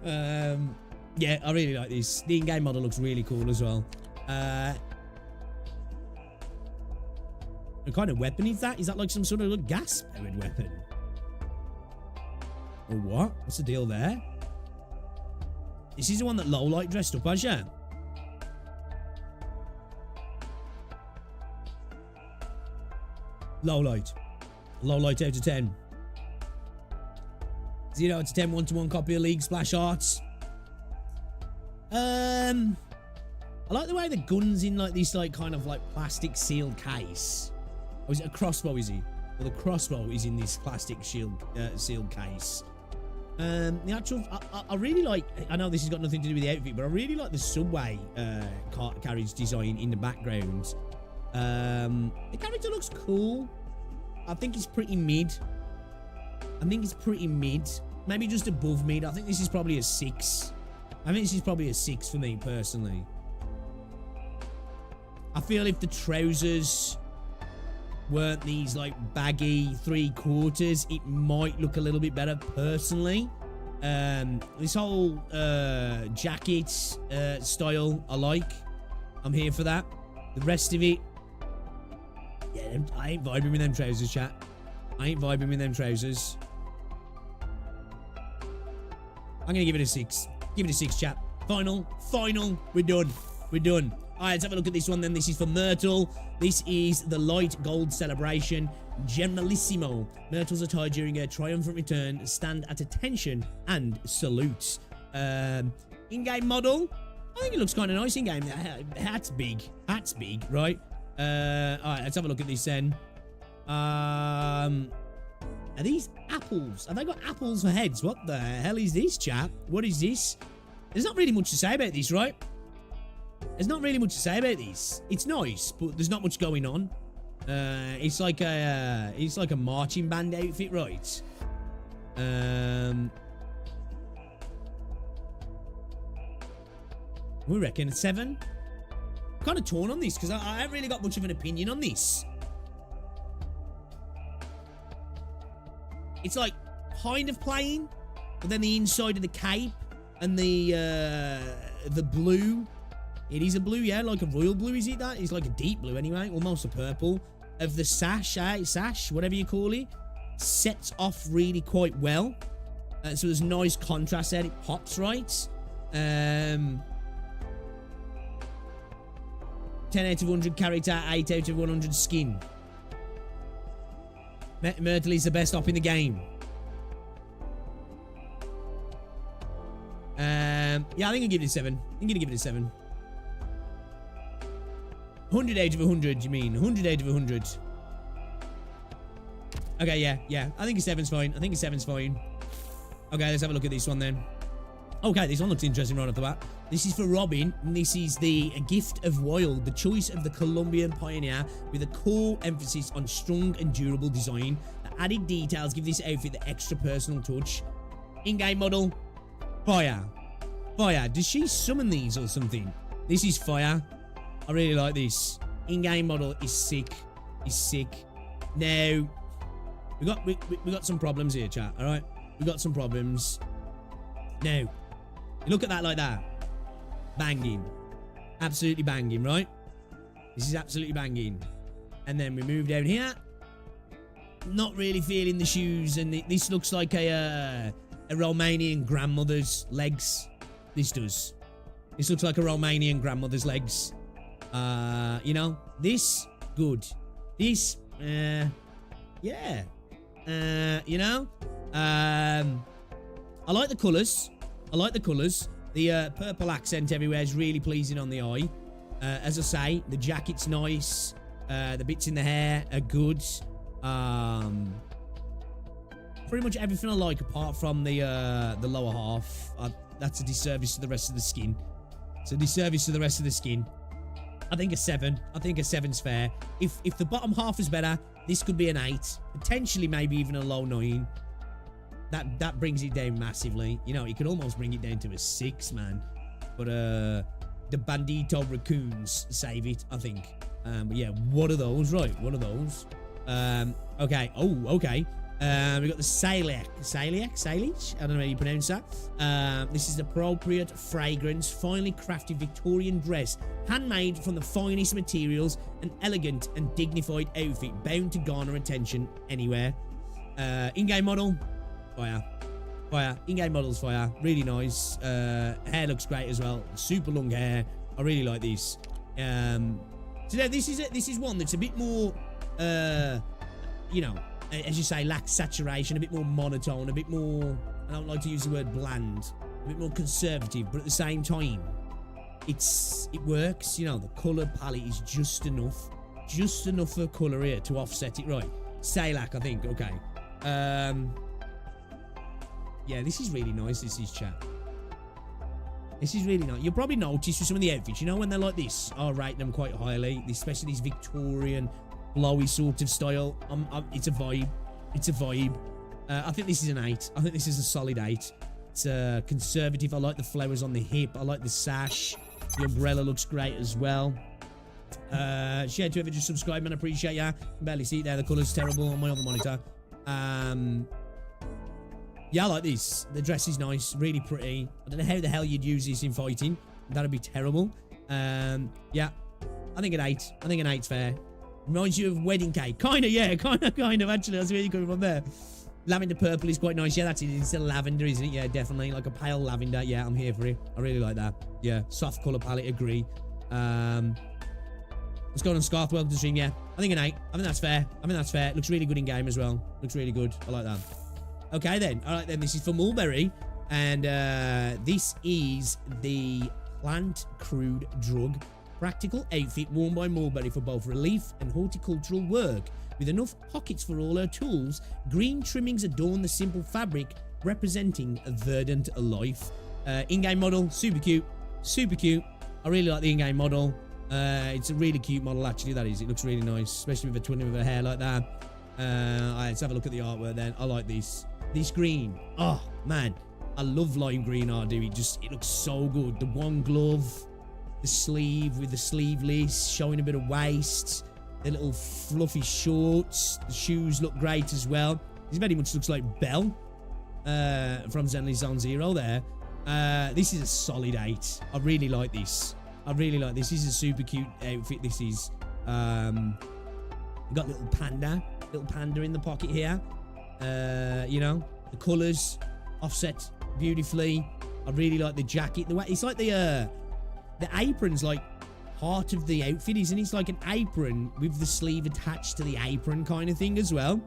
Yeah, I really like this. The in-game model looks really cool as well. What kind of weapon is that? Is that like some sort of gas-powered weapon? Or what? What's the deal there? This is the one that Lowlight dressed up as, yeah? Lowlight. Lowlight out of 10. 0 out of 10, 1-to-1 copy of League Splash Arts. I like the way the gun's in like this like kind of like plastic sealed case. Or is it a crossbow, is he? Well, the crossbow is in this plastic sealed case. The actual, I really like, I know this has got nothing to do with the outfit, but I really like the subway carriage design in the background. The character looks cool. I think it's pretty mid. Maybe just above mid. I think this is probably a 6. I think this is probably a 6 for me personally. I feel if the trousers weren't these like baggy 3/4, it might look a little bit better personally. This whole jacket style I like. I'm here for that. The rest of it, yeah, I ain't vibing with them trousers, chat. I ain't vibing with them trousers. I'm gonna give it a 6. Give it a 6, chat. Final. We're done. All right, let's have a look at this one then. This is for Myrtle. This is the Light Gold Celebration Generalissimo. Myrtle's attire during her triumphant return stand at attention and salutes. In-game model. I think it looks kind of nice in-game. Hat's big. Hat's big, right? All right, let's have a look at this then. Are these apples? Have they got apples for heads? What the hell is this, chap? What is this? There's not really much to say about this, right? There's not really much to say about this. It's nice, but there's not much going on. It's like a marching band outfit, right? We reckon 7. I'm kind of torn on this because I haven't really got much of an opinion on this. It's like kind of plain, but then the inside of the cape and the blue. It is a blue, yeah, like a royal blue, is it that? It's like a deep blue anyway, almost a purple. Of the sash, whatever you call it, sets off really quite well. So there's nice contrast there. It pops right. 10 out of 100 character, 8 out of 100 skin. Myrtle is the best op in the game. Yeah, I think I'll give it a 7. I'm gonna give it a 7. 100 out of 100, you mean? 100 out of 100. Okay, yeah. I think a 7's fine. Okay, let's have a look at this one then. Okay, this one looks interesting right off the bat. This is for Robin, and this is the Gift of Wild, the choice of the Colombian pioneer with a core emphasis on strong and durable design. The added details give this outfit the extra personal touch. In-game model, fire. Fire. Does she summon these or something? This is fire. I really like this. In-game model is sick. Now, we got some problems here, chat. All right, we got some problems. Now, you look at that like that. Banging. Absolutely banging, right? This is absolutely banging. And then we move down here. Not really feeling the shoes, and this looks like a Romanian grandmother's legs. This does. This looks like a Romanian grandmother's legs. You know, this good. This, yeah. You know, I like the colours. The purple accent everywhere is really pleasing on the eye. As I say, the jacket's nice. The bits in the hair are good. Pretty much everything I like apart from the lower half. That's a disservice to the rest of the skin. It's a disservice to the rest of the skin. I think a 7. I think a 7's fair. If the bottom half is better, this could be an 8. Potentially maybe even a low 9. That brings it down massively. You know, it could almost bring it down to a 6, man. But the Bandito Raccoons save it, I think. But yeah, what are those? Right, what are those? Okay. Oh, okay. We got the Salic. I don't know how you pronounce that. This is appropriate fragrance, finely crafted Victorian dress, handmade from the finest materials, an elegant and dignified outfit, bound to garner attention anywhere. In-game model, fire. In-game model's fire. Really nice. Hair looks great as well. Super long hair. I really like this. So yeah, this is one that's a bit more, you know, as you say, lacks saturation, a bit more monotone, a bit more, I don't like to use the word bland, a bit more conservative, but at the same time, it works. You know, the colour palette is just enough for colour here to offset it, right? Salak, I think. Okay. Yeah, this is really nice. This is chat. This is really nice. You'll probably notice with some of the outfits, you know, when they're like this, I rate them quite highly, especially this Victorian blowy sort of style. It's a vibe. I think this is an 8. I think this is a solid 8. It's conservative. I like the flowers on the hip. I like the sash. The umbrella looks great as well. Share to ever just subscribe, man. I appreciate ya. I can barely see it there. The colour's terrible on my other monitor. Yeah, I like this. The dress is nice. Really pretty. I don't know how the hell you'd use this in fighting. That'd be terrible. Yeah. I think an 8. I think an 8's fair. Reminds you of wedding cake. Kind of, yeah. Kind of, actually. That's where you're coming from there. Lavender purple is quite nice. Yeah, that's it. It's a lavender, isn't it? Yeah, definitely. Like a pale lavender. Yeah, I'm here for it. I really like that. Yeah, soft colour palette. Agree. Let's go on Scarth. Welcome to the stream. Yeah, I think an 8. I think that's fair. It looks really good in game as well. Looks really good. I like that. Okay then. All right then. This is for Mulberry, and this is the plant crude drug practical outfit worn by Mulberry for both relief and horticultural work. With enough pockets for all her tools, green trimmings adorn the simple fabric, representing a verdant life. In-game model, super cute. Super cute. I really like the in-game model. It's a really cute model, actually, that is. It looks really nice, especially with the twinning of her hair like that. Let's have a look at the artwork then. I like this. This green. Oh, man. I love lime green, I do. It looks so good. The one glove, the sleeve with the sleeveless, showing a bit of waist, the little fluffy shorts. The shoes look great as well. This very much looks like Belle from Zenly Zone Zero there. This is a solid 8. I really like this. This is a super cute outfit. This is got little panda in the pocket here. You know, the colours offset beautifully. I really like the jacket. The way it's like the apron's like part of the outfit, isn't it? It's like an apron with the sleeve attached to the apron kind of thing as well.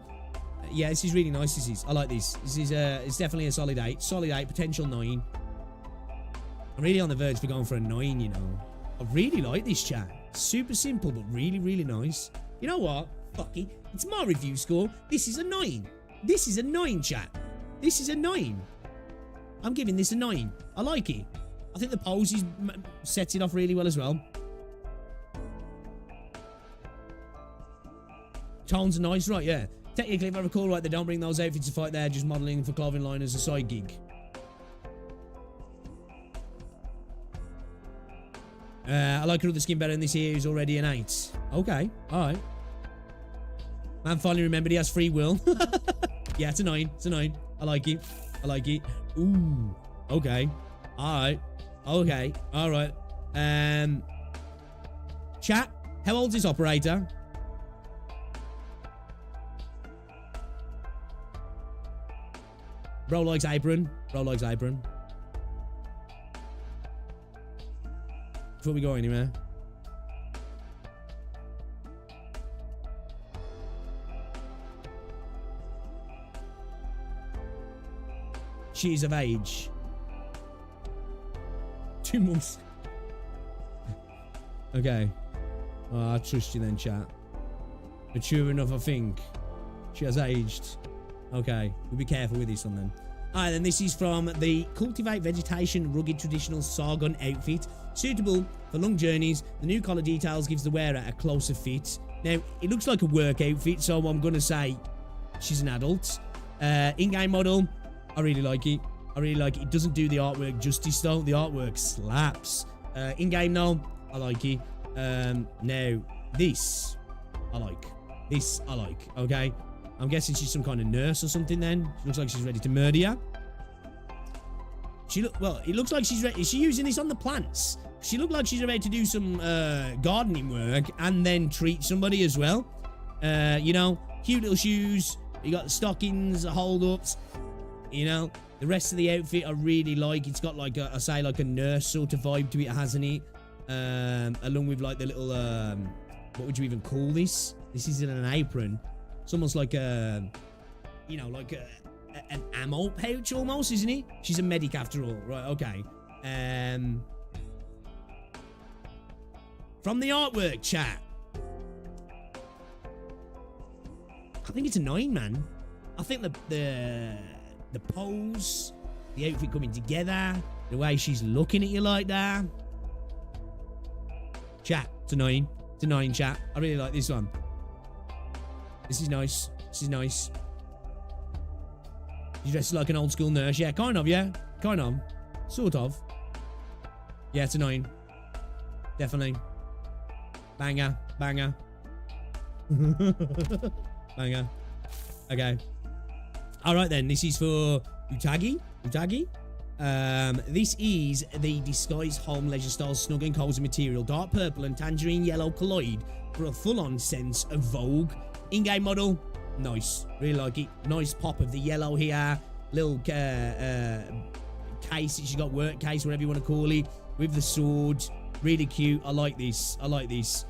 Yeah, this is really nice. I like this. This is it's definitely a solid 8. Solid 8, potential 9. I'm really on the verge for going for a 9, you know. I really like this, chat. Super simple, but really, really nice. You know what? Fuck it. It's my review score. This is a 9. This is a 9, chat. This is a 9. I'm giving this a 9. I like it. I think the pose sets it off really well as well. Tones are nice, right? Yeah. Technically, if I recall right, they don't bring those outfits to fight there, just modelling for clothing line as a side gig. I like her other skin better than this here is already an 8. Okay, alright. Man finally remembered he has free will. Yeah, it's a 9. It's a 9. I like it. I like it. Ooh. Okay. Alright. Okay. Alright. Chat, how old's this operator? Bro likes apron. Bro likes apron. Before we go anywhere. She is of age. 2 months. Okay. Oh, I trust you then, chat. Mature enough, I think. She has aged. Okay. We'll be careful with this one then. Alright, then this is from the Cultivate Vegetation Rugged Traditional Sargon outfit. Suitable for long journeys. The new collar details gives the wearer a closer fit. Now, it looks like a work outfit, so I'm going to say she's an adult. In-game model, I really like it. I really like it. It doesn't do the artwork justice, though. The artwork slaps. In-game, though, I like it. Now, this, I like. This, I like, okay? I'm guessing she's some kind of nurse or something then. She looks like she's ready to murder you. Well, it looks like she's ready. Is she using this on the plants? She looked like she's about to do some gardening work and then treat somebody as well. You know, cute little shoes. You got the stockings, the hold-ups. You know, the rest of the outfit I really like. It's got like I say like a nurse sort of vibe to it, hasn't it? Along with like the little what would you even call this? This isn't an apron. It's almost like a, you know, like an ammo pouch almost, isn't it? She's a medic after all. Right, okay. From the artwork, chat. I think it's a 9, man. I think the pose, the outfit coming together, the way she's looking at you like that. Chat, it's a 9. It's a 9, chat. I really like this one. This is nice. This is nice. You dress like an old school nurse. Yeah, kind of, yeah. Kind of. Sort of. Yeah, it's a 9. Definitely. Banger. Banger. Banger. Okay. Alright then, this is for Utagi. Utagi. This is the Disguised Home Leisure Style Snug and Cozy material. Dark purple and tangerine yellow collide for a full-on sense of vogue. In-game model, nice. Really like it. Nice pop of the yellow here. Little case. She's got work case, whatever you want to call it. With the sword. Really cute. I like this. I like this.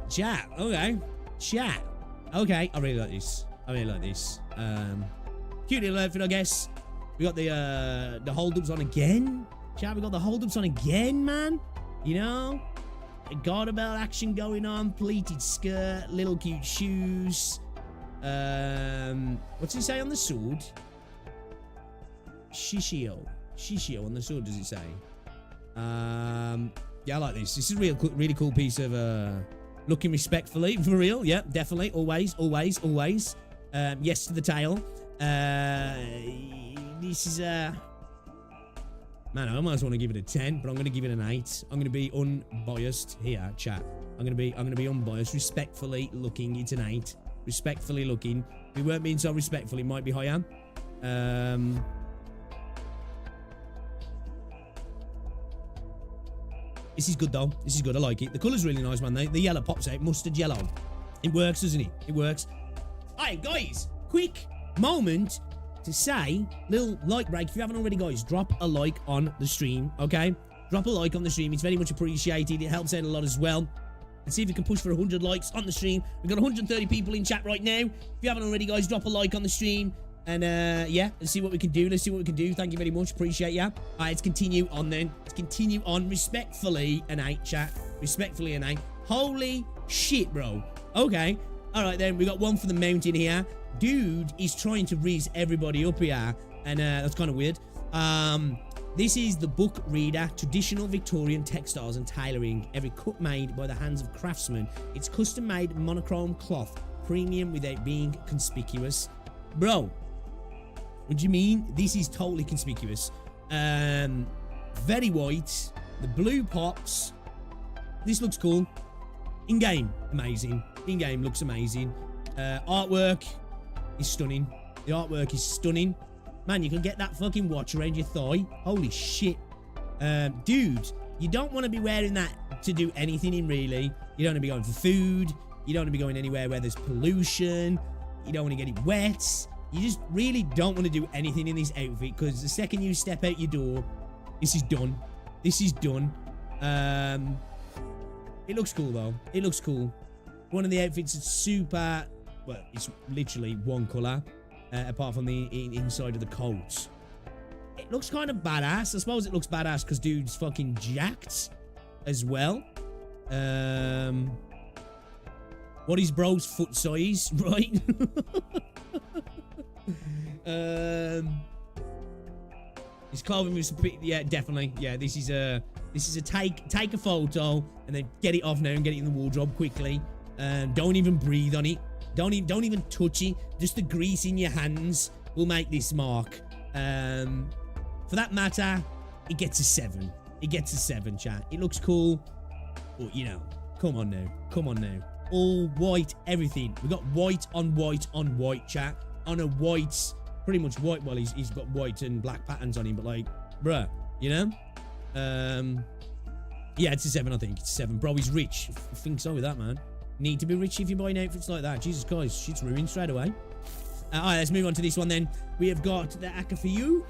Chat. Okay. Chat. Okay. I really like this. I really like this. Cute little outfit, I guess. We got the hold-ups on again. Chat, we got the hold-ups on again, man. You know? Garter belt action going on. Pleated skirt. Little cute shoes. What's it say on the sword? Shishio. Shishio on the sword, does it say? Yeah, I like this. This is a really cool piece of looking respectfully, for real. Yeah, definitely. Always, always, always. Yes to the tail. This is man, I almost want to give it a 10, but I'm going to give it an 8. I'm going to be unbiased here, chat. I'm going to be unbiased. Respectfully looking, it's an 8. Respectfully looking. If we weren't being so respectful, it might be higher. This is good though. This is good. I like it. The colour's really nice, man. The yellow pops out. Mustard yellow. It works, doesn't it? It works. Alright, guys. Quick moment to say, little like break. If you haven't already, guys, drop a like on the stream, okay? Drop a like on the stream. It's very much appreciated. It helps out a lot as well. And see if we can push for 100 likes on the stream. We've got 130 people in chat right now. If you haven't already, guys, drop a like on the stream. And, yeah, let's see what we can do. Let's see what we can do. Thank you very much. Appreciate ya. All right, let's continue on then. Let's continue on. Respectfully, an 8, chat. Respectfully, an 8. Holy shit, bro. Okay. All right, then. We got one for the mountain here. Dude is trying to raise everybody up here. And, that's kind of weird. This is the book reader. Traditional Victorian textiles and tailoring. Every cut made by the hands of craftsmen. It's custom-made monochrome cloth. Premium without being conspicuous. Bro. What do you mean? This is totally conspicuous. Very white. The blue pops. This looks cool. In-game, amazing. In-game looks amazing. Artwork is stunning. The artwork is stunning. Man, you can get that fucking watch around your thigh. Holy shit. Dude, you don't want to be wearing that to do anything in, really. You don't want to be going for food. You don't want to be going anywhere where there's pollution. You don't want to get it wet. You just really don't want to do anything in this outfit, because the second you step out your door, this is done. This is done. It looks cool, though. It looks cool. One of the outfits is super... Well, it's literally one colour, apart from the inside of the coat. It looks kind of badass. I suppose it looks badass because dude's fucking jacked as well. What is bro's foot size, right? His clothing was, yeah, definitely. Yeah, this is a take a photo and then get it off now and get it in the wardrobe quickly. Don't even breathe on it. Don't even touch it. Just the grease in your hands will make this mark. For that matter, it gets a 7. It gets a 7, chat. It looks cool, but you know, come on now. Come on now. All white, everything. We got white on white on white, chat. On a white, pretty much white. Well, he's got white and black patterns on him, but like, bruh, you know? Yeah, it's a 7, I think. It's a 7. Bro, he's rich. I think so with that, man. Need to be rich if you're buying outfits like that. Jesus Christ, shit's ruined straight away. Alright, let's move on to this one then. We have got the Aka for you.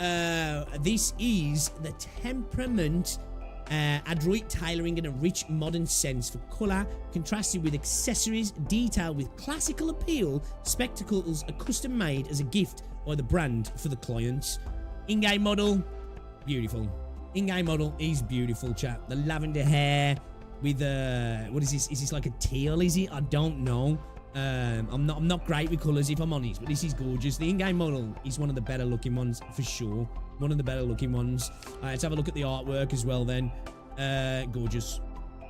This is the temperament. Adroit tailoring in a rich modern sense for colour, contrasted with accessories, detailed with classical appeal. Spectacles are custom made as a gift by the brand for the clients. In-game model, beautiful. In-game model is beautiful, chat. The lavender hair with what is this? Is this like a teal? Is it? I don't know. I'm not great with colours, if I'm honest, but this is gorgeous. The in-game model is one of the better looking ones for sure. One of the better looking ones. Let's have a look at the artwork as well then. Gorgeous.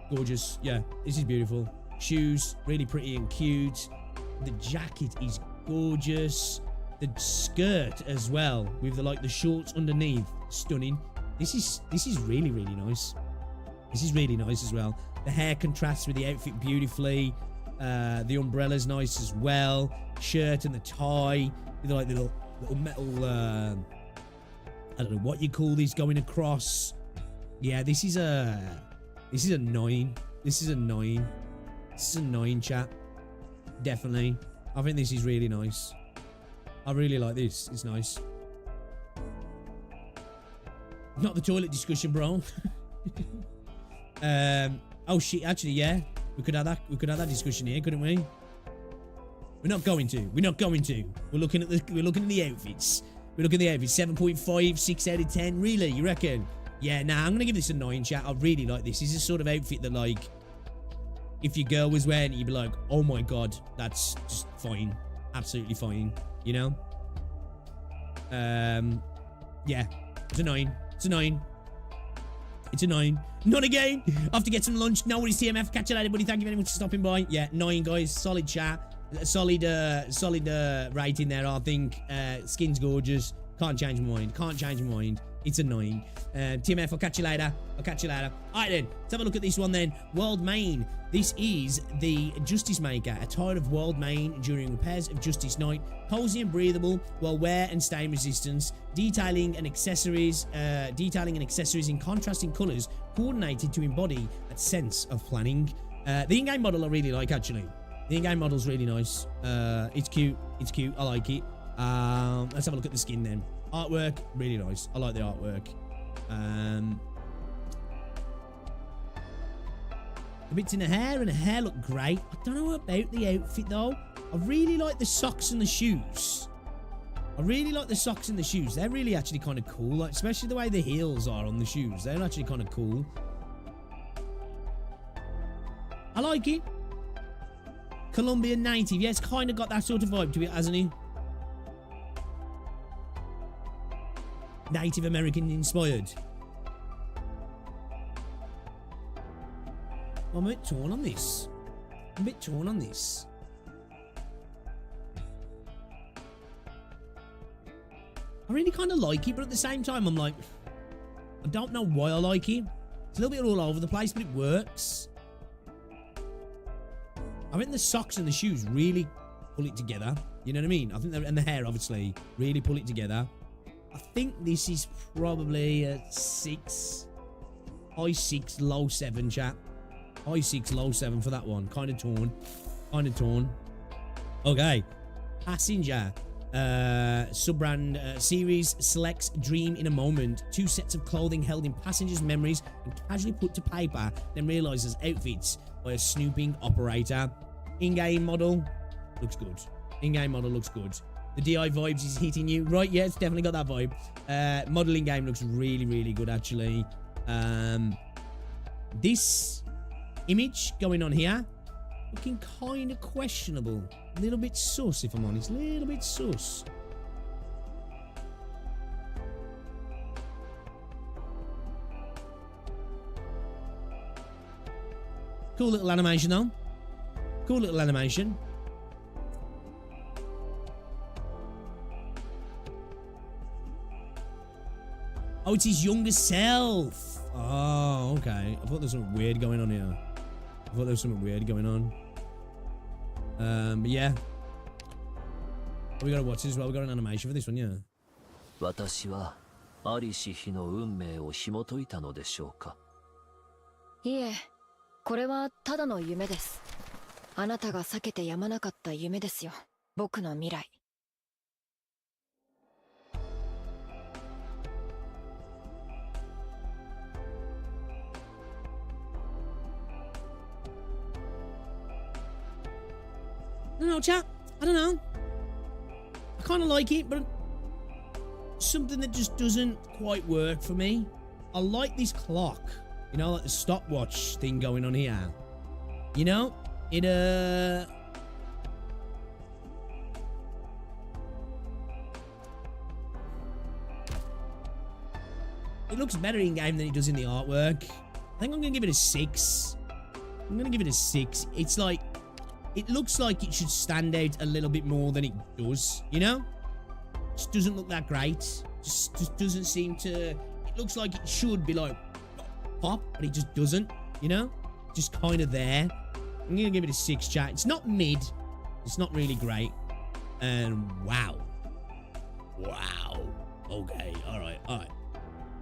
Gorgeous. Yeah, this is beautiful. Shoes, really pretty and cute. The jacket is gorgeous. The skirt as well, with the shorts underneath. Stunning. This is really, really nice. This is really nice as well. The hair contrasts with the outfit beautifully. The umbrella's nice as well. Shirt and the tie with like the little metal. I don't know what you call these going across. Yeah, this is a 9. This is a 9. This is a 9, chat. Definitely. I think this is really nice. I really like this. It's nice. Not the toilet discussion, bro. Oh shit, actually, yeah. We could have that discussion here, couldn't we? We're not going to. We're looking at the outfits. We're looking at the outfits. 7.5, 6 out of 10. Really? You reckon? Yeah, nah, I'm gonna give this a 9, chat. I really like this. This is a sort of outfit that, like, if your girl was wearing it, you'd be like, oh my god, that's just fine. Absolutely fine. You know? Yeah. It's a 9. It's a 9. It's a 9. Not again. I have to get some lunch. No worries, TMF. Catch you later, buddy. Thank you very much for stopping by. Yeah, 9, guys. Solid chat. Solid rating there, I think. Skin's gorgeous. Can't change my mind. It's a 9. TMF, I'll catch you later. Alright then, let's have a look at this one then. World Main. This is the Justice Maker. Attire of World Main during repairs of Justice Night. Cozy and breathable while wear and stain resistance. Detailing and accessories in contrasting colours, coordinated to embody that sense of planning. The in-game model I really like, actually. The in-game model's really nice. It's cute. I like it. Let's have a look at the skin then. Artwork, really nice. I like the artwork. The bits in the hair, and the hair look great. I don't know about the outfit though. I really like the socks and the shoes. They're really actually kind of cool, like, especially the way the heels are on the shoes. They're actually kind of cool. I like it. Colombian native. Yeah, it's kind of got that sort of vibe to it, hasn't he? Native American inspired. I'm a bit torn on this. I really kind of like it, but at the same time, I'm like, I don't know why I like it. It's a little bit all over the place, but it works. I think the socks and the shoes really pull it together. You know what I mean? I think and the hair, obviously, really pull it together. I think this is probably a 6. High 6, low 7, chat. High 6, low 7 for that one. Kind of torn. Okay. Passenger. Sub-brand series selects Dream in a Moment. 2 sets of clothing held in passengers' memories and casually put to paper, then realizes outfits by a snooping operator. In-game model looks good. The DI vibes is hitting you. Right, yeah, it's definitely got that vibe. Modeling game looks really, really good, actually. This image going on here, looking kind of questionable. A little bit sus, if I'm honest. Cool little animation, though. Oh, it's his younger self. Oh, okay. I thought there was something weird going on here. But yeah. We gotta watch this as well. We got an animation for this one, yeah. 私はありし日の運命を紐解いたのでしょうか。いえ、これはただの夢です。あなたが避けてやまなかった夢ですよ。僕の未来。No, chat. I don't know. I kind of like it, but something that just doesn't quite work for me. I like this clock. You know, like the stopwatch thing going on here. You know? It looks better in game than it does in the artwork. I think I'm gonna give it a 6. It's like, it looks like it should stand out a little bit more than it does, you know? Just doesn't look that great. Just doesn't seem to... It looks like it should be like pop, but it just doesn't, you know? Just kind of there. I'm gonna give it a 6, chat. It's not mid. It's not really great. And wow. Wow. Okay. All right.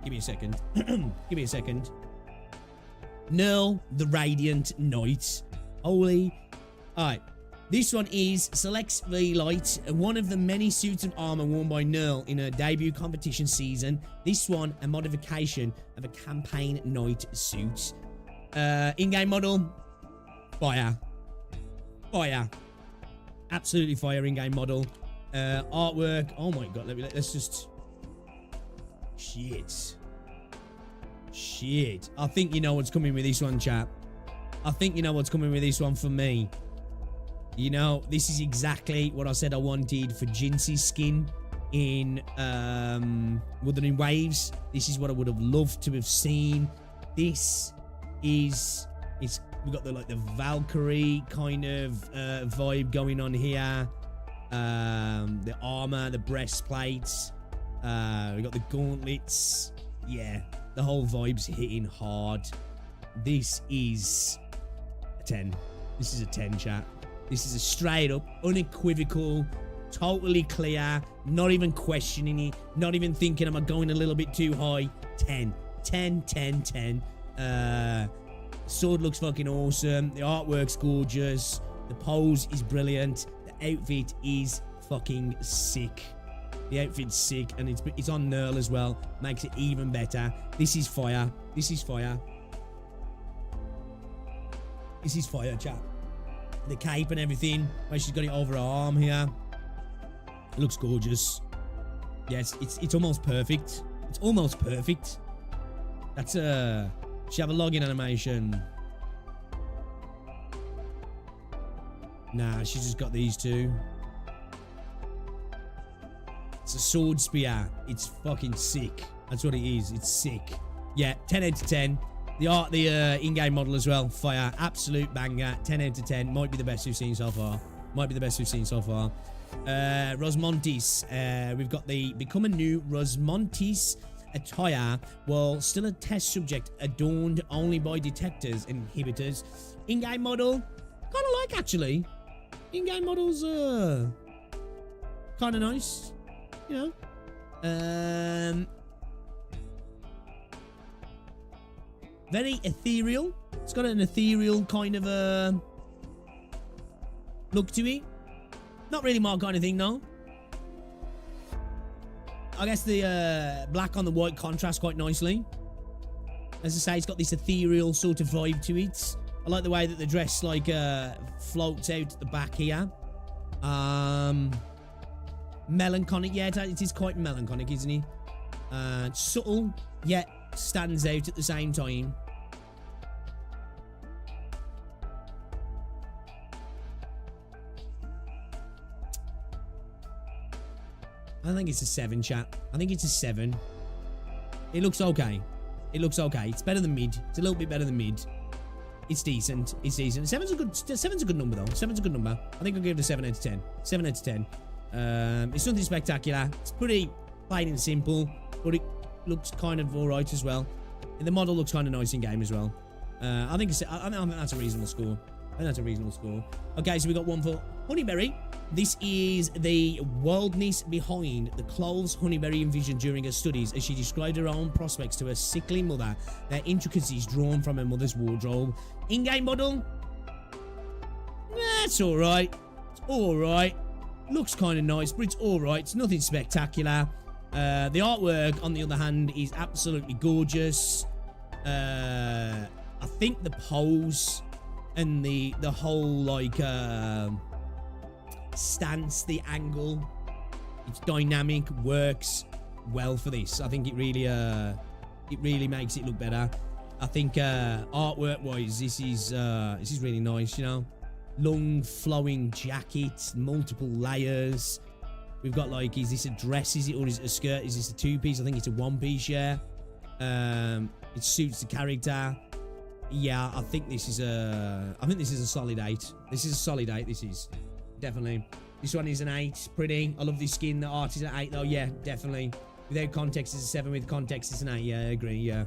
Give me a second. Give me a second. Nerl, the Radiant Knight. Holy. All right. This one is Selects the Light, one of the many suits of armor worn by Nerl in her debut competition season. This one, a modification of a campaign knight suit. In-game model, fire. Fire. Absolutely fire in-game model. Artwork, oh my god, let's just... Shit. I think you know what's coming with this one, chap. I think you know what's coming with this one for me. You know, this is exactly what I said I wanted for Jinx's skin in Wuthering Waves. This is what I would have loved to have seen. This is... we've got the Valkyrie kind of vibe going on here. The armor, the breastplates. We got the gauntlets. Yeah, the whole vibe's hitting hard. This is a 10. This is a 10, chat. This is a straight up, unequivocal, totally clear, not even questioning it, not even thinking, am I going a little bit too high? 10. 10, 10, 10. Sword looks fucking awesome. The artwork's gorgeous. The pose is brilliant. The outfit is fucking sick. The outfit's sick, and it's on Nerl as well. Makes it even better. This is fire. This is fire. This is fire, chat. The cape and everything. Where she's got it over her arm here. It looks gorgeous. Yes, it's almost perfect. It's almost perfect. That's she have a login animation. Nah, she's just got these two. It's a sword spear. It's fucking sick. That's what it is. It's sick. Yeah, 10 out of 10. The in-game model as well. Fire. Absolute banger. 10 out of 10. Might be the best we've seen so far. Might be the best we've seen so far. Rosmontis. We've got the Become a New Rosmontis attire, while still a test subject adorned only by detectors and inhibitors. In-game model. Kind of like, actually. In-game models kind of nice. You know. Very ethereal. It's got an ethereal kind of look to it. Not really my kind of thing, no. I guess the black on the white contrasts quite nicely. As I say, it's got this ethereal sort of vibe to it. I like the way that the dress like floats out at the back here. Melancholic, yeah, it is quite melancholic, isn't it? Subtle, yet stands out at the same time. I think it's a 7, chat. I think it's a 7. It looks okay. It looks okay. It's better than mid. It's a little bit better than mid. It's decent. It's decent. 7's a good number, though. 7's a good number. I think I'll give it a 7 out of 10. 7 out of 10. It's nothing spectacular. It's pretty plain and simple, but it looks kind of alright as well. And the model looks kind of nice in game as well. I think that's a reasonable score. I think that's a reasonable score. Okay, so we got one for Honeyberry. This is the wildness behind the clothes Honeyberry envisioned during her studies as she described her own prospects to her sickly mother, their intricacies drawn from her mother's wardrobe. In-game model? That's alright. It's alright. Looks kind of nice, but it's alright. It's nothing spectacular. The artwork, on the other hand, is absolutely gorgeous. I think the pose and the whole, like, stance, the angle, it's dynamic, works well for this. I think it really makes it look better. I think artwork-wise, this is really nice, you know. Long flowing jacket, multiple layers. We've got like, is this a dress? Is it, or is it a skirt? Is this a two-piece? I think it's a one-piece. Yeah. It suits the character. Yeah, I think this is a solid 8. This is a solid 8. This is definitely. This one is an 8. Pretty. I love this skin. The art is an 8 though. Yeah, definitely. Without context, it's a 7. With context, it's an 8. Yeah, I agree. Yeah.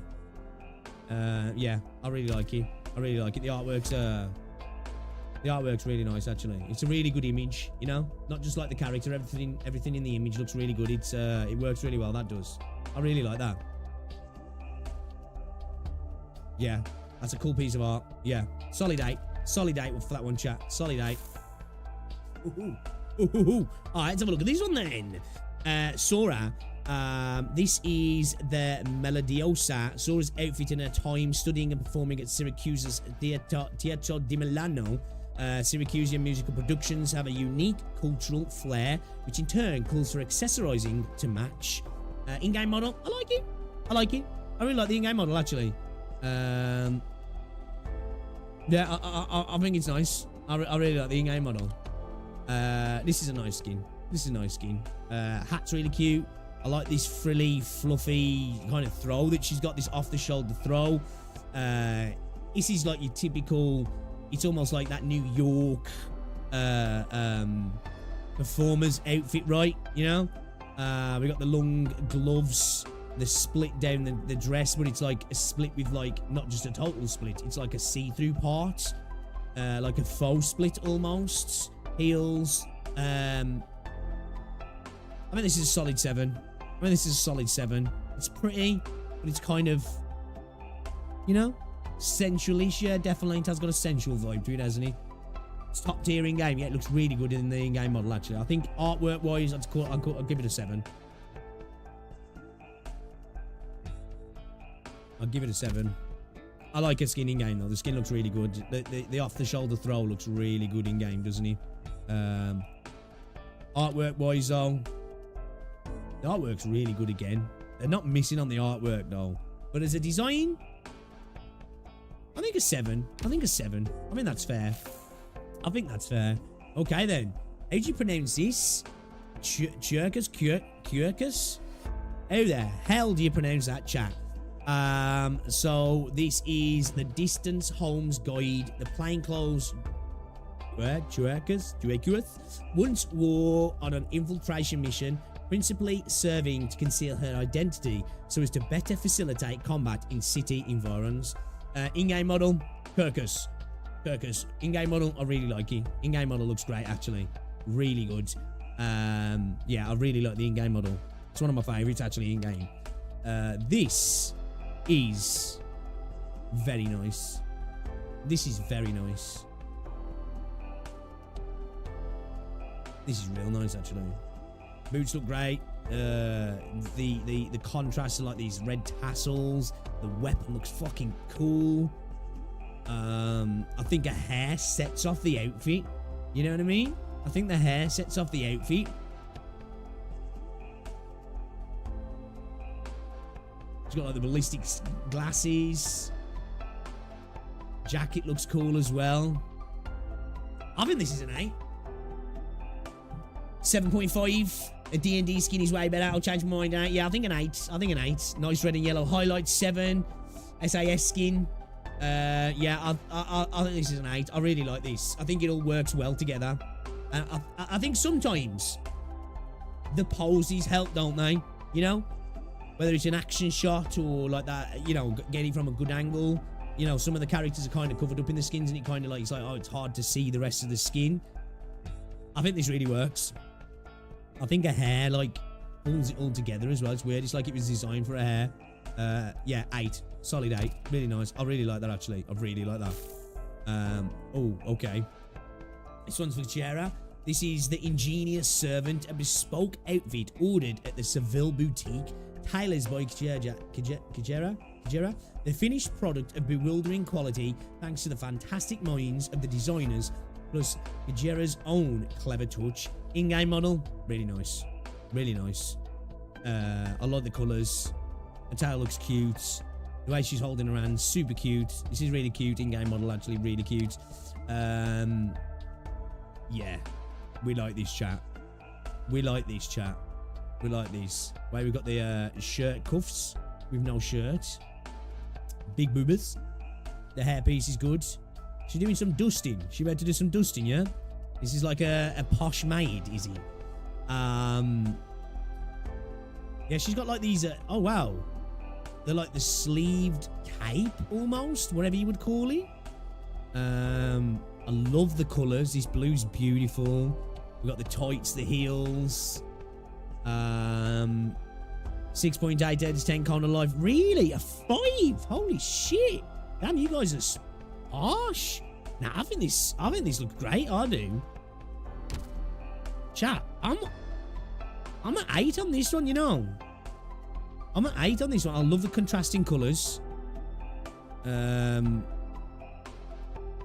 Yeah, I really like it. I really like it. The artwork's The artwork's really nice, actually. It's a really good image, you know? Not just like the character, everything in the image looks really good. It works really well, that does. I really like that. Yeah, that's a cool piece of art. Yeah, solid 8. Solid 8 for that one, chat. Solid 8. Ooh. Ooh. All right, let's have a look at this one then. Sora. This is the Melodiosa. Sora's outfit in her time studying and performing at Syracuse's Teatro di Milano. Syracusean musical productions have a unique cultural flair, which in turn calls for accessorizing to match. In-game model, I like it. I like it. I really like the in-game model, actually. Yeah, I think it's nice. I really like the in-game model. This is a nice skin. This is a nice skin. Hat's really cute. I like this frilly, fluffy kind of throw that she's got, this off-the-shoulder throw. This is like your typical, it's almost like that New York performer's outfit, right? You know? We got the long gloves, the split down the dress, but it's like a split with like, not just a total split, it's like a see-through part. Like a faux split almost. Heels. I think this is a solid 7. I mean, this is a solid 7. It's pretty, but it's kind of, you know, sensualish. Yeah, definitely. It has got a sensual vibe to it, hasn't it? It's top tier in game. Yeah, it looks really good in the in-game model, actually. I think artwork wise, I'll give it a 7. I'll give it a 7. I like her skin in game though. The skin looks really good. The off-the-shoulder throw looks really good in game, doesn't it? Artwork wise though, the artwork's really good again. They're not missing on the artwork though. But as a design, I think a 7. I think a 7. I mean, that's fair. I think that's fair. Okay then. How do you pronounce this? Churkus? Churkus? How the hell do you pronounce that, chat? So this is the Distance Homes Guide. The plainclothes Churkus once wore on an infiltration mission, principally serving to conceal her identity so as to better facilitate combat in city environs. In-game model, Kirkus. In-game model, I really like it. In-game model looks great, actually. Really good. Yeah, I really like the in-game model. It's one of my favorites, actually, in-game. This is very nice. This is very nice. This is real nice, actually. Boots look great. The contrast of like these red tassels. The weapon looks fucking cool. I think her hair sets off the outfit. You know what I mean? I think the hair sets off the outfit. She's got like the ballistic glasses. Jacket looks cool as well. I think this is an 8. 7.5. A D&D skin is way better. I'll change my mind out. Yeah, I think an 8. I think an 8. Nice red and yellow highlights. 7. SAS skin. Yeah, I think this is an 8. I really like this. I think it all works well together. I think sometimes the poses help, don't they? You know? Whether it's an action shot or like that, you know, getting from a good angle. You know, some of the characters are kind of covered up in the skins and it kind of like, it's like, oh, it's hard to see the rest of the skin. I think this really works. I think her hair, like, pulls it all together as well. It's weird. It's like it was designed for her hair. Yeah, 8. Solid 8. Really nice. I really like that, actually. I really like that. Oh, okay. This one's for Kajera. This is the ingenious servant, a bespoke outfit ordered at the Seville boutique. Tailors by Kajera. The finished product of bewildering quality thanks to the fantastic minds of the designers, plus Kajera's own clever touch. In-game model, really nice. Really nice. I like the colours. The tail looks cute. The way she's holding her hand, super cute. This is really cute. In-game model, actually, really cute. Yeah. We like this, chat. We like this, chat. We like this. Wait, we've got the shirt cuffs with no shirt. Big boobers. The hairpiece is good. She's doing some dusting. She about to do some dusting, yeah? This is like a posh maid, is he? Yeah, she's got like these... oh, wow. They're like the sleeved cape, almost. Whatever you would call it. I I love the colours. This blue's beautiful. We've got the tights, the heels. 6.8 out of 10 kind of life. Really? A 5? Holy shit. Damn, you guys are harsh. Nah, I think this looks great. I do. Chat, I'm an 8 on this one, you know. I'm an 8 on this one. I love the contrasting colours.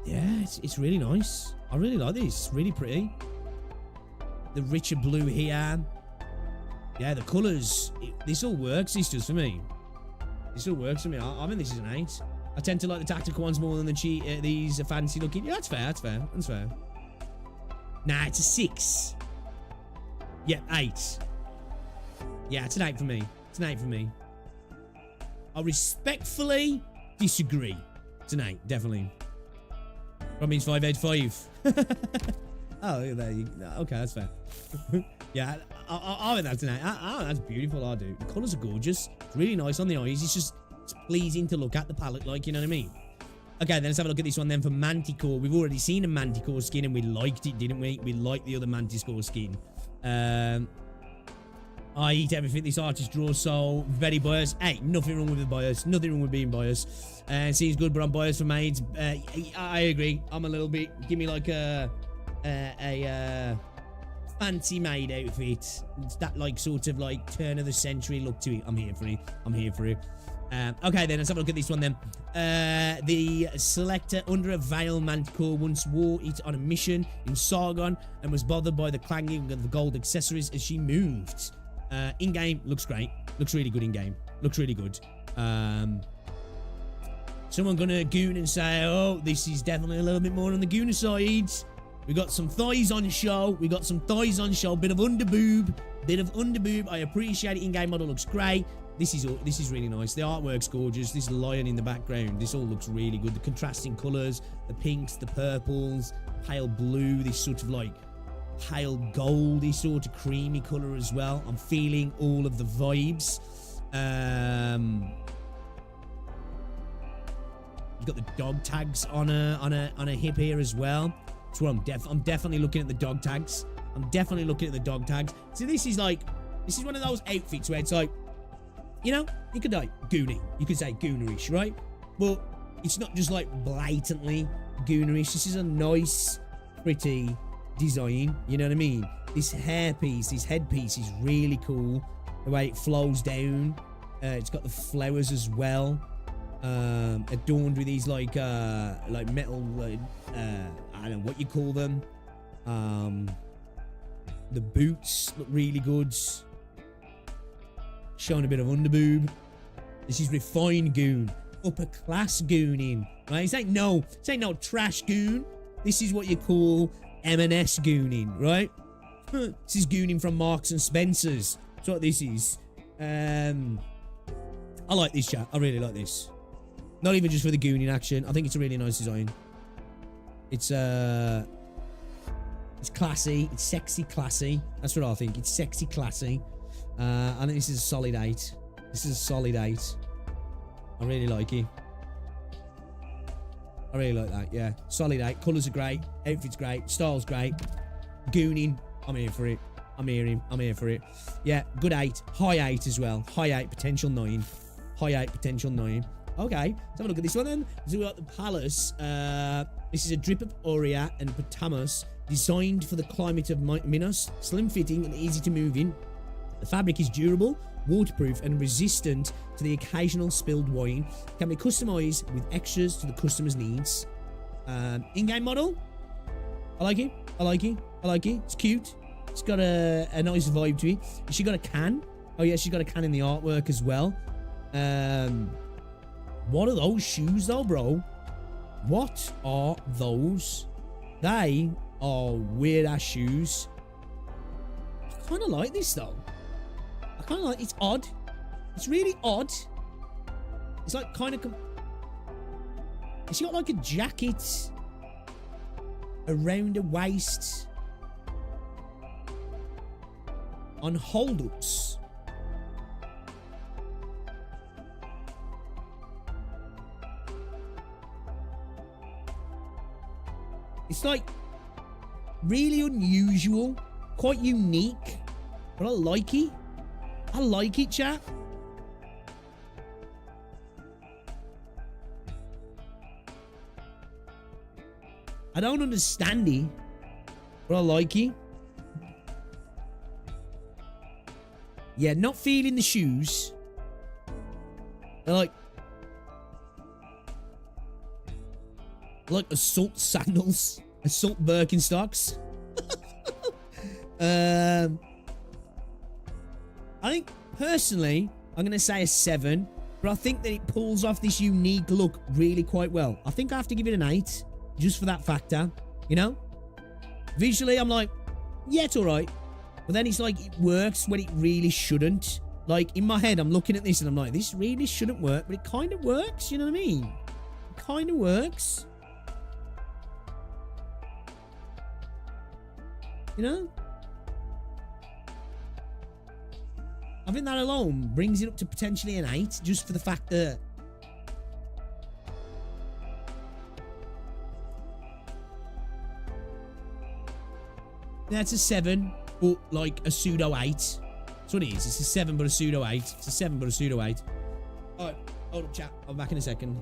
Yeah, it's really nice. I really like this. It's really pretty. The richer blue here. Yeah, the colours. This all works. This does for me. This all works for me. I think this is an 8. I tend to like the tactical ones more than the these fancy looking. Yeah, that's fair. That's fair. That's fair. Nah, it's a 6. Yeah, 8. Yeah, it's an 8 for me. It's an 8 for me. I respectfully disagree. It's an 8, definitely. That means 5 out of 5. Oh, look at that. Okay, that's fair. Yeah, I think that's an 8. I think that's beautiful, I do. The colours are gorgeous. It's really nice on the eyes. It's pleasing to look at the palette, like, you know what I mean? Okay, then let's have a look at this one then for Manticore. We've already seen a Manticore skin and we liked it, didn't we? We liked the other Manticore skin. I eat everything this artist draws, so very biased. Hey, nothing wrong with the bias. Nothing wrong with being biased. Seems good, but I'm biased for maids. I agree. I'm a little bit. Give me like a fancy maid outfit. It's that like sort of like turn of the century look to it. I'm here for it. I'm here for it. Okay, then let's have a look at this one then. The selector under a veil Manticore once wore it on a mission in Sargon and was bothered by the clanging of the gold accessories as she moved. In-game looks great. Looks really good in-game. Looks really good. Someone gonna goon and say, oh, this is definitely a little bit more on the gooner side. We got some thighs on show. We got some thighs on show. Bit of underboob. Bit of underboob. I appreciate it. In-game model looks great. This is really nice. The artwork's gorgeous. This lion in the background. This all looks really good. The contrasting colours. The pinks, the purples, pale blue. This sort of like pale goldy sort of creamy colour as well. I'm feeling all of the vibes. You've got the dog tags on a hip here as well. That's what I'm definitely looking at the dog tags. I'm definitely looking at the dog tags. So this is one of those outfits where it's like, you know, you could like goony. You could say goonerish, right? But it's not just like blatantly goonerish. This is a nice, pretty design. You know what I mean? This hairpiece, this headpiece is really cool. The way it flows down. It's got the flowers as well. Adorned with these like metal, I don't know what you call them. The boots look really good. Showing a bit of underboob. This is refined goon, upper class gooning, right? This ain't no trash goon. This is what you call M&S gooning, right? This is gooning from Marks and Spencer's. That's what this is. I like this, chat. I really like this. Not even just for the gooning action. I think it's a really nice design. It's classy. It's sexy, classy. That's what I think. It's sexy, classy. I think this is a solid 8. This is a solid 8. I really like it. I really like that, yeah. Solid 8. Colours are great. Outfit's great. Style's great. Gooning. I'm here for it. I'm here for it. Yeah, good 8. High 8 as well. High 8, potential 9. High 8, potential 9. Okay, let's have a look at this one then. So we've got the palace. This is a drip of Aurea and Potamus, designed for the climate of Minos. Slim fitting and easy to move in. The fabric is durable, waterproof, and resistant to the occasional spilled wine. Can be customized with extras to the customer's needs. In-game model. I like it. I like it. I like it. It's cute. It's got a nice vibe to it. She got a can. Oh yeah, she's got a can in the artwork as well. What are those shoes though, bro? What are those? They are weird ass shoes. I kind of like this though. I kind of like it's odd. It's really odd. It's like kind of. Has she got like a jacket around her waist on hold-ups? It's like really unusual, quite unique, but I like it. I like it, chat. I don't understand it, but I like it. Yeah, not feeling the shoes. They're like assault sandals, assault Birkenstocks. I think personally, I'm gonna say a 7, but I think that it pulls off this unique look really quite well. I think I have to give it an 8, just for that factor. You know, visually, I'm like, yeah, it's all right. But then it's like it works when it really shouldn't. Like, in my head, I'm looking at this and I'm like, this really shouldn't work, but it kind of works, you know what I mean? It kind of works. You know? I think that alone brings it up to potentially an 8, just for the fact that... That's a 7, but like a pseudo 8. That's what it is. It's a 7, but a pseudo 8. It's a 7, but a pseudo 8. Alright, hold up, chat. I'll be back in a second.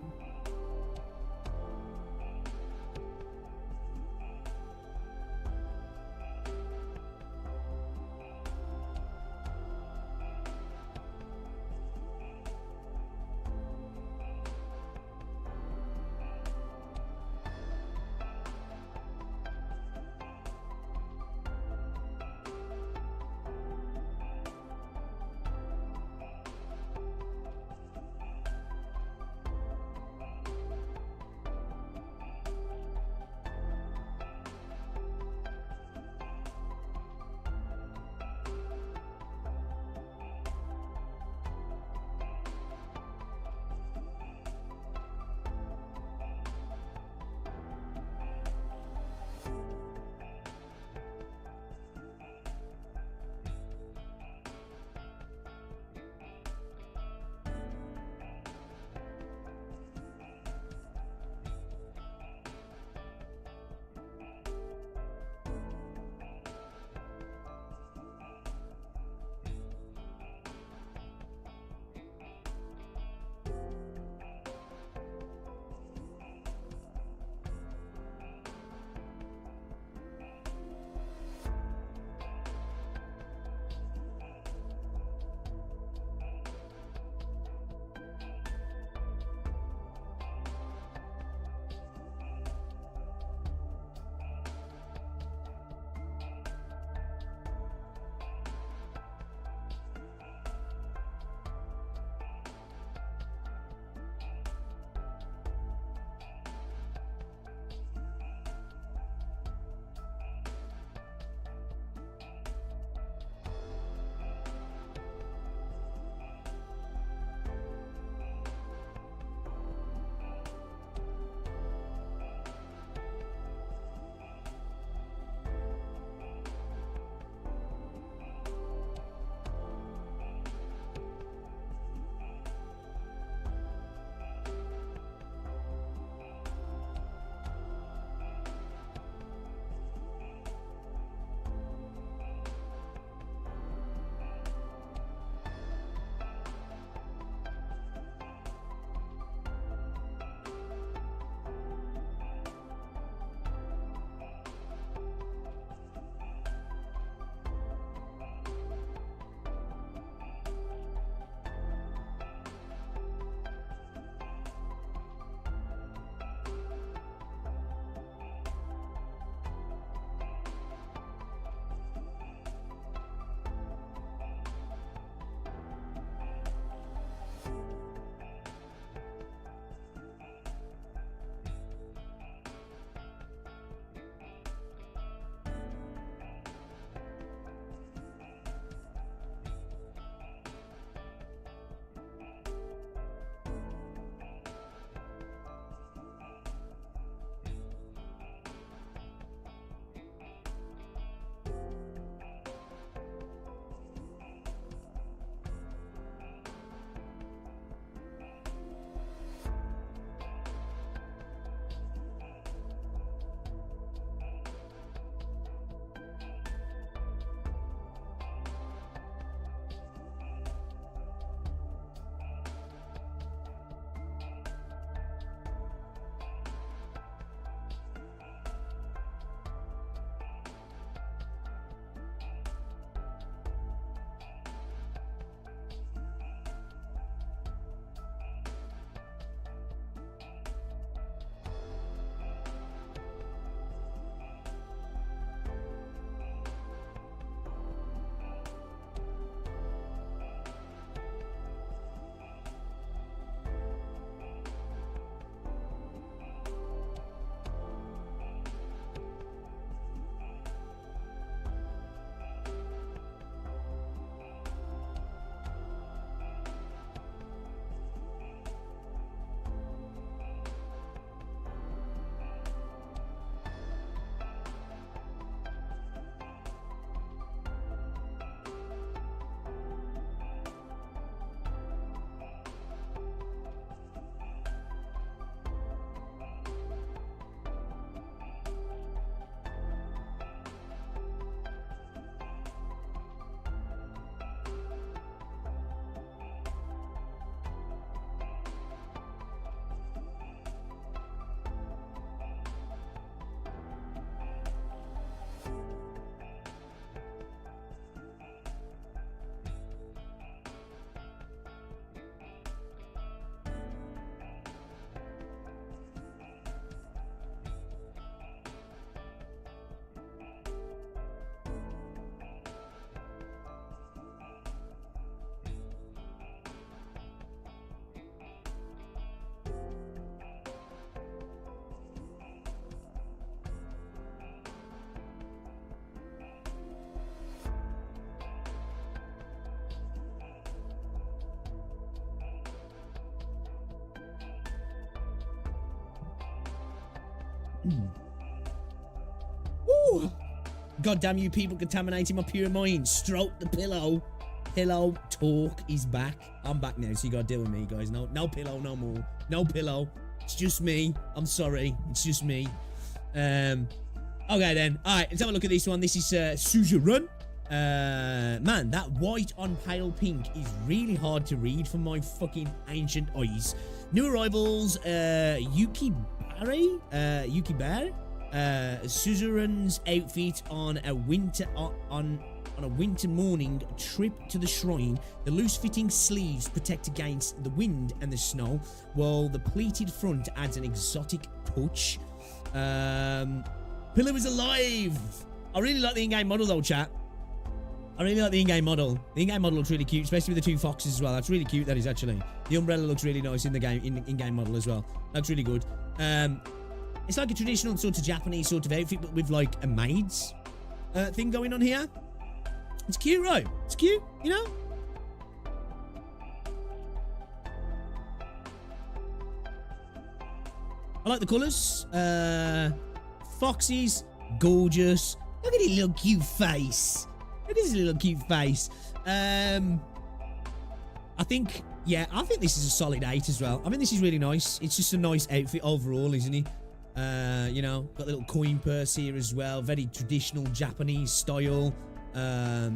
Ooh. God damn you people contaminating my pure mind. Stroke the pillow. Pillow talk is back. I'm back now, so you gotta deal with me, guys. No pillow no more. No pillow. It's just me. I'm sorry. It's just me. Okay then. Alright, let's have a look at this one. This is Suzerain. Man, that white on pale pink is really hard to read from my fucking ancient eyes. New arrivals, Yuki Bear. Suzerain's outfit on a winter morning trip to the shrine. The loose-fitting sleeves protect against the wind and the snow, while the pleated front adds an exotic touch. Pillar is alive. I really like the in-game model though, chat. I really like the in-game model. The in-game model looks really cute, especially with the two foxes as well. That's really cute, that is, actually. The umbrella looks really nice in the game, in-game model as well. That's really good. It's like a traditional sort of Japanese sort of outfit, but with like a maid's thing going on here. It's cute, right? It's cute, you know? I like the colours. Foxy's gorgeous. Look at his little cute face. Look at his little cute face. I think this is a solid 8 as well. I mean, this is really nice. It's just a nice outfit overall, isn't it? You know, got a little coin purse here as well. Very traditional Japanese style.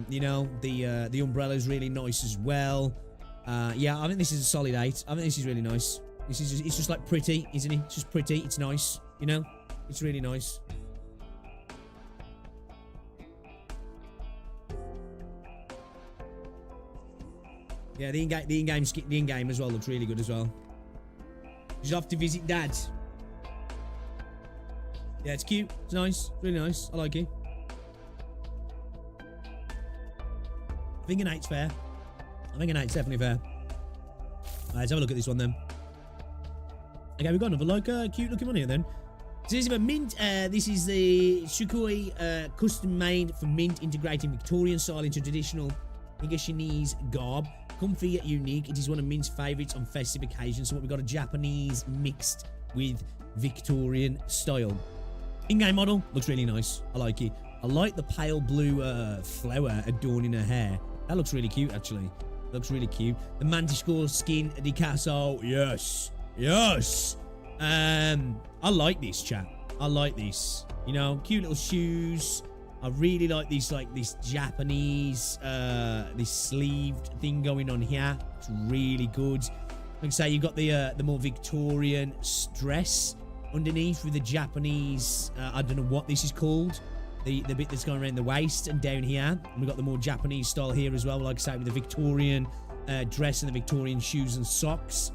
You know, the umbrella is really nice as well. Yeah, I think this is a solid 8. I think this is really nice. It's just like pretty, isn't it? It's just pretty. It's nice, you know? It's really nice. Yeah, the in-game as well looks really good as well. She's off to visit Dad. Yeah, it's cute. It's nice. It's really nice. I like it. I think an 8's fair. I think an 8's definitely fair. Alright, let's have a look at this one then. Okay, we've got another like cute looking one here then. So this is a mint. This is the Sukui custom made for mint, integrating Victorian style into traditional Higashinese garb. Comfy yet unique. It is one of Mint's favourites on festive occasions. So what we've got a Japanese mixed with Victorian style. In-game model looks really nice. I like it. I like the pale blue flower adorning her hair. That looks really cute, actually. Looks really cute. The Manticore skin, the Castle. Yes. Yes. I like this, chat. I like this. You know, cute little shoes. I really like this Japanese, this sleeved thing going on here. It's really good. Like I say, you've got the more Victorian dress underneath with the Japanese, I don't know what this is called. The bit that's going around the waist and down here. And we've got the more Japanese style here as well, like I say, with the Victorian dress and the Victorian shoes and socks.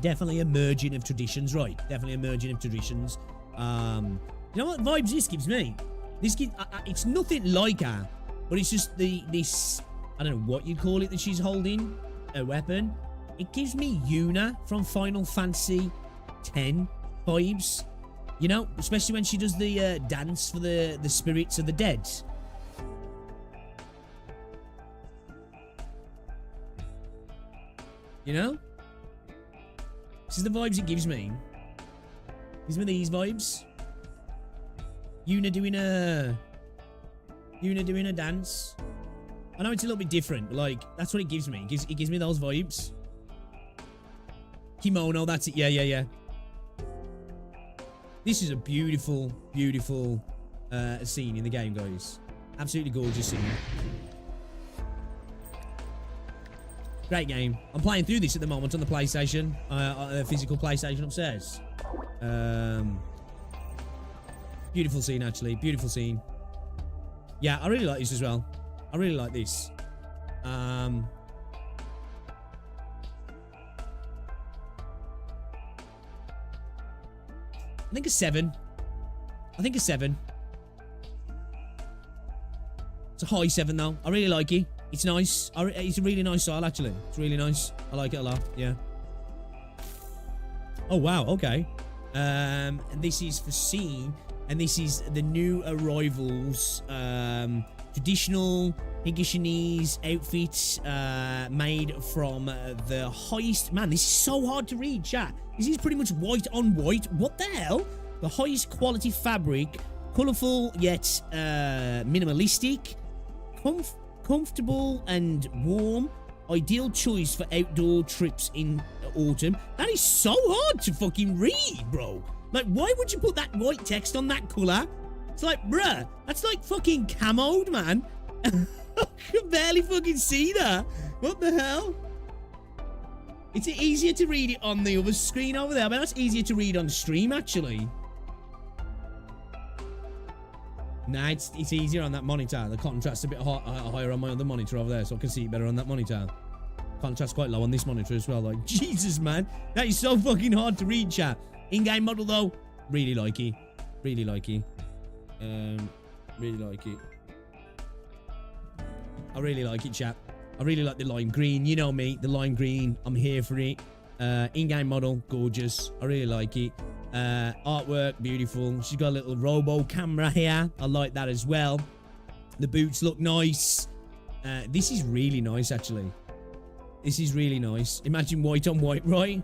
Definitely a merging of traditions, right? Definitely a merging of traditions. You know what vibes this gives me? This gives, it's nothing like her, but it's just this, I don't know what you'd call it that she's holding, a weapon. It gives me Yuna from Final Fantasy X vibes. You know, especially when she does the dance for the spirits of the dead. You know? This is the vibes it gives me. Gives me these vibes. Yuna doing a dance. I know it's a little bit different, but like that's what it gives me. It gives me those vibes. Kimono, that's it. Yeah. This is a beautiful, beautiful scene in the game, guys. Absolutely gorgeous scene. Great game. I'm playing through this at the moment on the PlayStation, physical PlayStation upstairs. Beautiful scene, actually. Beautiful scene. Yeah, I really like this as well. I really like this. I think a 7. I think a 7. It's a high 7, though. I really like it. It's nice. It's a really nice style, actually. It's really nice. I like it a lot. Yeah. Oh, wow. Okay. And this is for scene. And this is the new arrivals. Traditional Higashinese outfits made from the highest... Man, this is so hard to read, chat. This is pretty much white on white. What the hell? The highest quality fabric, colourful yet minimalistic, comfortable and warm, ideal choice for outdoor trips in autumn. That is so hard to fucking read, bro. Like, why would you put that white text on that colour? It's like, bruh, that's like fucking camoed, man. I can barely fucking see that. What the hell? It's easier to read it on the other screen over there. I mean, that's easier to read on stream, actually. Nah, it's easier on that monitor. The contrast's a bit higher on my other monitor over there, so I can see it better on that monitor. Contrast's quite low on this monitor as well. Like, Jesus, man. That is so fucking hard to read, chat. In-game model, though, really like it. Really like it. Really like it. I really like it, chat. I really like the lime green. You know me, the lime green. I'm here for it. In-game model, gorgeous. I really like it. Artwork, beautiful. She's got a little robo camera here. I like that as well. The boots look nice. This is really nice, actually. This is really nice. Imagine white on white, right?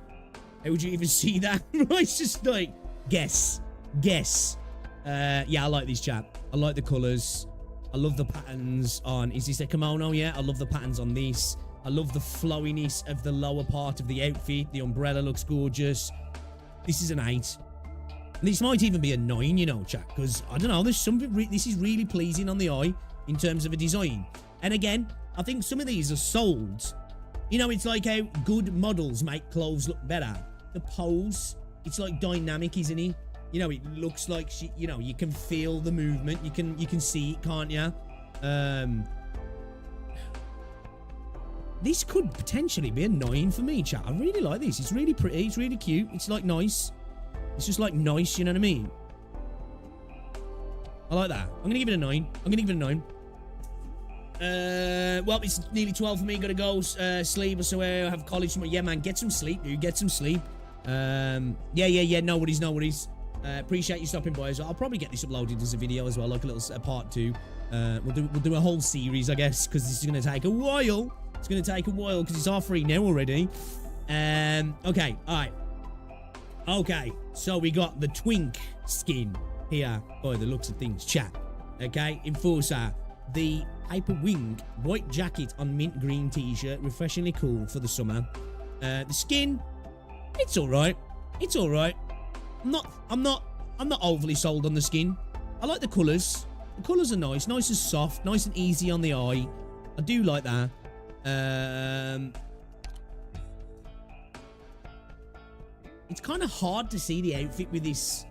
How would you even see that? It's just like, guess. Yeah, I like this, chap. I like the colours. I love the patterns on... Is this a kimono? Yeah, I love the patterns on this. I love the flowiness of the lower part of the outfit. The umbrella looks gorgeous. This is an 8. This might even be a 9, you know, chat. Because, I don't know, there's something... This is really pleasing on the eye in terms of a design. And again, I think some of these are sold. You know, it's like how good models make clothes look better. The pose, it's like dynamic, isn't it? You know, it looks like she, you know, you can feel the movement. You can see it, can't you? This could potentially be a 9 for me, chat. I really like this. It's really pretty. It's really cute. It's like nice. It's just like nice, you know what I mean? I like that. I'm going to give it a 9. I'm going to give it a 9. Well, it's nearly 12 for me. Gotta go sleep or so. Have college. Yeah, man, get some sleep, dude. Get some sleep. Yeah. No worries. Appreciate you stopping by as well. I'll probably get this uploaded as a video as well, like a little part 2. We'll do a whole series, I guess, because this is going to take a while. It's going to take a while because it's R3 now already. Okay, all right. Okay, so we got the twink skin here by the looks of things, chat. Okay, Enforcer. The Hyper Wing white jacket on mint green t-shirt, refreshingly cool for the summer. The skin, it's all right. It's all right. I'm not overly sold on the skin. I like the colours. The colours are nice and soft, nice and easy on the eye. I do like that. It's kind of hard to see the outfit with this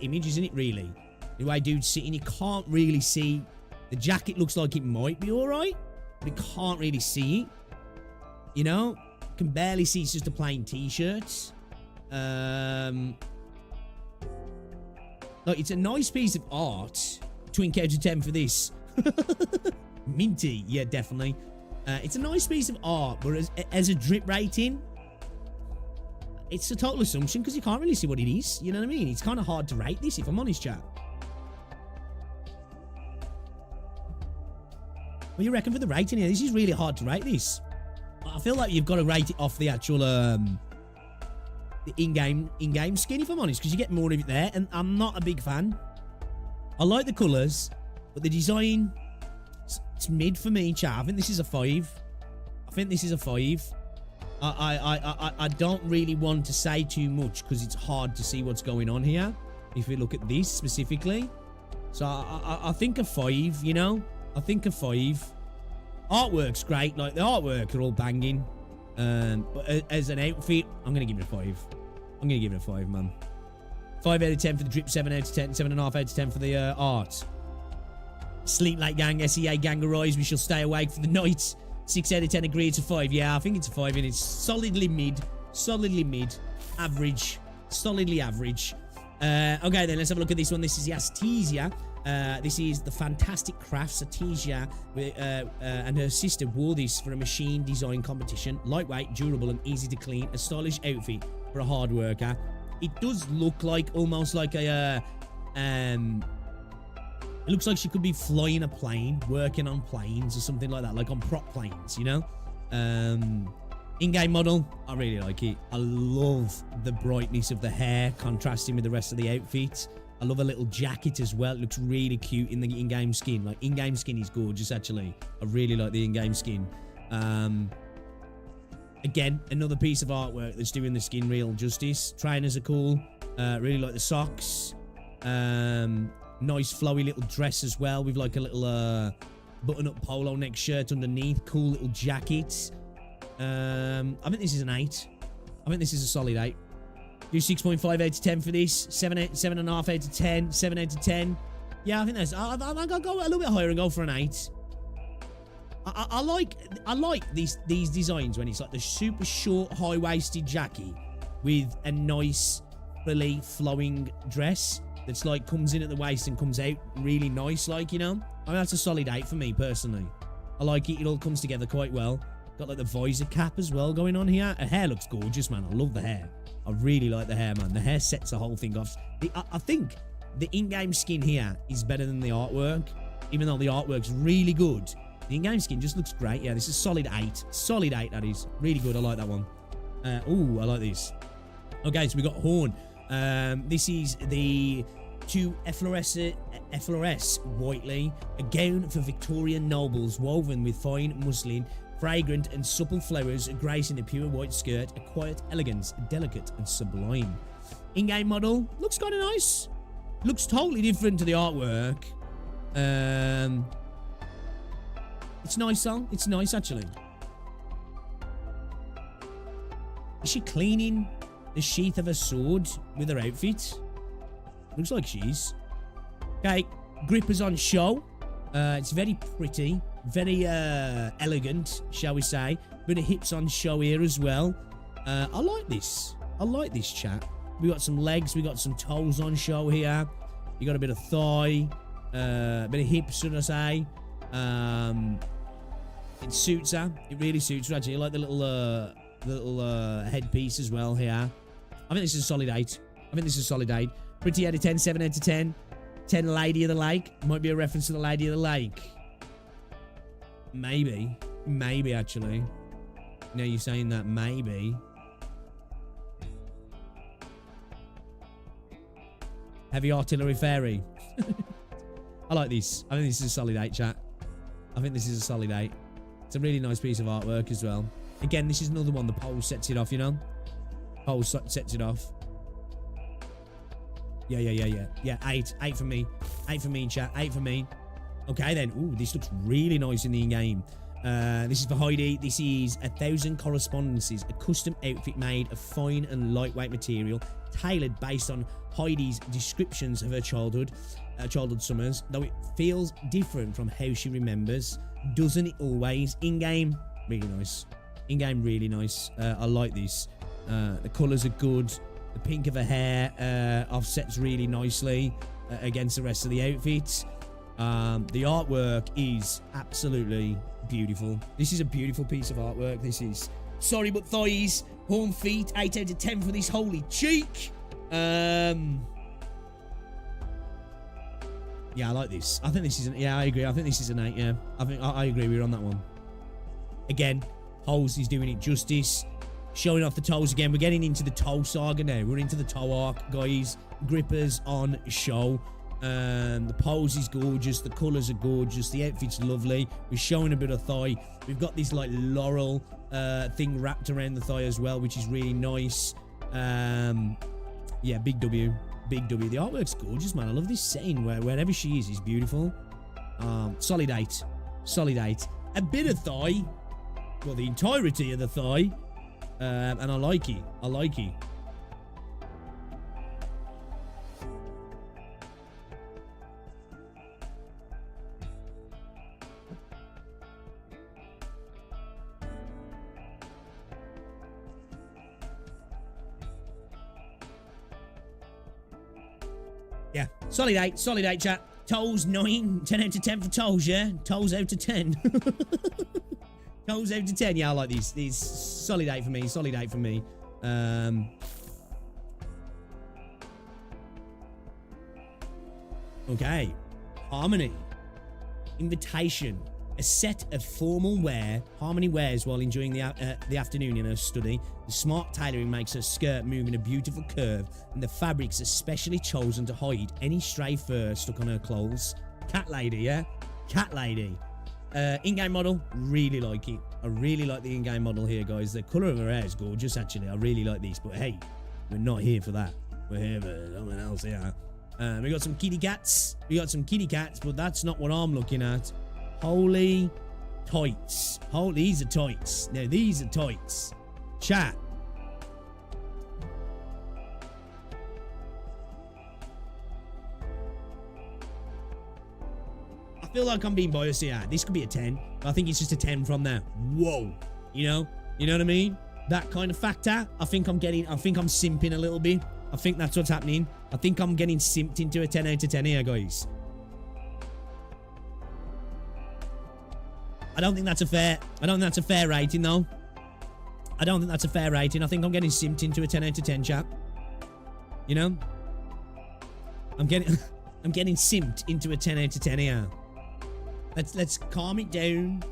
image, isn't it? Really, the way dude's sitting, you can't really see. The jacket looks like it might be all right, but you can't really see it. You know, you can barely see. It's just a plain t-shirt. Like, it's a nice piece of art. Twink out of 10 for this. Minty, yeah, definitely. It's a nice piece of art, but as a drip rating, it's a total assumption because you can't really see what it is. You know what I mean? It's kind of hard to rate this, if I'm honest, chat. What do you reckon for the rating here? This is really hard to rate this. I feel like you've got to rate it off the actual the in-game skin, if I'm honest, because you get more of it there, and I'm not a big fan. I like the colours, but the design, it's mid for me, chat. I think this is a 5. I think this is a 5. I don't really want to say too much because it's hard to see what's going on here if we look at this specifically. So I think a 5, you know? I think a 5. Artwork's great. Like, the artwork are all banging. But as an outfit, I'm going to give it a 5. I'm going to give it a 5, man. 5 out of 10 for the drip, 7 out of 10, 7.5 out of 10 for the art. Sleep late gang, SEA gang arise, we shall stay awake for the night. 6 out of 10 agree it's a 5. Yeah, I think it's a 5 and it's solidly mid. Solidly mid. Average. Solidly average. Okay then, let's have a look at this one. This is the Astesia. This is the Fantastic Crafts Atesia, and her sister wore this for a machine design competition. Lightweight, durable, and easy to clean. A stylish outfit for a hard worker. It does look like almost like a it looks like she could be flying a plane, working on planes or something like that, like on prop planes, you know. In-game model, I really like it. I love the brightness of the hair contrasting with the rest of the outfit. I love a little jacket as well. It looks really cute in the in-game skin. Like, in-game skin is gorgeous, actually. I really like the in-game skin. Again, another piece of artwork that's doing the skin real justice. Trainers are cool. Really like the socks. Nice flowy little dress as well with like a little button-up polo neck shirt underneath. Cool little jacket. I think this is an 8. I think this is a solid 8. Do 6.5 out of 10 for this. 7.5 out of 10. 7 out of 10. Yeah, I think that's. I think I'll go a little bit higher and go for an 8. I like these designs when it's like the super short, high-waisted jacket with a nice, fully flowing dress that's like comes in at the waist and comes out really nice, like, you know. I mean, that's a solid 8 for me personally. I like it. It all comes together quite well. Got like the visor cap as well going on here. Her hair looks gorgeous, man. I love the hair. I really like the hair, man. The hair sets the whole thing off. I think the in-game skin here is better than the artwork, even though the artwork's really good. The in-game skin just looks great. Yeah, this is solid 8. Solid 8, that is. Really good. I like that one. Ooh, I like this. Okay, so we got Horn. This is the to effloresce whitely, a gown for Victorian nobles woven with fine muslin, fragrant and supple flowers gracing a pure white skirt, a quiet elegance, delicate and sublime. In-game model looks kind of nice. Looks totally different to the artwork. It's nice though. It's nice actually. Is she cleaning the sheath of a sword with her outfit? Looks like she's. Okay, grippers on show. It's very pretty. Very elegant, shall we say. Bit of hips on show here as well. I like this. I like this, chat. We got some legs. We got some toes on show here. You got a bit of thigh. A bit of hips, should I say. It suits her. It really suits her, actually. I like the little headpiece as well here. I think this is a solid 8. I think this is a solid 8. Pretty out of 10, 7 out of 10. 10 Lady of the Lake. Might be a reference to the Lady of the Lake. Maybe. Maybe, actually. Now you're saying that, maybe. Heavy Artillery Fairy. I like this. I think this is a solid 8, chat. I think this is a solid 8. It's a really nice piece of artwork as well. Again, this is another one. The pole sets it off, you know? Pole sets it off. Yeah, 8. 8 for me. 8 for me, chat. 8 for me. Okay, then. Ooh, this looks really nice in the in-game. This is for Heidi. This is 1,000 Correspondences, a custom outfit made of fine and lightweight material, tailored based on Heidi's descriptions of her childhood summers. Though it feels different from how she remembers, doesn't it always? In-game, really nice. In-game, really nice. I like this. The colours are good. The pink of her hair offsets really nicely against the rest of the outfits. The artwork is absolutely beautiful. This is a beautiful piece of artwork. This is. Sorry, but thighs, horn feet, 8 out of 10 for this holy cheek. Yeah, I like this. I think this is an. Yeah, I agree. I think this is an 8. Yeah, I agree. We're on that one. Again, Holes is doing it justice. Showing off the toes again. We're getting into the toe saga now. We're into the toe arc, guys. Grippers on show. The pose is gorgeous. The colours are gorgeous. The outfit's lovely. We're showing a bit of thigh. We've got this like laurel thing wrapped around the thigh as well, which is really nice. Yeah, big W. Big W. The artwork's gorgeous, man. I love this setting wherever she is beautiful. Solid 8. Solid 8. A bit of thigh. Well, the entirety of the thigh. And I like it. I like it. Yeah, solid 8. Solid 8, chat. Toes 9. 10 out of 10 for toes, yeah? Toes out of 10. Toes out of 10. Yeah, I like these. These solid 8 for me. Solid 8 for me. Okay. Harmony. Invitation. A set of formal wear Harmony wears while enjoying the afternoon in her study. The smart tailoring makes her skirt move in a beautiful curve, and the fabric's especially chosen to hide any stray fur stuck on her clothes. Cat lady, yeah? Cat lady. In-game model, really like it. I really like the in-game model here, guys. The colour of her hair is gorgeous, actually. I really like these, but hey, we're not here for that. We're here for something else here. We got some kitty cats. But that's not what I'm looking at. Holy tights. Oh, these are tights. Now, these are tights. Chat. I feel like I'm being biased here. This could be a 10. But I think it's just a 10 from there. Whoa. You know what I mean? That kind of factor. I think I'm simping a little bit. I think that's what's happening. I think I'm getting simped into a 10 out of 10 here, guys. I don't think that's a fair rating, though. I don't think that's a fair rating. I think I'm getting simped into a 10 out of 10, chap. You know? I'm getting simped into a 10 out of 10 here. Let's calm it down.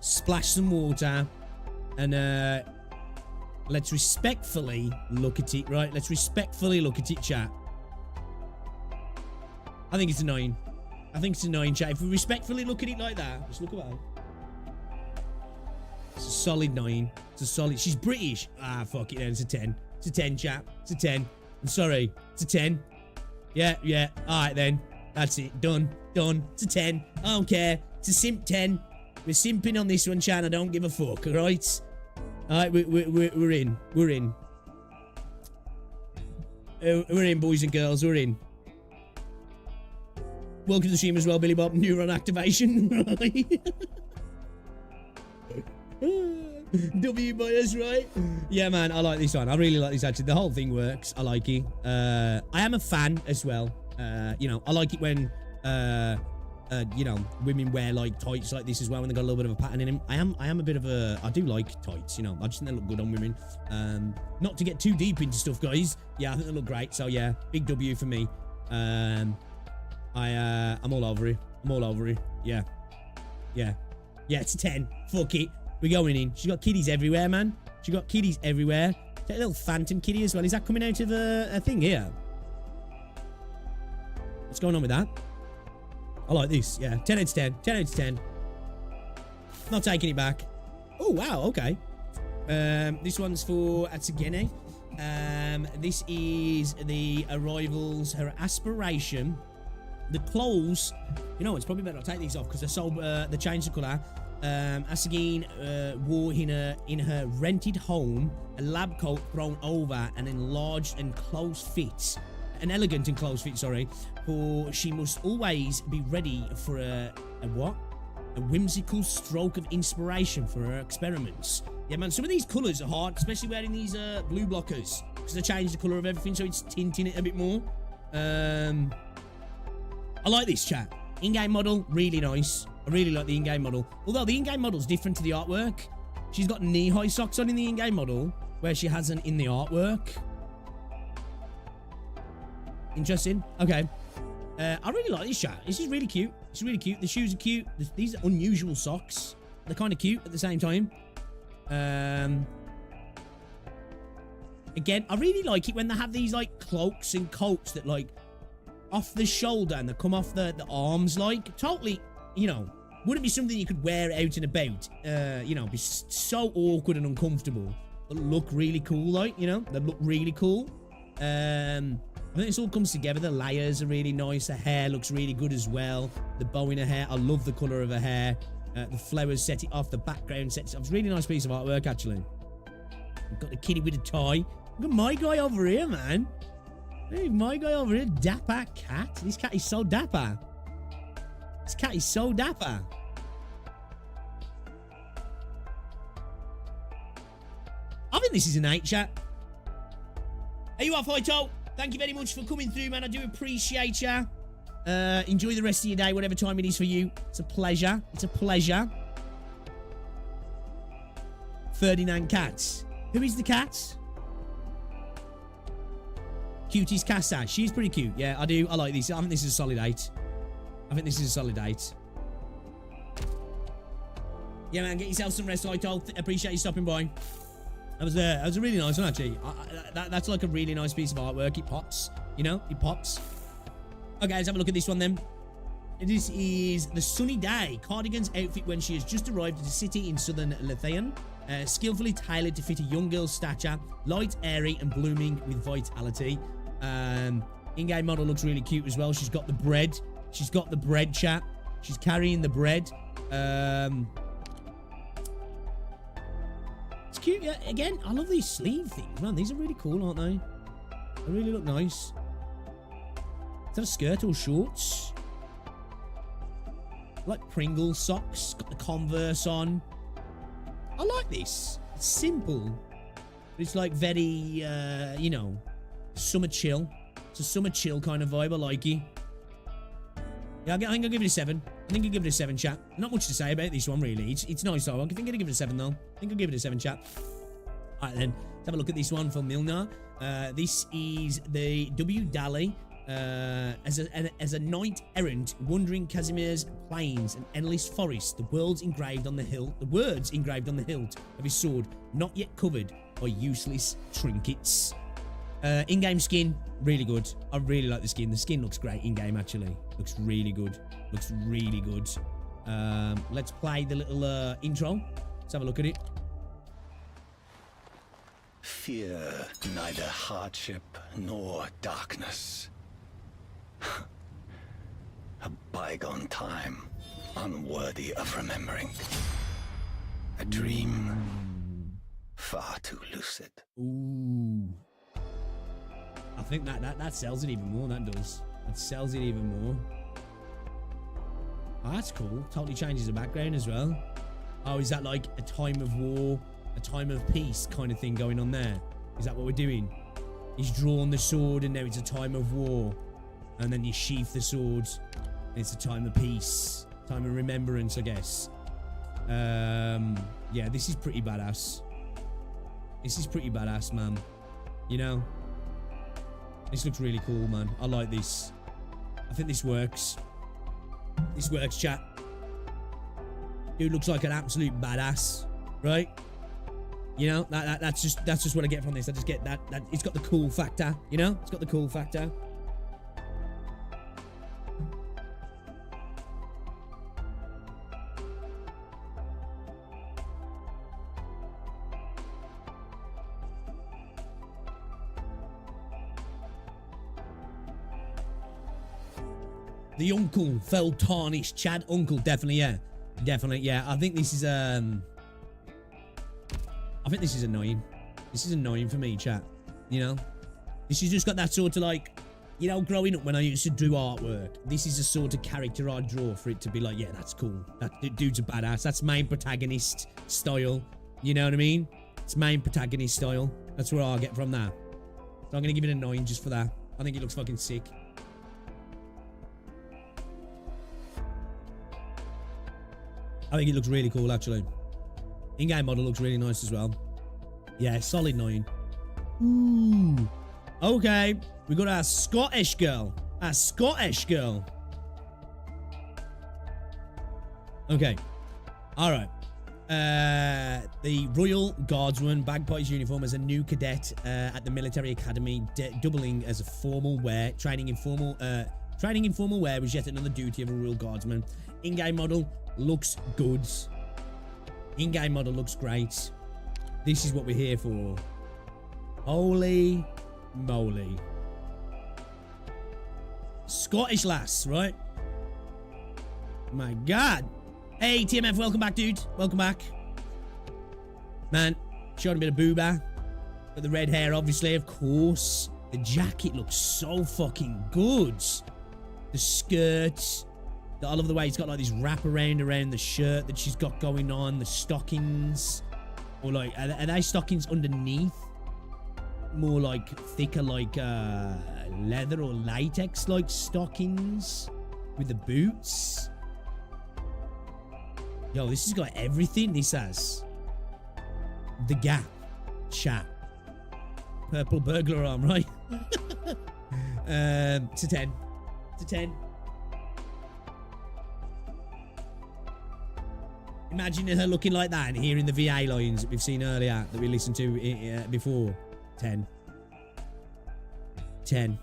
Splash some water. And, let's respectfully look at it, right? Let's respectfully look at it, chat. I think it's a 9. I think it's a 9, chat. If we respectfully look at it like that, just look about. It's a solid 9. It's a solid. She's British. Ah, fuck it then. It's a 10. It's a 10, chap. It's a 10. I'm sorry. It's a 10. Yeah. All right, then. That's it. Done. It's a 10. I don't care. It's a simp 10. We're simping on this one, chat. I don't give a fuck, all right? All right, we're in. We're in, boys and girls. We're in. Welcome to the stream as well, Billy Bob. Neuron activation. W bias, right? Yeah, man, I like this one. I really like this, actually. The whole thing works. I like it. I am a fan as well. You know, I like it when, you know, women wear like tights like this as well when they got a little bit of a pattern in them. I am a bit of a, I do like tights, you know. I just think they look good on women. Not to get too deep into stuff, guys. Yeah, I think they look great. So yeah, big W for me. I'm all over it. Yeah, it's a 10. Fuck it. We're going in. She's got kitties everywhere, man. Take a little phantom kitty as well. Is that coming out of a thing here? What's going on with that? I like this. Yeah, 10 out of 10. 10 out of 10. Not taking it back. Oh, wow. Okay. This one's for Atsugene. This is the arrivals, her aspiration. The clothes, you know, it's probably better I'll take these off because they're so, they changed the colour. Asagine wore in her rented home a lab coat thrown over an enlarged and close fit. An elegant and close fit, sorry. For she must always be ready for a what? A whimsical stroke of inspiration for her experiments. Yeah, man, some of these colours are hard, especially wearing these blue blockers. Because they changed the colour of everything, so it's tinting it a bit more. I like this, chat. In-game model, really nice. I really like the in-game model. Although the in-game model's different to the artwork. She's got knee-high socks on in the in-game model, where she hasn't in the artwork. Interesting. Okay. I really like this, chat. This is really cute. It's really cute. The shoes are cute. These are unusual socks. They're kind of cute at the same time. Again, I really like it when they have these, like, cloaks and coats that, like, off the shoulder and they come off the arms, like, totally, you know, wouldn't be something you could wear out and about. You know, be so awkward and uncomfortable, but look really cool, like, you know, they look really cool. I think this all comes together. The layers are really nice. The hair looks really good as well. The bow in her hair. I love the colour of her hair. The flowers set it off. The background sets it off. It's a really nice piece of artwork, actually. We've got the kitty with a tie. Look at my guy over here, man. Hey, my guy over here. Dapper cat. This cat is so dapper. This cat is so dapper. I think this is an 8, chat. Are you off, Hoito? Thank you very much for coming through, man. I do appreciate ya. Enjoy the rest of your day, whatever time it is for you. It's a pleasure. It's a pleasure. Ferdinand Cats. Who is the cat? Cutie's Casa. She's pretty cute. Yeah, I do. I like these. I think this is a solid 8. Yeah, man, get yourself some rest, Ito. Appreciate you stopping by. That was a really nice one, actually. That's like a really nice piece of artwork. It pops, you know? It pops. Okay, let's have a look at this one then. This is the sunny day. Cardigan's outfit when she has just arrived at a city in southern Lithuania. Skillfully tailored to fit a young girl's stature. Light, airy, and blooming with vitality. In-game model looks really cute as well. She's got the bread. She's got the bread, chat. She's carrying the bread. It's cute. Yeah, again, I love these sleeve things, man. These are really cool, aren't they? They really look nice. Is that a skirt or shorts? Like Pringle socks. Got the Converse on. I like this. It's simple. It's like very, you know, summer chill. It's a summer chill kind of vibe. I like it. Yeah, I think I'll give it a 7. I think I'll give it a 7, chat. Not much to say about this one, really. It's nice, though. I think I'll give it a 7, though. I think I'll give it a 7, chat. All right, then. Let's have a look at this one from Milner. This is the W. Daly. As a knight errant wandering Casimir's plains and endless forest, the words engraved on the hilt of his sword, not yet covered by useless trinkets. In-game skin, really good. I really like the skin. The skin looks great in-game, actually. Looks really good. Looks really good. Let's play the little intro. Let's have a look at it. Fear neither hardship nor darkness. A bygone time, unworthy of remembering. A dream, far too lucid. Ooh. I think that sells it even more, that does. That sells it even more. Oh, that's cool. Totally changes the background as well. Oh, is that like a time of war, a time of peace kind of thing going on there? Is that what we're doing? He's drawn the sword and now it's a time of war. And then you sheath the sword. It's a time of peace. Time of remembrance, I guess. Yeah, this is pretty badass. This is pretty badass, man. You know? This looks really cool, man. I like this. I think this works. This works, chat. Dude looks like an absolute badass. Right? You know? That's just what I get from this. I just get that it's got the cool factor. You know? It's got the cool factor. The uncle fell tarnished, Chad. Uncle, definitely, yeah. Definitely, yeah. I think this is, annoying. This is annoying for me, chat. You know? This has just got that sort of like, you know, growing up when I used to do artwork, this is the sort of character I'd draw for it to be like, yeah, that's cool. That dude's a badass. That's main protagonist style. You know what I mean? It's main protagonist style. That's where I'll get from that. So I'm going to give it a 9 just for that. I think it looks fucking sick. I think it looks really cool, actually. In-game model looks really nice as well. Yeah, solid 9. Ooh. Okay. We got our Scottish girl. Our Scottish girl. Okay. Alright. The Royal Guardsman bagpipes uniform as a new cadet at the military academy, doubling as a formal wear. Training in formal wear was yet another duty of a Royal Guardsman. In-game model looks good. In-game model looks great. This is what we're here for. Holy moly. Scottish lass, right? My God. Hey, TMF, welcome back, dude. Welcome back. Man, showed a bit of booba. Got the red hair, obviously, of course. The jacket looks so fucking good. The skirt. I love the way it's got like this wraparound around the shirt that she's got going on. The stockings. Or like, are they stockings underneath? More like thicker like leather or latex like stockings. With the boots. Yo, this has got everything. This has. The Gap. Chat. Purple burglar arm, right? It's a 10. It's a 10. Imagine her looking like that and hearing the VA lines that we've seen earlier, that we listened to before. 10. 10.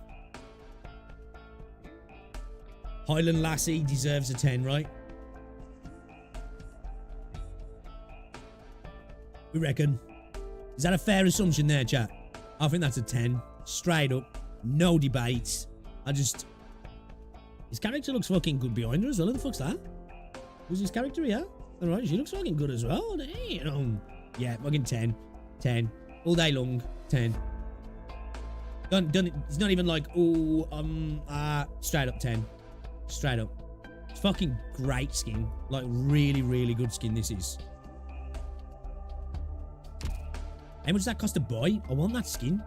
Highland Lassie deserves a 10, right? We reckon. Is that a fair assumption there, chat? I think that's a 10. Straight up. No debate. His character looks fucking good behind her as well. Who the fuck's that? Who's his character here? Alright, she looks fucking good as well. Damn. Yeah, fucking 10. 10. All day long. 10. Done it. It's not even like, straight up 10. Straight up. It's fucking great skin. Like, really, really good skin this is. How much does that cost to buy? I want that skin.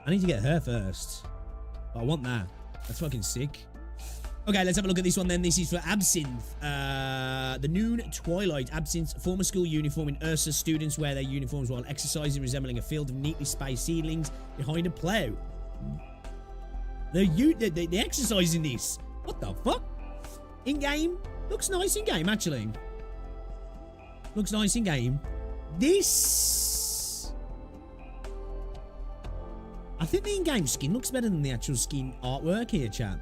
I need to get her first. But I want that. That's fucking sick. Okay, let's have a look at this one then. This is for Absinthe. The Noon Twilight. Absinthe, former school uniform in Ursa. Students wear their uniforms while exercising, resembling a field of neatly spaced seedlings behind a plough. They're exercising this. What the fuck? In-game? Looks nice in-game, actually. Looks nice in-game. This... I think the in-game skin looks better than the actual skin artwork here, chat.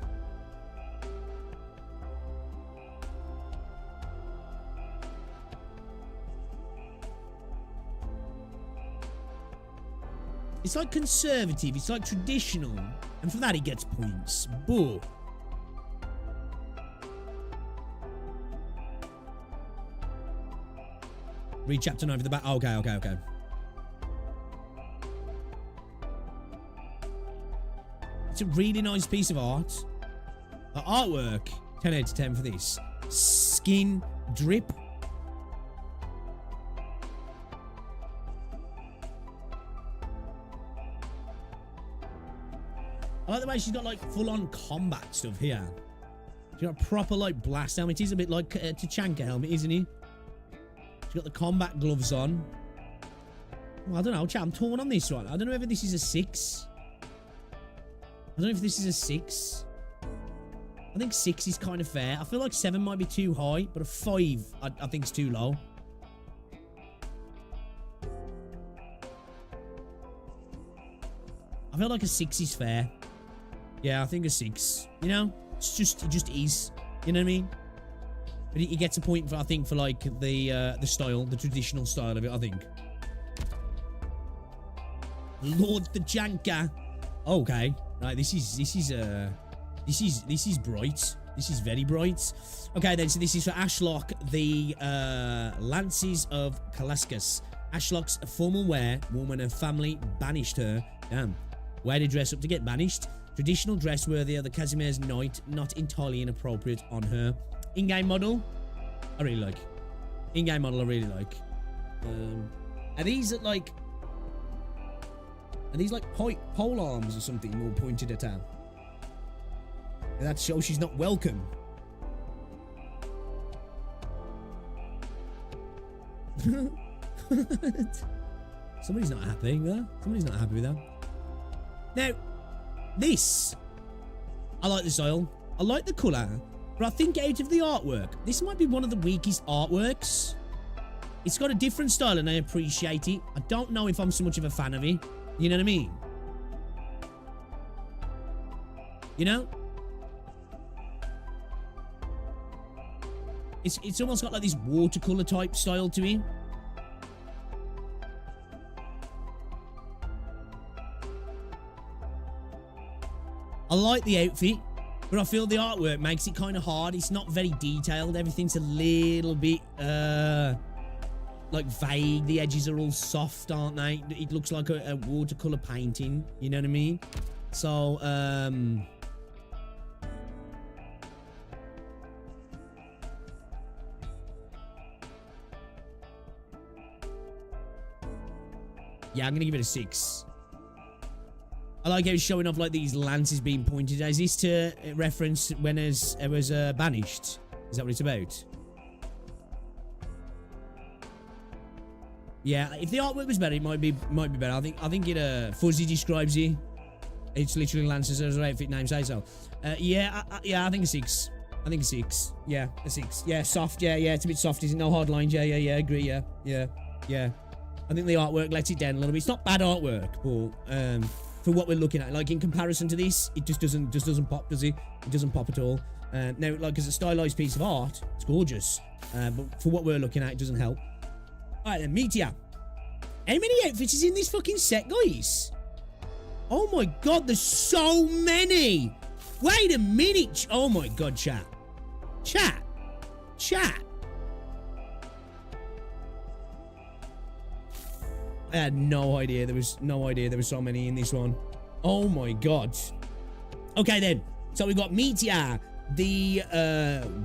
It's like conservative, it's like traditional, and for that he gets points, but... Read chapter 9 for the back. Okay. It's a really nice piece of art. Artwork, 10 out of 10 for this. Skin drip. I like the way she's got like full-on combat stuff here. She's got a proper like blast helmet. He's a bit like Tachanka helmet, isn't he? She's got the combat gloves on. Well, I don't know, chat. I'm torn on this one. I don't know whether this is a 6. I don't know if this is a 6. I think 6 is kind of fair. I feel like 7 might be too high, but a 5 I think is too low. I feel like a 6 is fair. Yeah, I think a 6. You know, it just is. You know what I mean? But he gets a point for, I think, for like the style, the traditional style of it. I think. Lord the Janka. Okay, right. This is bright. This is very bright. Okay, then. So this is for Ashlock, the Lances of Kalaskas. Ashlock's formal wear. Woman and family banished her. Damn. Way to dress up to get banished. Traditional dress worthy of the Casimir's night, not entirely inappropriate on her. In-game model, I really like. In-game model, I really like. Are these like pole arms or something more pointed at her? That shows she's not welcome. Somebody's not happy with her. Somebody's not happy with her. Now, this, I like the style. I like the colour. But I think out of the artwork, this might be one of the weakest artworks. It's got a different style and I appreciate it. I don't know if I'm so much of a fan of it. You know what I mean? You know? It's almost got like this watercolour type style to it. I like the outfit, but I feel the artwork makes it kind of hard. It's not very detailed. Everything's a little bit, like vague. The edges are all soft, aren't they? It looks like a watercolor painting. You know what I mean? So, yeah, I'm going to give it a 6. I like how he's showing off like these lances being pointed. Is this to reference when it was banished? Is that what it's about? Yeah, if the artwork was better, it might be better. I think it Fuzzy describes it. It's literally lances as her outfit name say so. Yeah, I think a 6. I think a 6. Yeah, a 6. Yeah, soft. Yeah, it's a bit soft. Isn't no hard lines. Yeah, agree. Yeah. I think the artwork lets it down a little bit. It's not bad artwork, but for what we're looking at, like in comparison to this, it just doesn't pop, does it? It doesn't pop at all. Now, like as a stylized piece of art, it's gorgeous. But for what we're looking at, it doesn't help. All right then, Meteor. How many outfits is in this fucking set, guys? Oh my god, there's so many. Wait a minute. Oh my god, chat. I had no idea there was so many in this one. Oh my god. Okay then. So we got Meteor. The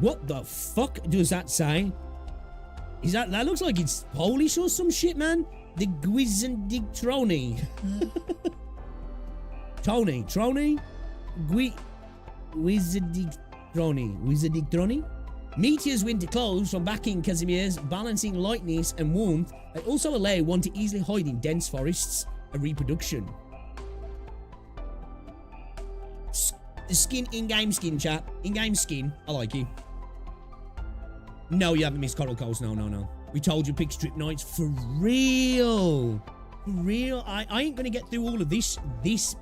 what the fuck does that say? Is that looks like it's Polish or some shit, man? The Gwizendictroni. Troni? Gwizendictroni? Meteor's winter clothes from backing Casimir's balancing lightness and warmth. They also allow one to easily hide in dense forests. A reproduction. The skin, in-game skin, chat. In-game skin. I like it. No, you haven't missed Coral Coast. No. We told you pick Strip Knights. For real. For real. I ain't going to get through all of this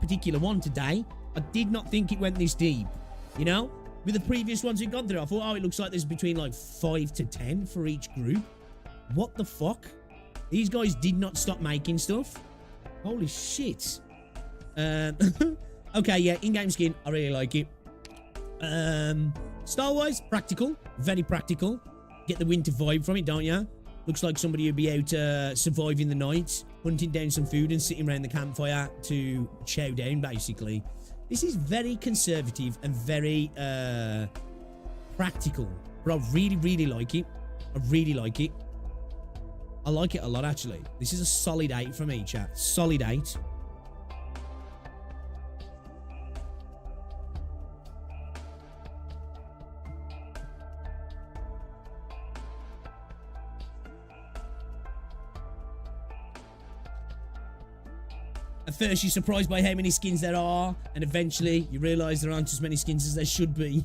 particular one today. I did not think it went this deep. You know? With the previous ones we've gone through, I thought, oh, it looks like there's between like 5 to 10 for each group. What the fuck? These guys did not stop making stuff. Holy shit. Okay, yeah, in-game skin. I really like it. Style-wise, practical. Very practical. Get the winter vibe from it, don't ya? Looks like somebody who'd be out surviving the night, hunting down some food and sitting around the campfire to chow down, basically. This is very conservative and very practical. But I really, really like it. I really like it. I like it a lot, actually. This is a solid 8 from me, chat. Solid 8. At first, you're surprised by how many skins there are, and eventually, you realise there aren't as many skins as there should be.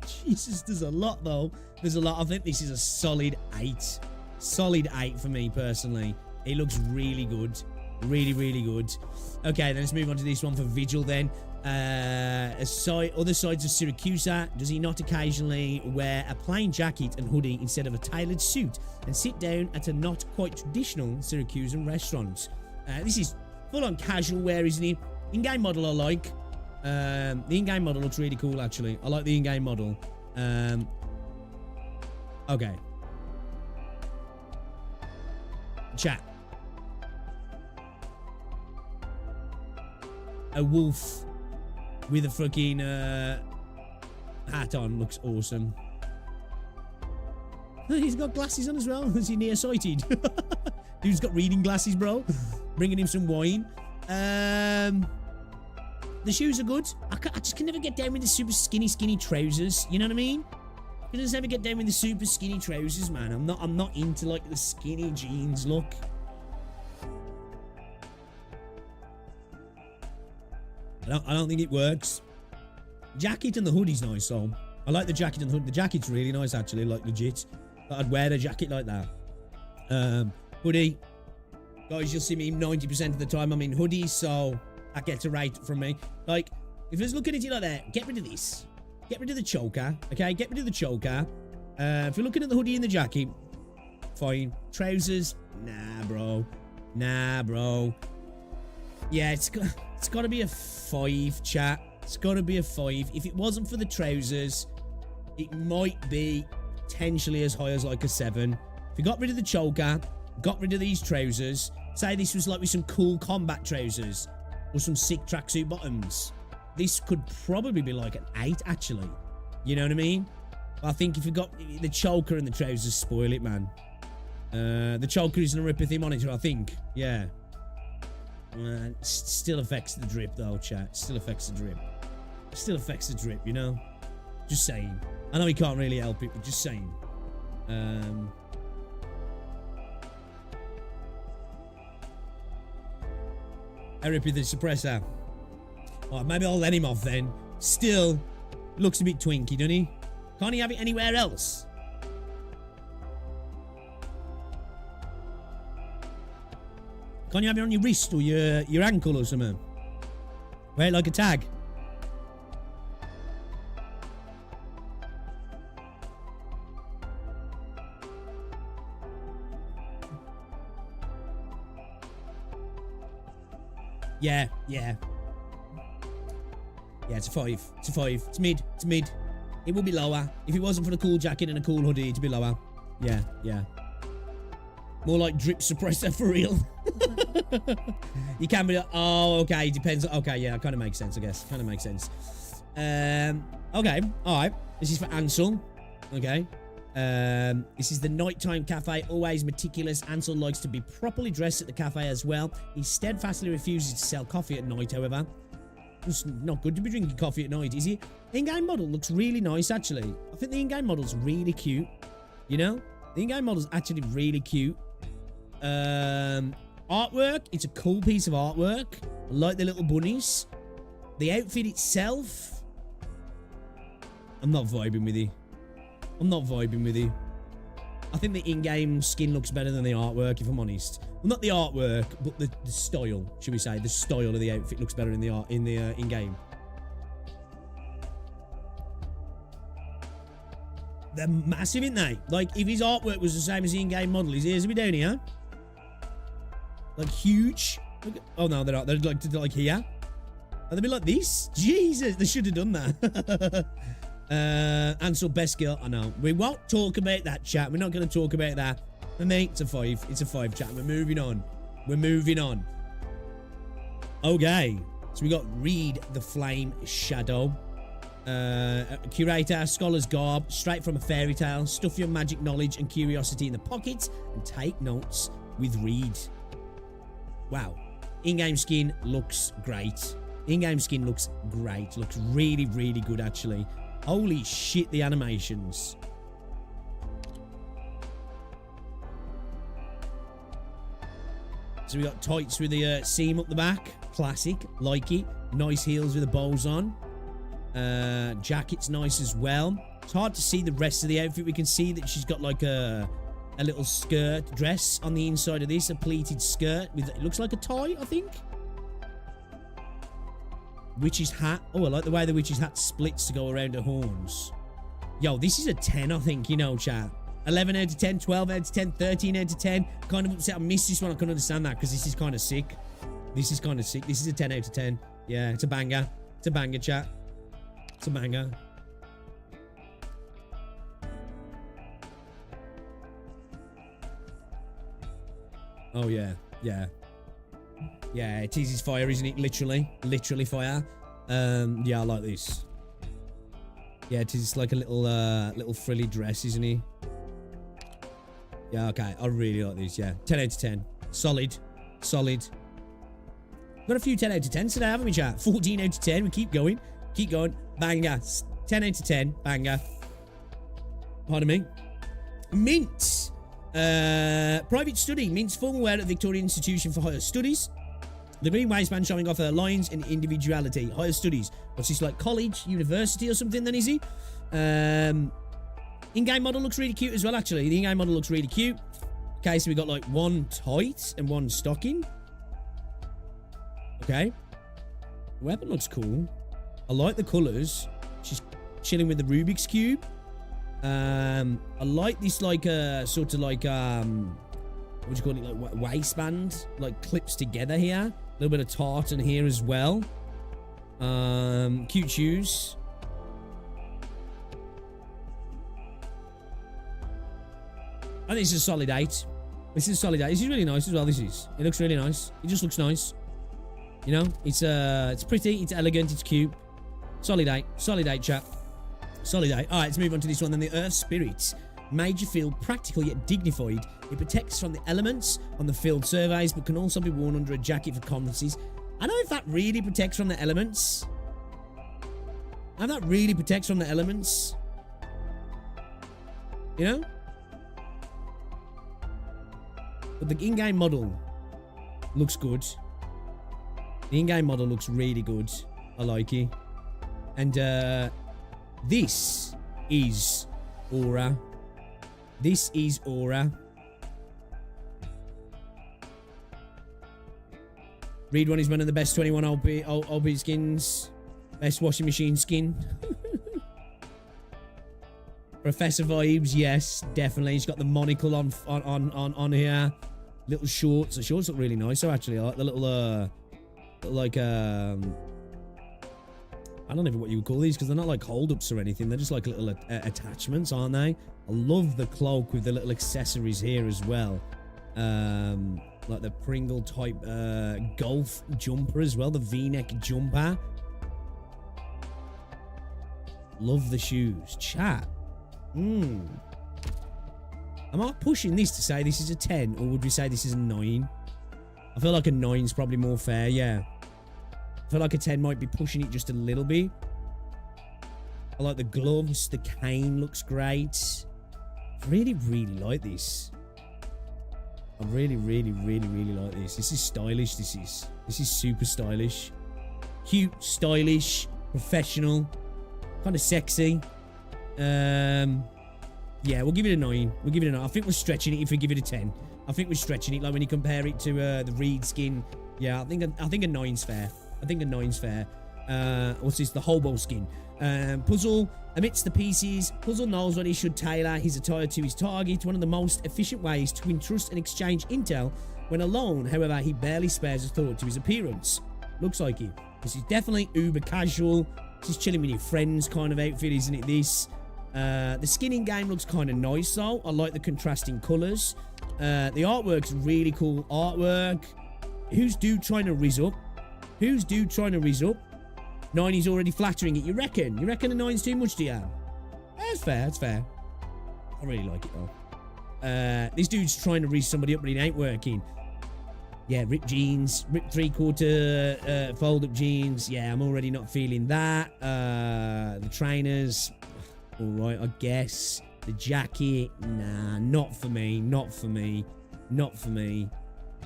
Jesus, there's a lot, though. There's a lot. I think this is a solid 8. Solid 8 for me, personally. It looks really good. Really, really good. Okay, then let's move on to this one for Vigil, then. Other sides of Syracusa. Does he not occasionally wear a plain jacket and hoodie instead of a tailored suit and sit down at a not quite traditional Syracusan restaurant? This is full-on casual wear, isn't it? In-game model I like. The in-game model looks really cool, actually. I like the in-game model. Okay. Chat. A wolf with a fucking hat on looks awesome. He's got glasses on as well. Is he nearsighted? Dude's got reading glasses, bro. Bringing him some wine. The shoes are good. I just can never get down with the super skinny trousers. You know what I mean? I can just never get down with the super skinny trousers, man. I'm not into like the skinny jeans look. I don't think it works. Jacket and the hoodie's nice, though. I like the jacket and the hoodie. The jacket's really nice, actually, like legit. But I'd wear a jacket like that. Hoodie. Guys, you'll see me 90% of the time I'm in hoodies, so that gets a rate from me. Like, if I was looking at it like that, get rid of this. Get rid of the choker, okay? Get rid of the choker. If you're looking at the hoodie and the jacket, fine. Trousers, nah, bro. Nah, bro. Yeah, it's got to be a 5, chat. It's got to be a 5. If it wasn't for the trousers, it might be potentially as high as like a 7. If you got rid of the choker, got rid of these trousers, say this was like with some cool combat trousers or some sick tracksuit bottoms, this could probably be like an 8, actually. You know what I mean? I think if you got the choker and the trousers, spoil it, man. The choker is an Oripathy monitor, I think. Yeah. Still affects the drip, though, chat. Still affects the drip. Still affects the drip, you know? Just saying. I know he can't really help it, but just saying. Oripathy the suppressor. Alright, maybe I'll let him off then. Still, looks a bit twinky, doesn't he? Can't he have it anywhere else? Can't you have it on your wrist or your ankle or something? Wear it like a tag. Yeah. Yeah, it's a 5. It's a 5. It's mid. It's mid. It would be lower. If it wasn't for the cool jacket and a cool hoodie, it'd be lower. Yeah. More like drip suppressor for real. You can be... Oh, okay. Depends. Okay, yeah. Kind of makes sense, I guess. Kind of makes sense. Okay. All right. This is for Ansel. Okay. This is the nighttime cafe. Always meticulous. Ansel likes to be properly dressed at the cafe as well. He steadfastly refuses to sell coffee at night, however. It's not good to be drinking coffee at night, is it? In-game model looks really nice, actually. I think the in-game model's really cute. You know? The in-game model's actually really cute. Artwork. It's a cool piece of artwork. I like the little bunnies. The outfit itself. I'm not vibing with you. I think the in-game skin looks better than the artwork, if I'm honest. Well, not the artwork, but the style, should we say. The style of the outfit looks better in the in-game. They're massive, aren't they? Like, if his artwork was the same as the in-game model, his ears would be down here. Like, huge. Oh, no, they're not. They're like here. Are they be like this? Jesus, they should have done that. Ansel, best girl. I know. We won't talk about that, chat. We're not going to talk about that. For me, it's a 5. It's a 5, chat. We're moving on. Okay. So we got Read the Flame Shadow. Curator, scholar's garb, straight from a fairy tale. Stuff your magic knowledge and curiosity in the pockets and take notes with Read. Wow. In-game skin looks great. Looks really, really good, actually. Holy shit, the animations. So we got tights with the seam up the back. Classic. Like it. Nice heels with the bows on. Jacket's nice as well. It's hard to see the rest of the outfit. We can see that she's got like a little skirt dress on the inside of this. A pleated skirt. With it looks like a tie, I think. Witch's hat. Oh, I like the way the witch's hat splits to go around her horns. Yo, this is a 10, I think, you know, chat. 11 out of 10, 12 out of 10, 13 out of 10. Kind of upset I missed this one. I couldn't understand that because this is kind of sick. This is a 10 out of 10. Yeah, it's a banger. It's a banger, chat. It's a banger. Oh, yeah. Yeah. Yeah, it is fire, isn't it? Literally fire. Yeah, I like this. Yeah, it is like a little frilly dress, isn't he? Yeah, okay. I really like these, yeah. 10 out of 10. Solid. Got a few 10 out of 10s today, haven't we, chat? 14 out of 10. We keep going. Banger. 10 out of 10. Banger. Pardon me. Mint. Private study. Mint's formal wear at Victoria Institution for Higher Studies. The green waistband showing off her lines and individuality. Higher studies. What's this, like college, university or something then, is he? In-game model looks really cute as well, actually. The in-game model looks really cute. Okay, so we got like one tight and one stocking. Okay. The weapon looks cool. I like the colours. She's chilling with the Rubik's Cube. I like this like sort of like what do you call it, like waistband, like clips together here. A little bit of tartan here as well. Cute shoes. I think this is a solid 8. This is really nice as well. It looks really nice. It just looks nice. You know, it's pretty, it's elegant, it's cute. Solid 8, chat. Solid 8. All right, let's move on to this one. Then the Earth Spirit made you feel practical yet dignified. It protects from the elements on the field surveys, but can also be worn under a jacket for conferences. I don't know if that really protects from the elements. You know? But the in-game model looks good. The in-game model looks really good. I like it. And this is aura. This is aura. Read one is one of the best 21 OP skins. Best washing machine skin. Professor vibes, yes, definitely. He's got the monocle on here. Little shorts. The shorts look really nice. So actually, I like the little like I don't know what you would call these because they're not like hold-ups or anything. They're just like little attachments, aren't they? I love the cloak with the little accessories here as well. Like the Pringle type golf jumper as well, the V-neck jumper. Love the shoes. Chat. Am I pushing this to say this is a 10 or would we say this is a 9? I feel like a 9 is probably more fair, yeah. I feel like a 10 might be pushing it just a little bit. I like the gloves. The cane looks great. I really, really like this. I really, really, really, really like this. This is stylish. This is super stylish. Cute, stylish, professional, kind of sexy. Yeah, we'll give it a 9. We'll give it a 9. I think we're stretching it if we give it a 10. I think we're stretching it. Like when you compare it to the Reed skin. Yeah, I think a 9's fair. I think a 9's fair. What's this? The hobo skin. Puzzle amidst the pieces. Puzzle knows when he should tailor his attire to his target. One of the most efficient ways to entrust and exchange intel when alone. However, he barely spares a thought to his appearance. Looks like it. This is definitely uber casual. This is chilling with your friends kind of outfit, isn't it? This. The skin in game looks kind of nice though. I like the contrasting colours. The artwork's really cool artwork. Who's dude trying to rizz up? Who's dude trying to rizz up? 9 is already flattering it. You reckon? You reckon a 9's too much, do you? That's fair. That's fair. I really like it though. This dude's trying to rizz somebody up, but it ain't working. Yeah, ripped jeans, ripped 3/4 fold-up jeans. Yeah, I'm already not feeling that. The trainers. All right, I guess. The jacket, nah, not for me, not for me, not for me.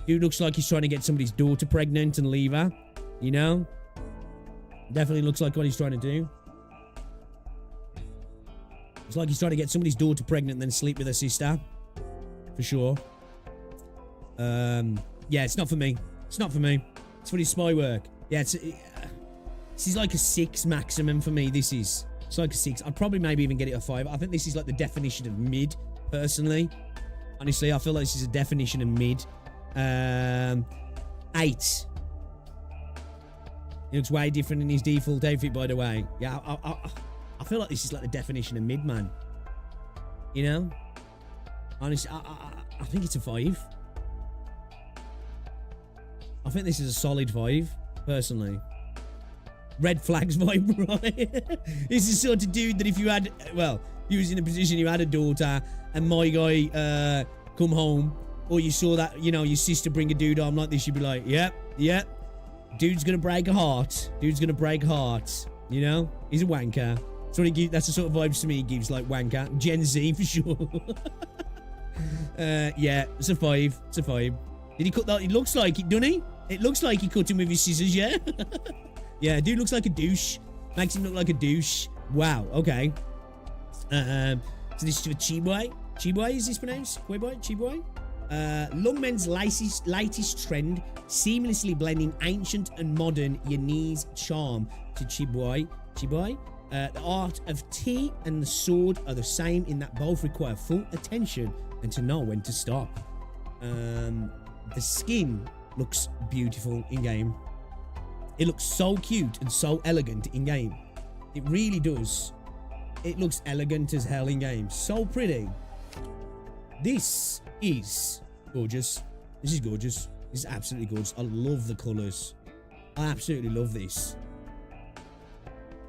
Dude looks like he's trying to get somebody's daughter pregnant and leave her, you know? Definitely looks like what he's trying to do. It's like he's trying to get somebody's daughter pregnant and then sleep with her sister. For sure. Yeah, it's not for me. It's not for me. It's for his spy work. Yeah, this is like a 6 maximum for me, this is. It's like a 6. I'd probably maybe even get it a 5. I think this is like the definition of mid, personally. Honestly, I feel like this is a definition of mid. 8. He looks way different in his default outfit, by the way. Yeah, I feel like this is like the definition of mid, man. You know? Honestly, I think it's a 5. I think this is a solid 5, personally. Red flags vibe, right? This is the sort of dude that if you had, well, you was in a position you had a daughter and my guy come home, or you saw that, you know, your sister bring a dude home like this, you'd be like, yep, dude's gonna break a heart. Dude's gonna break hearts. You know? He's a wanker. That's what he gives, that's the sort of vibes to me he gives, like wanker. Gen Z for sure. Yeah, it's a 5. It's a 5. Did he cut that? It looks like it, doesn't he? It looks like he cut him with his scissors, yeah? Yeah, dude looks like a douche. Makes him look like a douche. Wow, okay. So this is for Chiboy. Chiboy, is this pronounced? Chiboy? Chiboy? Lungmen's latest trend, seamlessly blending ancient and modern Yanese charm to Chiboy. Chiboy? The art of tea and the sword are the same in that both require full attention and to know when to stop. The skin looks beautiful in-game. It looks so cute and so elegant in-game. It really does. It looks elegant as hell in-game. So pretty. This is gorgeous. This is gorgeous. This is absolutely gorgeous. I love the colours. I absolutely love this.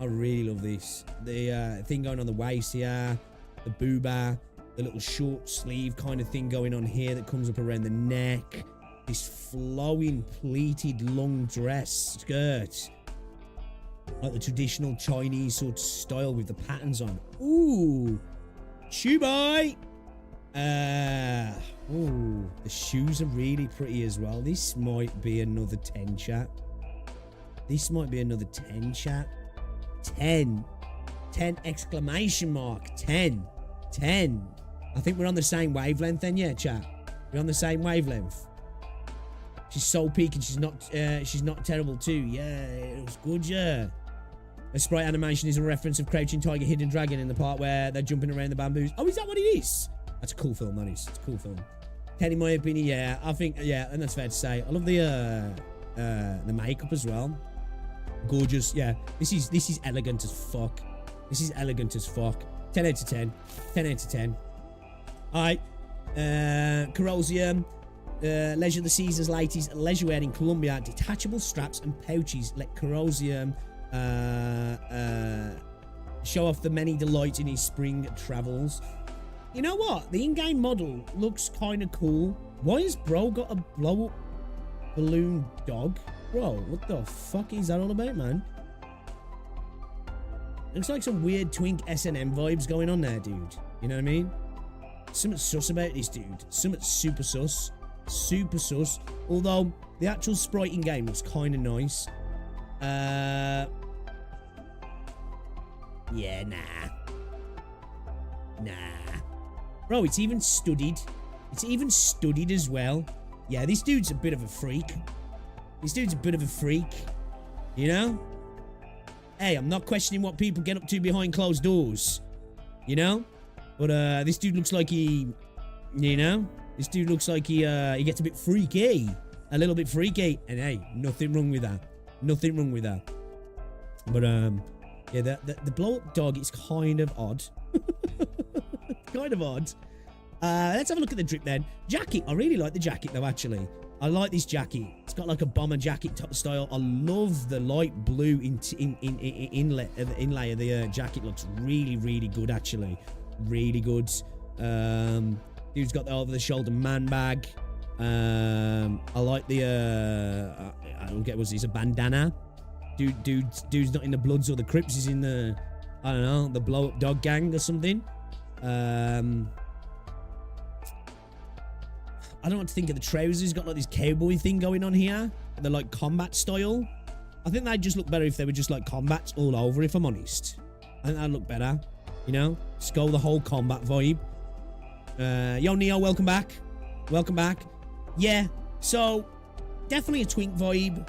I really love this. The thing going on the waist here. The booba. The little short sleeve kind of thing going on here that comes up around the neck. This flowing pleated long dress skirt. Like the traditional Chinese sort of style with the patterns on. Ooh. Chubai. Ooh. The shoes are really pretty as well. This might be another 10, chat. This might be another 10, chat. 10. 10 exclamation mark. 10. 10. I think we're on the same wavelength then, yeah, chat. We're on the same wavelength. She's so peak and she's not terrible too. Yeah, it was good, yeah. The sprite animation is a reference of Crouching Tiger, Hidden Dragon in the part where they're jumping around the bamboos. Oh, is that what it is? That's a cool film, that is. It's a cool film. 10 in my opinion, yeah. I think, yeah, and that's fair to say. I love the makeup as well. Gorgeous, yeah. This is elegant as fuck. This is elegant as fuck. 10 out of 10. 10 out of 10. Alright. Corrosium. Leisure of the Seasons ladies. Leisure wear in Colombia. Detachable straps and pouches. Let Corrosium show off the many delights in his spring travels. You know what? The in-game model looks kind of cool. Why has bro got a blow-up balloon dog? Bro, what the fuck is that all about, man? Looks like some weird twink S&M vibes going on there, dude. You know what I mean? Something sus about this dude. Something super sus. Super sus. Although, the actual sprite in-game looks kind of nice. Yeah, nah. Nah. Bro, it's even studied. It's even studied as well. Yeah, this dude's a bit of a freak. This dude's a bit of a freak. You know? Hey, I'm not questioning what people get up to behind closed doors. You know? But, this dude looks like he... You know? This dude looks like he gets a bit freaky. A little bit freaky. And hey, nothing wrong with that. Nothing wrong with that. But, yeah, the blow-up dog is kind of odd. Kind of odd. Let's have a look at the drip then. Jacket. I really like the jacket though, actually. I like this jacket. It's got like a bomber jacket style. I love the light blue inlay of the jacket. Looks really, really good, actually. Really good. Dude's got the over-the-shoulder man bag. I like the... I don't get, was it a bandana? Dude's not in the Bloods or the Crips. He's in the... I don't know, the blow-up dog gang or something. I don't know what to think of the trousers. He's got like this cowboy thing going on here. They're like combat style. I think they'd just look better if they were just like combats all over, if I'm honest. I think that'd look better. You know? Just go the whole combat vibe. Yo, Neo, welcome back. Welcome back. Yeah, so definitely a twink vibe.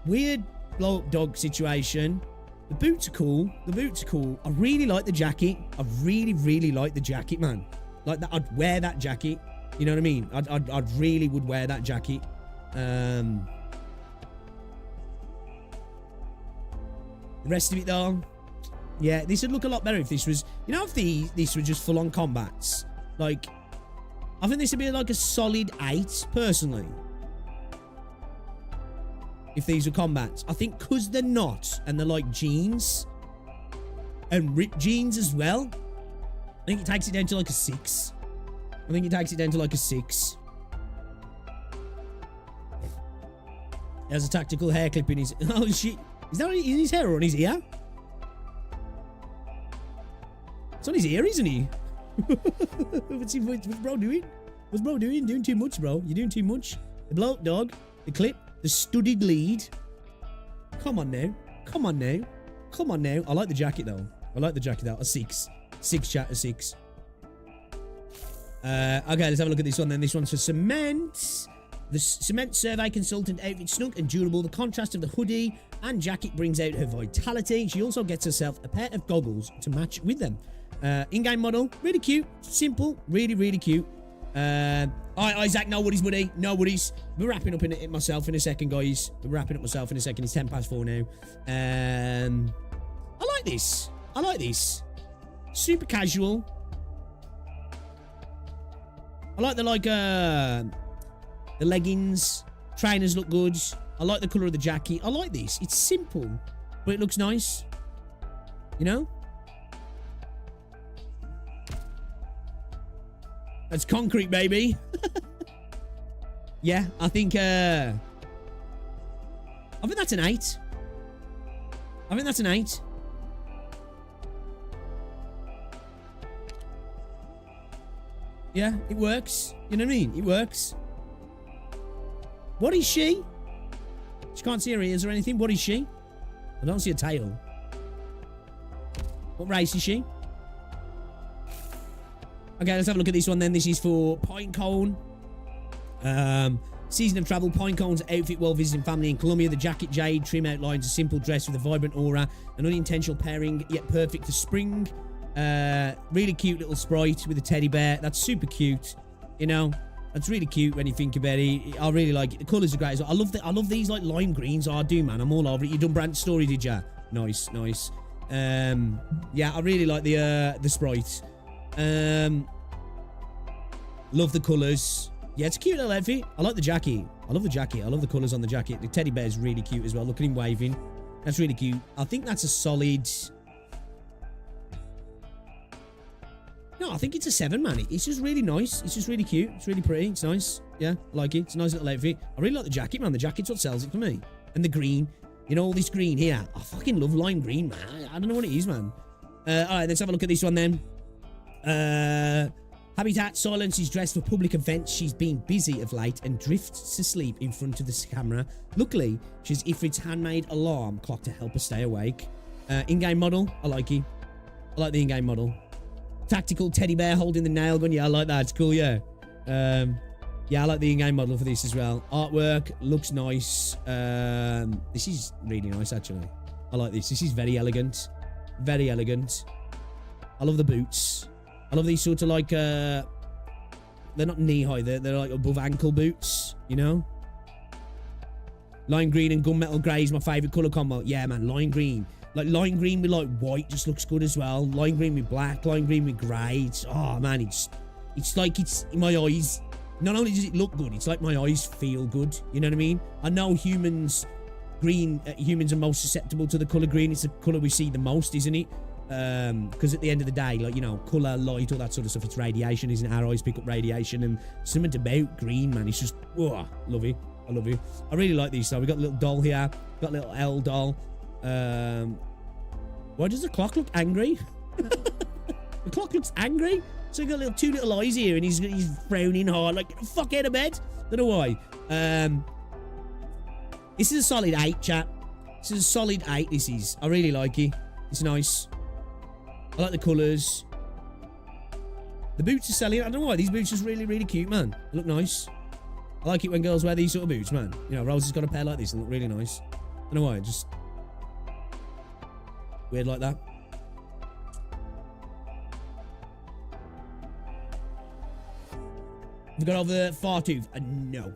Weird blow-up dog situation. The boots are cool. The boots are cool. I really like the jacket. I really, really like the jacket, man. Like that, I'd wear that jacket. You know what I mean? I'd really would wear that jacket. The rest of it though, yeah, this would look a lot better if this was, you know, if this were just full-on combats. Like, I think this would be like a solid 8, personally. If these were combats. I think because they're not, and they're like jeans, and ripped jeans as well, I think it takes it down to like a 6. I think it takes it down to like a 6. There's a tactical hair clip in his... Oh, shit. Is that in his hair or on his ear? It's on his ear, isn't he? What's bro doing? What's bro doing? Doing too much, bro. You're doing too much. The blow-up dog. The clip. The studded lead. Come on now. Come on now. Come on now. I like the jacket, though. I like the jacket, though. A 6. 6, chat. A 6. Okay, let's have a look at this one then. This one's for Cement. The Cement survey consultant outfit snug and durable. The contrast of the hoodie and jacket brings out her vitality. She also gets herself a pair of goggles to match with them. In-game model, really cute, simple, really, really cute. Alright, Isaac, no worries, buddy, no worries. We're wrapping up in it myself in a second, guys. We're wrapping up myself in a second. It's 10 past 4 now. I like this. I like this. Super casual. I like the leggings. Trainers look good. I like the colour of the jacket. I like this. It's simple, but it looks nice. You know? That's concrete, baby. Yeah, I think that's an 8. I think that's an 8. Yeah, it works. You know what I mean? It works. What is she? She can't see her ears or anything. What is she? I don't see a tail. What race is she? Okay, let's have a look at this one then. This is for Pinecone. Season of travel. Pinecone's outfit while visiting family in Colombia. The jacket jade trim outlines a simple dress with a vibrant aura. An unintentional pairing, yet perfect for spring. Really cute little sprite with a teddy bear. That's super cute. You know, that's really cute when you think about it. I really like it. The colours are great as well. I love these like lime greens. I do, man. I'm all over it. You done Brand's story, did ya? Nice, nice. Yeah, I really like the sprite. Love the colours. Yeah, it's a cute little outfit. I like the jacket. I love the jacket. I love the colours on the jacket. The teddy bear is really cute as well. Look at him waving. That's really cute. I think that's a solid... No, I think it's a 7, man. It's just really nice. It's just really cute. It's really pretty. It's nice. Yeah, I like it. It's a nice little outfit. I really like the jacket, man. The jacket's what sells it for me. And the green. You know, all this green here. I fucking love lime green, man. I don't know what it is, man. Alright, let's have a look at this one then. Habitat. Silence is dressed for public events. She's been busy of late and drifts to sleep in front of the camera. Luckily, she has Ifrit's handmade alarm clock to help her stay awake. In-game model. I like it. I like the in-game model. Tactical teddy bear holding the nail gun. Yeah, I like that. It's cool, yeah. Yeah, I like the in-game model for this as well. Artwork looks nice. This is really nice, actually. I like this. This is very elegant. Very elegant. I love the boots. I love these sort of like, they're not knee-high. They're like above ankle boots, you know? Lime green and gunmetal grey is my favourite colour combo. Yeah, man, lime green. Like, lime green with, like, white just looks good as well. Lime green with black, lime green with grey. It's, oh, man, it's like it's in my eyes. Not only does it look good, it's like my eyes feel good. You know what I mean? I know humans are most susceptible to the colour green. It's the colour we see the most, isn't it? Because at the end of the day, like, you know, colour, light, all that sort of stuff, it's radiation, isn't it? Our eyes pick up radiation, and something about green, man, it's just, oh, love it. I love it. I really like these. So we got a little doll here. Got a little L doll. Why does the clock look angry? The clock looks angry. So we got two little eyes here, and he's frowning hard, like, get the fuck out of bed. Don't know why. This is a solid 8, chat. This is a solid 8. This is. I really like it. It's nice. I like the colours. The boots are selling. I don't know why. These boots are really, really cute, man. They look nice. I like it when girls wear these sort of boots, man. You know, Rose has got a pair like this and look really nice. I don't know why. Just weird like that. We got over Fartooth. No.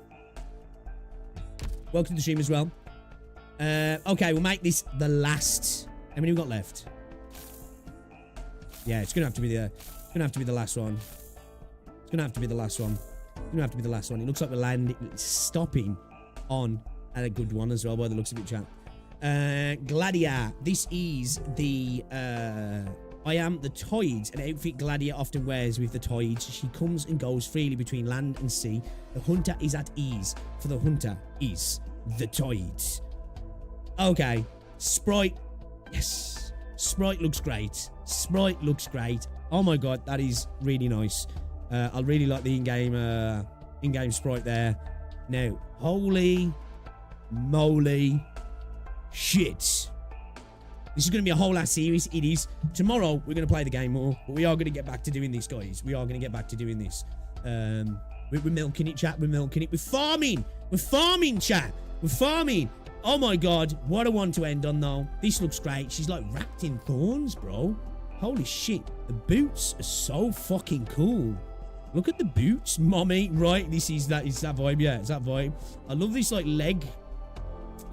Welcome to the stream as well. Okay, we'll make this the last. How many we got left? Yeah, it's gonna have to be the last one. It's gonna have to be the last one. It's gonna have to be the last one. It looks like we're stopping on a good one as well, by the looks of it, chat. Gladia. This is the I am the tides, an outfit Gladia often wears with the tides. She comes and goes freely between land and sea. The hunter is at ease, for the hunter is the tides. Okay. Sprite. Yes. Sprite looks great. Sprite looks great. Oh my god, that is really nice. I really like the in-game sprite there. Now, holy moly shit. This is going to be a whole ass series. It is. Tomorrow, we're going to play the game more. But we are going to get back to doing this, guys. We are going to get back to doing this. We're milking it, chat. We're milking it. We're farming. We're farming, chat. We're farming. Oh my god. What a one to end on, though. This looks great. She's like wrapped in thorns, bro. Holy shit. The boots are so fucking cool. Look at the boots, mommy. Right, this is that vibe. Yeah, it's that vibe. I love this like leg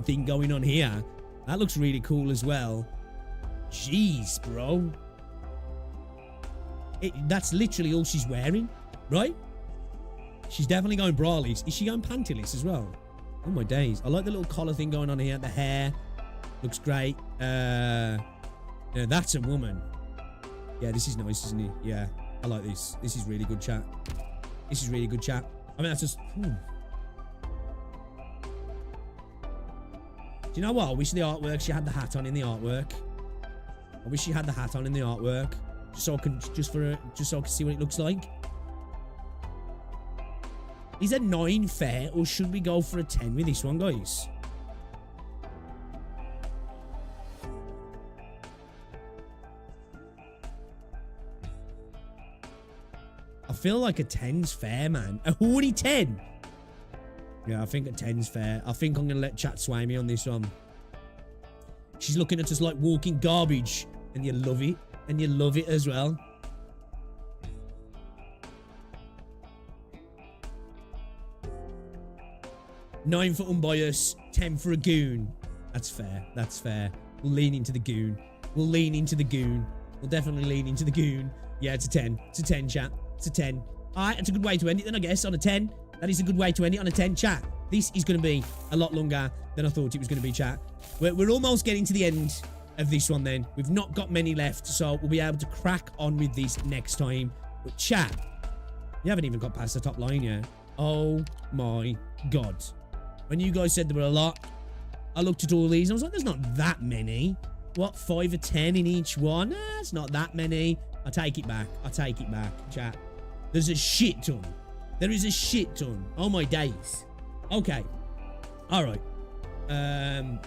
thing going on here. That looks really cool as well. Jeez, bro. That's literally all she's wearing, right? She's definitely going braless. Is she going pantyless as well? Oh my days. I like the little collar thing going on here. The hair looks great. Yeah, that's a woman. Yeah, this is nice, isn't it? Yeah, I like this. This is really good, chat. This is really good, chat. I mean, that's just... Do you know what? I wish the artwork, she had the hat on in the artwork. I wish she had the hat on in the artwork. Just so I can see what it looks like. Is a 9 fair, or should we go for a 10 with this one, guys? feel like a 10's fair, man. A horny 10. Yeah, I think a 10's fair. I think I'm going to let chat sway me on this one. She's looking at us like walking garbage. And you love it. And you love it as well. Nine for unbiased, 10 for a goon. That's fair. That's fair. We'll lean into the goon. We'll lean into the goon. We'll definitely lean into the goon. Yeah, it's a 10. It's a 10, chat. It's a 10. Alright, that's a good way to end it then, I guess, on a 10. That is a good way to end it on a 10, chat. This is going to be a lot longer than I thought it was going to be, chat. We're almost getting to the end of this one then. We've not got many left, so we'll be able to crack on with this next time. But chat, you haven't even got past the top line yet. Oh my god. When you guys said there were a lot, I looked at all these and I was like, there's not that many. What, 5 or 10 in each one? It's not that many. I take it back. I take it back, chat. There's a shit ton. There is a shit ton. Oh my days. Okay. Alright. I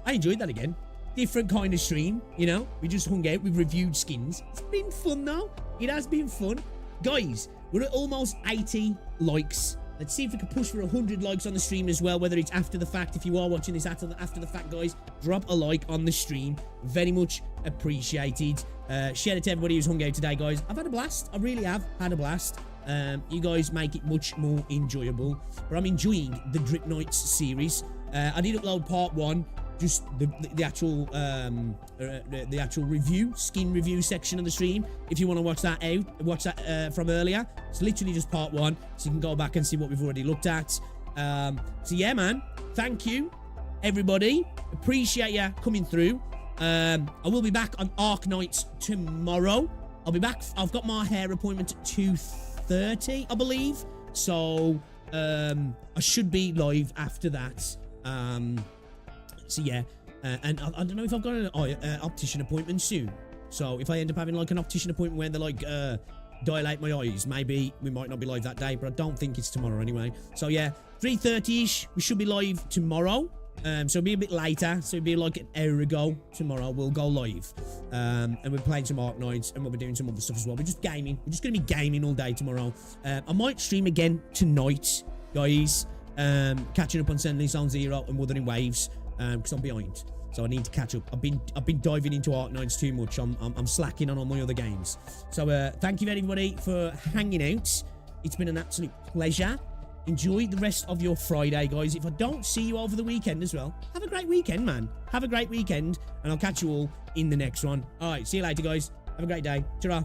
enjoyed that again. Different kind of stream, you know? We just hung out, we've reviewed skins. It's been fun though. It has been fun. Guys, we're at almost 80 likes. Let's see if we can push for 100 likes on the stream as well, whether it's after the fact. If you are watching this after the fact, guys, drop a like on the stream. Very much appreciated. Share it to everybody who's hung out today, guys. I've had a blast. I really have had a blast. You guys make it much more enjoyable. But I'm enjoying the Arknights series. I did upload part 1. Just the actual review, skin review section of the stream. If you want to watch that from earlier, it's literally just part 1, so you can go back and see what we've already looked at. So yeah, man, thank you, everybody. Appreciate you coming through. I will be back on Arknights tomorrow. I'll be back. I've got my hair appointment at 2:30, I believe. So I should be live after that. So yeah, and I don't know if I've got an optician appointment soon. So if I end up having like an optician appointment where they're like dilate my eyes, maybe we might not be live that day, but I don't think it's tomorrow anyway. So yeah, 3:30ish, we should be live tomorrow. So it'll be a bit later, so it'll be like an hour ago tomorrow. We'll go live, and we're playing some Arknights, and we'll be doing some other stuff as well. We're just gaming. We're just gonna be gaming all day tomorrow. I might stream again tonight, guys. Catching up on Sending Zone Zero and Wuthering Waves. Because I'm behind, so I need to catch up. I've been diving into Arknights too much. I'm slacking on all my other games. So thank you everybody for hanging out. It's been an absolute pleasure. Enjoy the rest of your Friday, guys. If I don't see you over the weekend as well, have a great weekend, man. Have a great weekend, and I'll catch you all in the next one. All right, see you later, guys. Have a great day. Ta-ra.